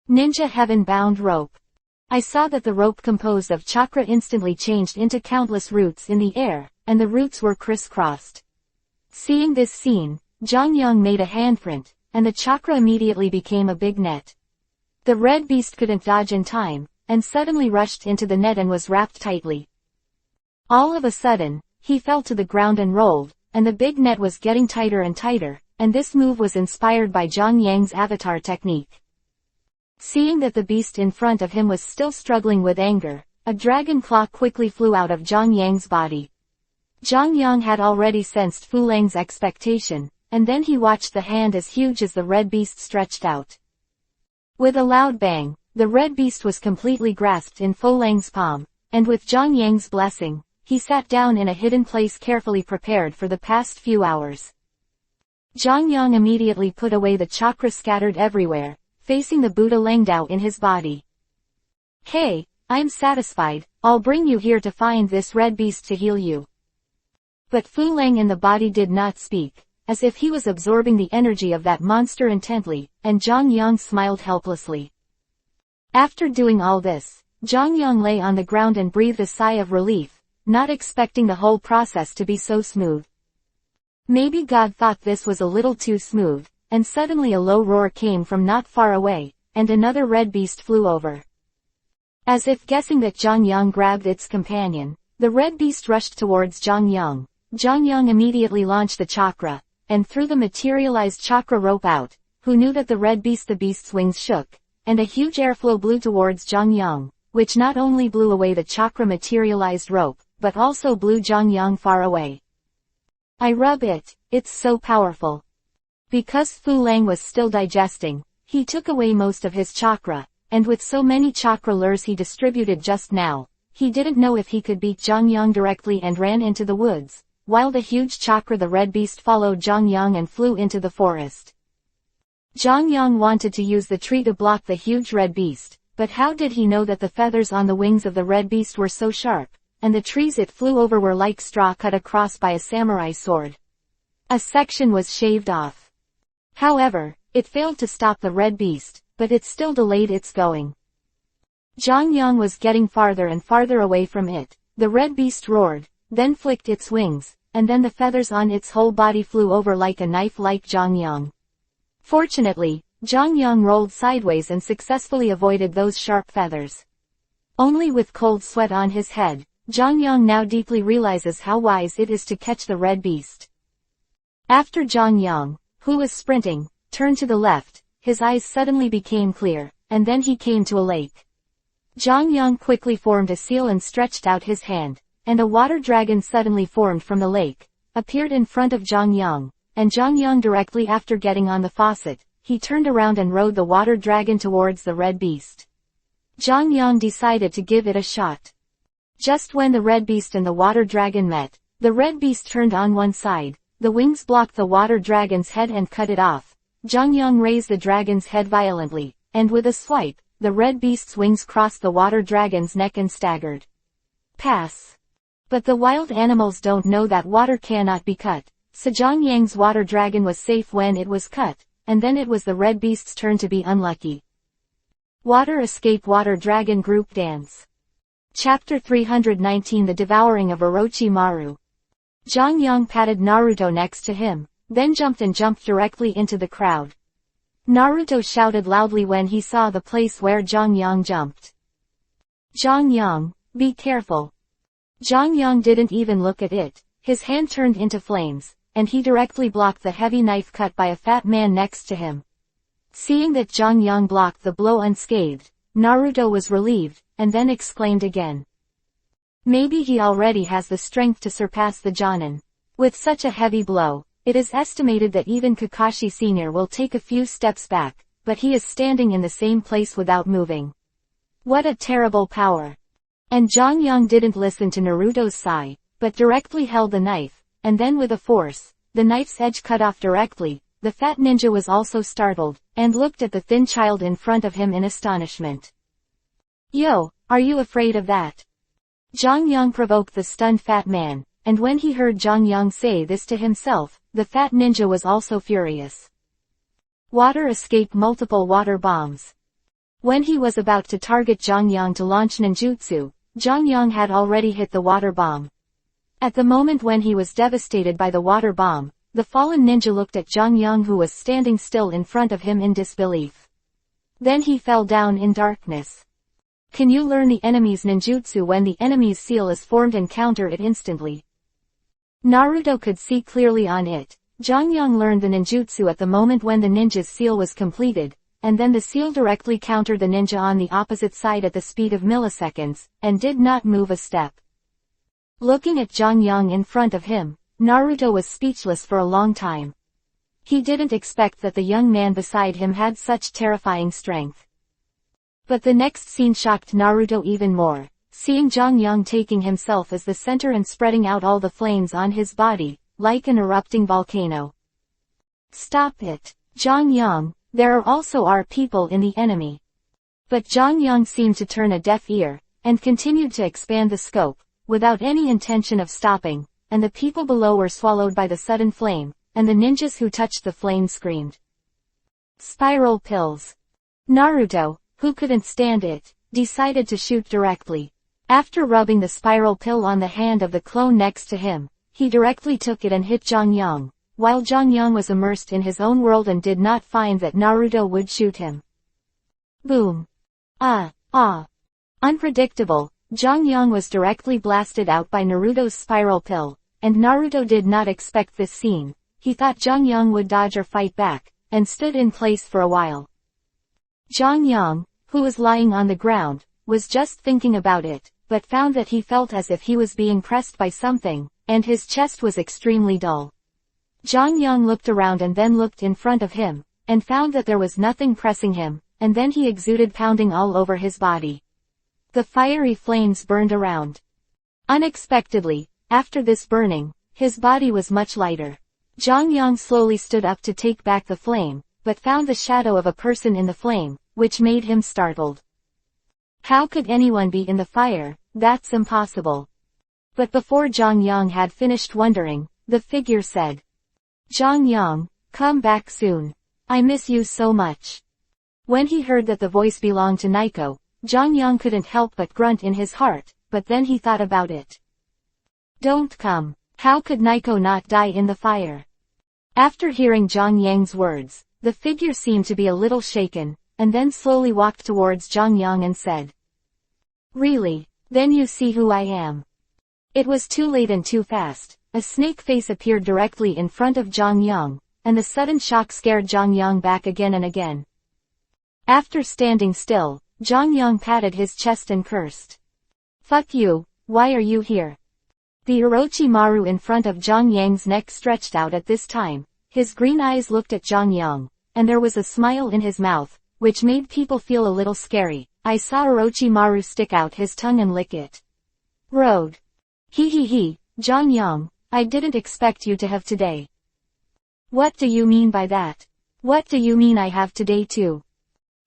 Ninja heaven-bound rope. I saw that the rope composed of chakra instantly changed into countless roots in the air, and the roots were crisscrossed. Seeing this scene, Zhang Yang made a handprint, and the chakra immediately became a big net. The red beast couldn't dodge in time, and suddenly rushed into the net and was wrapped tightly. All of a sudden, he fell to the ground and rolled, and the big net was getting tighter and tighter, and this move was inspired by Zhang Yang's avatar technique. Seeing that the beast in front of him was still struggling with anger, a dragon claw quickly flew out of Zhang Yang's body. Zhang Yang had already sensed Fu Lang's expectation, and then he watched the hand as huge as the red beast stretched out. With a loud bang, the red beast was completely grasped in Fu Lang's palm, and with Zhang Yang's blessing, he sat down in a hidden place carefully prepared for the past few hours. Zhang Yang immediately put away the chakra scattered everywhere, facing the Buddha Langdao in his body. "Hey, I'm satisfied, I'll bring you here to find this red beast to heal you." But Fu Lang in the body did not speak, as if he was absorbing the energy of that monster intently, and Zhang Yang smiled helplessly. After doing all this, Zhang Yang lay on the ground and breathed a sigh of relief, not expecting the whole process to be so smooth. Maybe God thought this was a little too smooth, and suddenly a low roar came from not far away, and another red beast flew over. As if guessing that Zhang Yang grabbed its companion, the red beast rushed towards Zhang Yang. Zhang Yang immediately launched the chakra, and threw the materialized chakra rope out, who knew that the beast's wings shook, and a huge airflow blew towards Zhang Yang, which not only blew away the chakra materialized rope, but also blew Zhang Yang far away. "I rub it, it's so powerful." Because Fu Lang was still digesting, he took away most of his chakra, and with so many chakra lures he distributed just now, he didn't know if he could beat Zhang Yang directly and ran into the woods, while the huge chakra the red beast followed Zhang Yang and flew into the forest. Zhang Yang wanted to use the tree to block the huge red beast, but how did he know that the feathers on the wings of the red beast were so sharp, and the trees it flew over were like straw cut across by a samurai sword? A section was shaved off. However, it failed to stop the red beast, but it still delayed its going. Zhang Yang was getting farther and farther away from it. The red beast roared, then flicked its wings, and then the feathers on its whole body flew over like a knife like Zhang Yang. Fortunately, Zhang Yang rolled sideways and successfully avoided those sharp feathers. Only with cold sweat on his head, Zhang Yang now deeply realizes how wise it is to catch the red beast. After Zhang Yang, who was sprinting, turned to the left, his eyes suddenly became clear, and then he came to a lake. Zhang Yang quickly formed a seal and stretched out his hand, and a water dragon suddenly formed from the lake, appeared in front of Zhang Yang, and Zhang Yang directly after getting on the faucet, he turned around and rode the water dragon towards the red beast. Zhang Yang decided to give it a shot. Just when the red beast and the water dragon met, the red beast turned on one side, the wings blocked the water dragon's head and cut it off. Zhang Yang raised the dragon's head violently, and with a swipe, the red beast's wings crossed the water dragon's neck and staggered. Pass. But the wild animals don't know that water cannot be cut, so Zhang Yang's water dragon was safe when it was cut, and then it was the red beast's turn to be unlucky. Water Escape Water Dragon Group Dance. Chapter 319 The Devouring of Orochimaru. Zhang Yang patted Naruto next to him, then jumped directly into the crowd. Naruto shouted loudly when he saw the place where Zhang Yang jumped. "Zhang Yang, be careful." Zhang Yang didn't even look at it, his hand turned into flames, and he directly blocked the heavy knife cut by a fat man next to him. Seeing that Zhang Yang blocked the blow unscathed, Naruto was relieved, and then exclaimed again. Maybe he already has the strength to surpass the Jonin. With such a heavy blow, it is estimated that even Kakashi Sr. will take a few steps back, but he is standing in the same place without moving. What a terrible power! And Zhang Yang didn't listen to Naruto's sigh, but directly held the knife, and then with a force, the knife's edge cut off directly. The fat ninja was also startled, and looked at the thin child in front of him in astonishment. "Yo, are you afraid of that?" Zhang Yang provoked the stunned fat man, and when he heard Zhang Yang say this to himself, the fat ninja was also furious. Water Escape Multiple Water Bombs. When he was about to target Zhang Yang to launch ninjutsu, Zhang Yang had already hit the water bomb. At the moment when he was devastated by the water bomb, the fallen ninja looked at Zhang Yang who was standing still in front of him in disbelief. Then he fell down in darkness. Can you learn the enemy's ninjutsu when the enemy's seal is formed and counter it instantly? Naruto could see clearly on it. Jongyang learned the ninjutsu at the moment when the ninja's seal was completed, and then the seal directly countered the ninja on the opposite side at the speed of milliseconds, and did not move a step. Looking at Jongyang in front of him, Naruto was speechless for a long time. He didn't expect that the young man beside him had such terrifying strength. But the next scene shocked Naruto even more, seeing Jongyang taking himself as the center and spreading out all the flames on his body, like an erupting volcano. Stop it, Jongyang, there are also our people in the enemy. But Jongyang seemed to turn a deaf ear, and continued to expand the scope, without any intention of stopping, and the people below were swallowed by the sudden flame, and the ninjas who touched the flame screamed. Spiral pills. Naruto, who couldn't stand it, decided to shoot directly. After rubbing the spiral pill on the hand of the clone next to him, he directly took it and hit Jongyang, while Jongyang was immersed in his own world and did not find that Naruto would shoot him. Boom. Unpredictable, Jongyang was directly blasted out by Naruto's spiral pill, and Naruto did not expect this scene. He thought Jongyang would dodge or fight back, and stood in place for a while. Jongyang, who was lying on the ground, was just thinking about it, but found that he felt as if he was being pressed by something, and his chest was extremely dull. Jongyang looked around and then looked in front of him, and found that there was nothing pressing him, and then he exuded pounding all over his body. The fiery flames burned around. Unexpectedly, after this burning, his body was much lighter. Jongyang slowly stood up to take back the flame, but found the shadow of a person in the flame, which made him startled. How could anyone be in the fire? That's impossible. But before Jongyang had finished wondering, the figure said, Jongyang, come back soon. I miss you so much. When he heard that the voice belonged to Naiko, Jongyang couldn't help but grunt in his heart, but then he thought about it. Don't come. How could Naiko not die in the fire? After hearing Jongyang's words, the figure seemed to be a little shaken, and then slowly walked towards Jongyang and said, Really? Then you see who I am. It was too late and too fast. A snake face appeared directly in front of Jongyang, and the sudden shock scared Jongyang back again and again. After standing still, Jongyang patted his chest and cursed. Fuck you, why are you here? The Orochimaru in front of Jongyang's neck stretched out at this time. His green eyes looked at Jongyang, and there was a smile in his mouth, which made people feel a little scary. I saw Orochimaru stick out his tongue and lick it. Road. He, Jongyang, I didn't expect you to have today. What do you mean by that? What do you mean I have today too?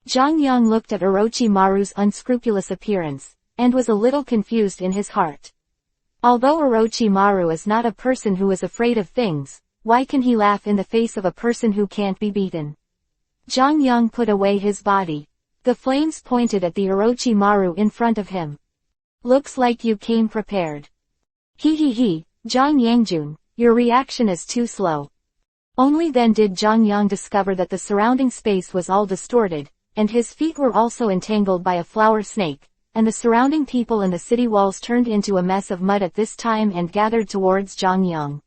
Jongyang looked at Orochimaru's unscrupulous appearance, and was a little confused in his heart. Although Orochimaru is not a person who is afraid of things, why can he laugh in the face of a person who can't be beaten? Jongyang put away his body. The flames pointed at the Orochimaru in front of him. Looks like you came prepared. He, Jongyang-jun, your reaction is too slow. Only then did Jongyang discover that the surrounding space was all distorted, and his feet were also entangled by a flower snake, and the surrounding people and the city walls turned into a mess of mud at this time and gathered towards Jongyang.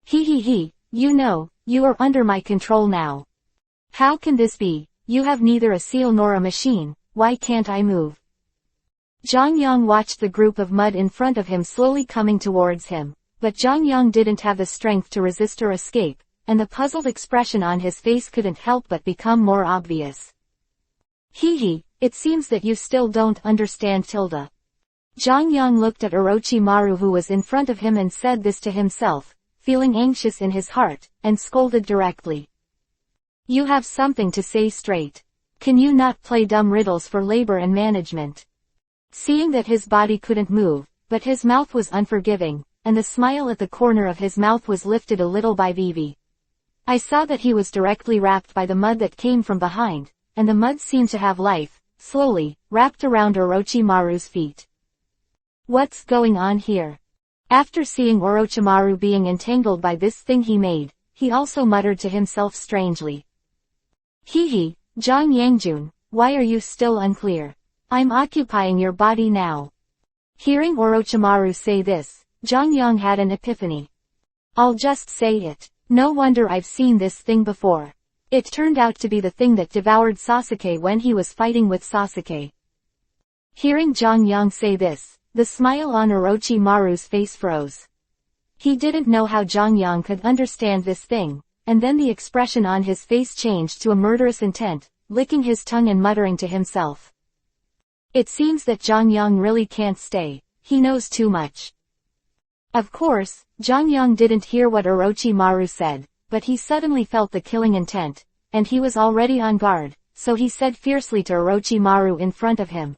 He, you know, you are under my control now. How can this be? You have neither a seal nor a machine, why can't I move? Jongyang watched the group of mud in front of him slowly coming towards him, but Jongyang didn't have the strength to resist or escape, and the puzzled expression on his face couldn't help but become more obvious. It seems that you still don't understand Tilda. Jongyang looked at Orochimaru who was in front of him and said this to himself, feeling anxious in his heart, and scolded directly. You have something to say straight. Can you not play dumb riddles for labor and management? Seeing that his body couldn't move, but his mouth was unforgiving, and the smile at the corner of his mouth was lifted a little by Vivi. I saw that he was directly wrapped by the mud that came from behind, and the mud seemed to have life, slowly, wrapped around Orochimaru's feet. What's going on here? After seeing Orochimaru being entangled by this thing he made, he also muttered to himself strangely. Jongyang-jun, why are you still unclear? I'm occupying your body now. Hearing Orochimaru say this, Jongyang had an epiphany. I'll just say it. No wonder I've seen this thing before. It turned out to be the thing that devoured Sasuke when he was fighting with Sasuke. Hearing Zhang Yang say this, the smile on Orochimaru's face froze. He didn't know how Zhang Yang could understand this thing, and then the expression on his face changed to a murderous intent, licking his tongue and muttering to himself. It seems that Zhang Yang really can't stay, he knows too much. Of course, Zhang Yang didn't hear what Orochimaru said, but he suddenly felt the killing intent, and he was already on guard, so he said fiercely to Orochimaru in front of him.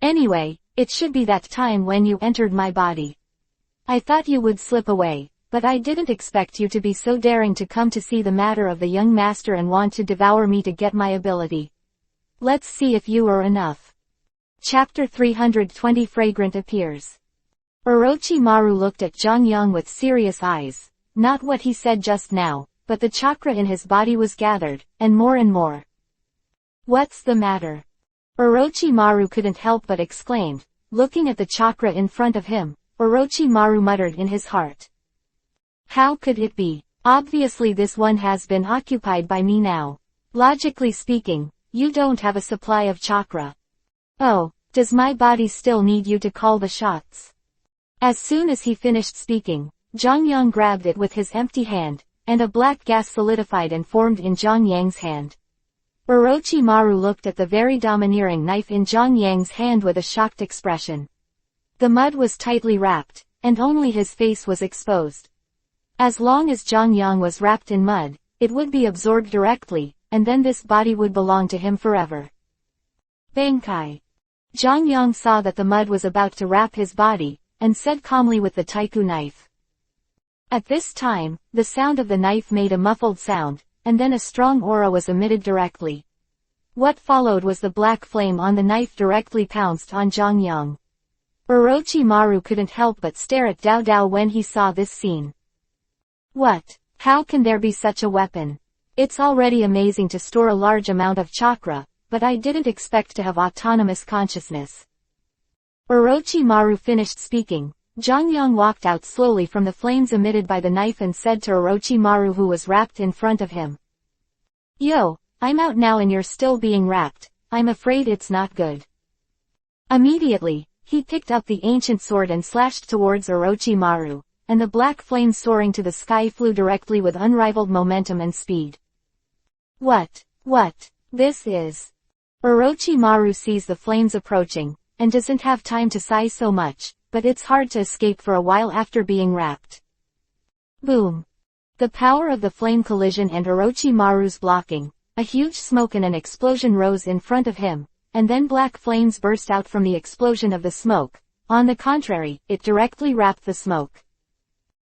Anyway, it should be that time when you entered my body. I thought you would slip away, but I didn't expect you to be so daring to come to see the matter of the young master and want to devour me to get my ability. Let's see if you are enough. Chapter 320 Fragrant appears. Orochimaru looked at Zhang Yang with serious eyes. Not what he said just now, but the chakra in his body was gathered, and more. What's the matter? Orochimaru couldn't help but exclaimed, looking at the chakra in front of him. Orochimaru muttered in his heart. How could it be? Obviously this one has been occupied by me now. Logically speaking, you don't have a supply of chakra. Oh, does my body still need you to call the shots? As soon as he finished speaking, Zhang Yang grabbed it with his empty hand, and a black gas solidified and formed in Zhang Yang's hand. Orochimaru looked at the very domineering knife in Zhang Yang's hand with a shocked expression. The mud was tightly wrapped, and only his face was exposed. As long as Zhang Yang was wrapped in mud, it would be absorbed directly, and then this body would belong to him forever. Bankai. Zhang Yang saw that the mud was about to wrap his body, and said calmly with the taiku knife. At this time, the sound of the knife made a muffled sound, and then a strong aura was emitted directly. What followed was the black flame on the knife directly pounced on Zhang Yang. Orochimaru couldn't help but stare at Dao Dao when he saw this scene. What? How can there be such a weapon? It's already amazing to store a large amount of chakra, but I didn't expect to have autonomous consciousness. Orochimaru finished speaking. Zhang Yang walked out slowly from the flames emitted by the knife and said to Orochimaru who was wrapped in front of him. Yo, I'm out now and you're still being wrapped. I'm afraid it's not good. Immediately, he picked up the ancient sword and slashed towards Orochimaru, and the black flame soaring to the sky flew directly with unrivaled momentum and speed. What? This is... Orochimaru sees the flames approaching, and doesn't have time to sigh so much, but it's hard to escape for a while after being wrapped. Boom. The power of the flame collision and Orochimaru's blocking, a huge smoke and an explosion rose in front of him, and then black flames burst out from the explosion of the smoke. On the contrary, it directly wrapped the smoke.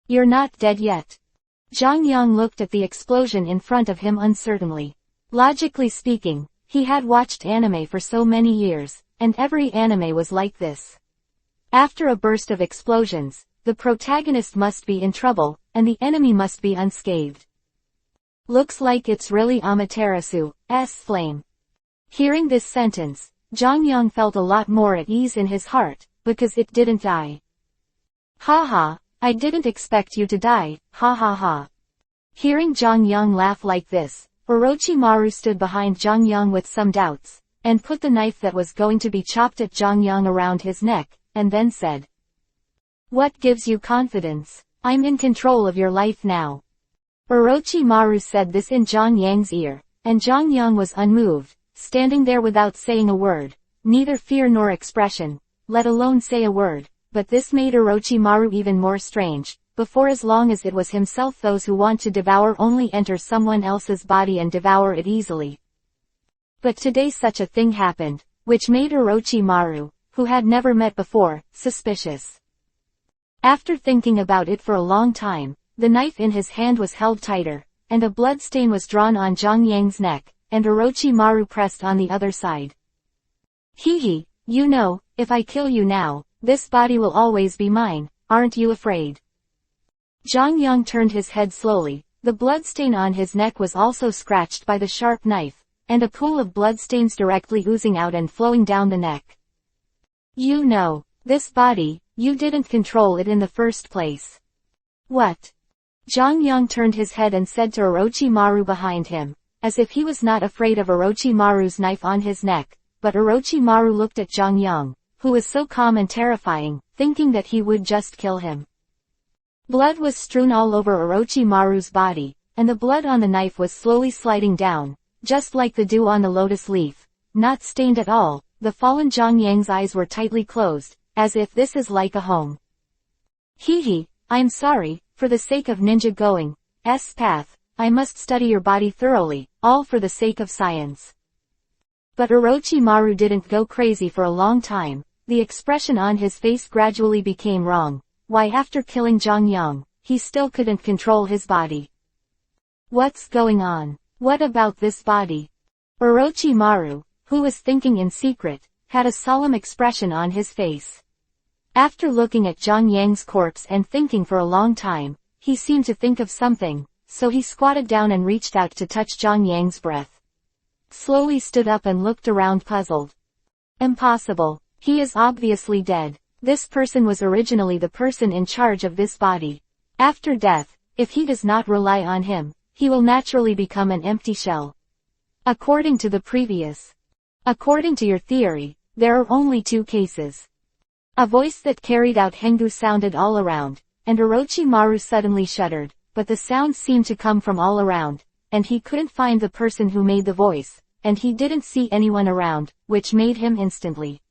You're not dead yet. Zhang Yang looked at the explosion in front of him uncertainly. Logically speaking, he had watched anime for so many years, and every anime was like this. After a burst of explosions, the protagonist must be in trouble, and the enemy must be unscathed. Looks like it's really Amaterasu's flame. Hearing this sentence, Zhang Yang felt a lot more at ease in his heart, because it didn't die. Haha, I didn't expect you to die, ha ha ha. Hearing Zhang Yang laugh like this, Orochimaru stood behind Zhang Yang with some doubts, and put the knife that was going to be chopped at Zhang Yang around his neck, and then said. What gives you confidence? I'm in control of your life now. Orochimaru said this in Zhang Yang's ear, and Zhang Yang was unmoved, standing there without saying a word, neither fear nor expression, let alone say a word, but this made Orochimaru even more strange. Before, as long as it was himself, those who want to devour only enter someone else's body and devour it easily. But today such a thing happened, which made Orochimaru, who had never met before, suspicious. After thinking about it for a long time, the knife in his hand was held tighter, and a blood stain was drawn on Zhang Yang's neck, and Orochimaru pressed on the other side. Hee, you know, if I kill you now, this body will always be mine, aren't you afraid? Zhang Yang turned his head slowly. The bloodstain on his neck was also scratched by the sharp knife, and a pool of bloodstains directly oozing out and flowing down the neck. You know, this body, you didn't control it in the first place. What? Jongyang turned his head and said to Orochimaru behind him, as if he was not afraid of Orochimaru's knife on his neck, but Orochimaru looked at Jongyang, who was so calm and terrifying, thinking that he would just kill him. Blood was strewn all over Orochimaru's body, and the blood on the knife was slowly sliding down, just like the dew on the lotus leaf, not stained at all. The fallen Jongyang's eyes were tightly closed, as if this is like a home. Hee, I'm sorry, for the sake of ninja going's path, I must study your body thoroughly, all for the sake of science. But Orochimaru didn't go crazy for a long time. The expression on his face gradually became wrong. Why, after killing Jongyang, he still couldn't control his body. What's going on? What about this body? Orochimaru, who was thinking in secret, had a solemn expression on his face. After looking at Jongyang's corpse and thinking for a long time, he seemed to think of something, so he squatted down and reached out to touch Jongyang's breath. Slowly stood up and looked around puzzled. Impossible. He is obviously dead. This person was originally the person in charge of this body. After death, if he does not rely on him, he will naturally become an empty shell. According to your theory, there are only two cases. A voice that carried out Hengu sounded all around, and Orochimaru suddenly shuddered, but the sound seemed to come from all around, and he couldn't find the person who made the voice, and he didn't see anyone around, which made him instantly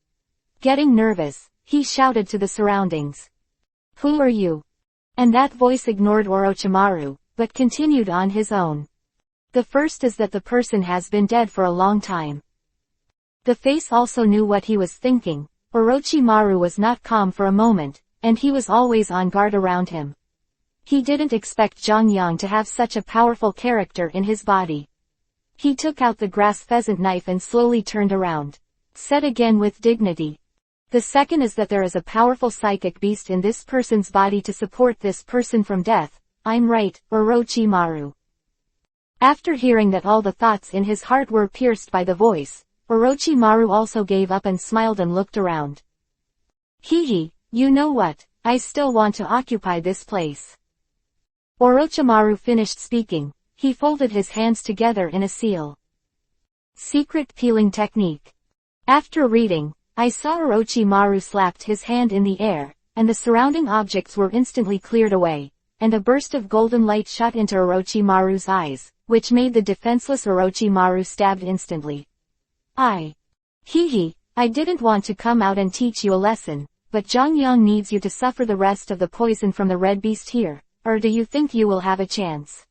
getting nervous. He shouted to the surroundings. Who are you? And that voice ignored Orochimaru, but continued on his own. The first is that the person has been dead for a long time. The face also knew what he was thinking. Orochimaru was not calm for a moment, and he was always on guard around him. He didn't expect Jongyang to have such a powerful character in his body. He took out the grass pheasant knife and slowly turned around. Said again with dignity. The second is that there is a powerful psychic beast in this person's body to support this person from death. I'm right, Orochimaru. After hearing that all the thoughts in his heart were pierced by the voice, Orochimaru also gave up and smiled and looked around. Hee, you know what, I still want to occupy this place. Orochimaru finished speaking. He folded his hands together in a seal. Secret peeling technique. After reading, I saw Orochimaru slapped his hand in the air, and the surrounding objects were instantly cleared away, and a burst of golden light shot into Orochimaru's eyes, which made the defenseless Orochimaru stabbed instantly. Hee, I didn't want to come out and teach you a lesson, but Jongyang needs you to suffer the rest of the poison from the red beast here, or do you think you will have a chance?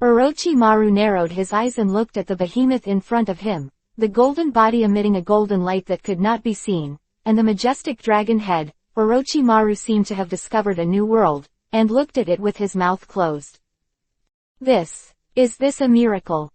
Orochimaru narrowed his eyes and looked at the behemoth in front of him, the golden body emitting a golden light that could not be seen, and the majestic dragon head. Orochimaru seemed to have discovered a new world, and looked at it with his mouth closed. Is this a miracle?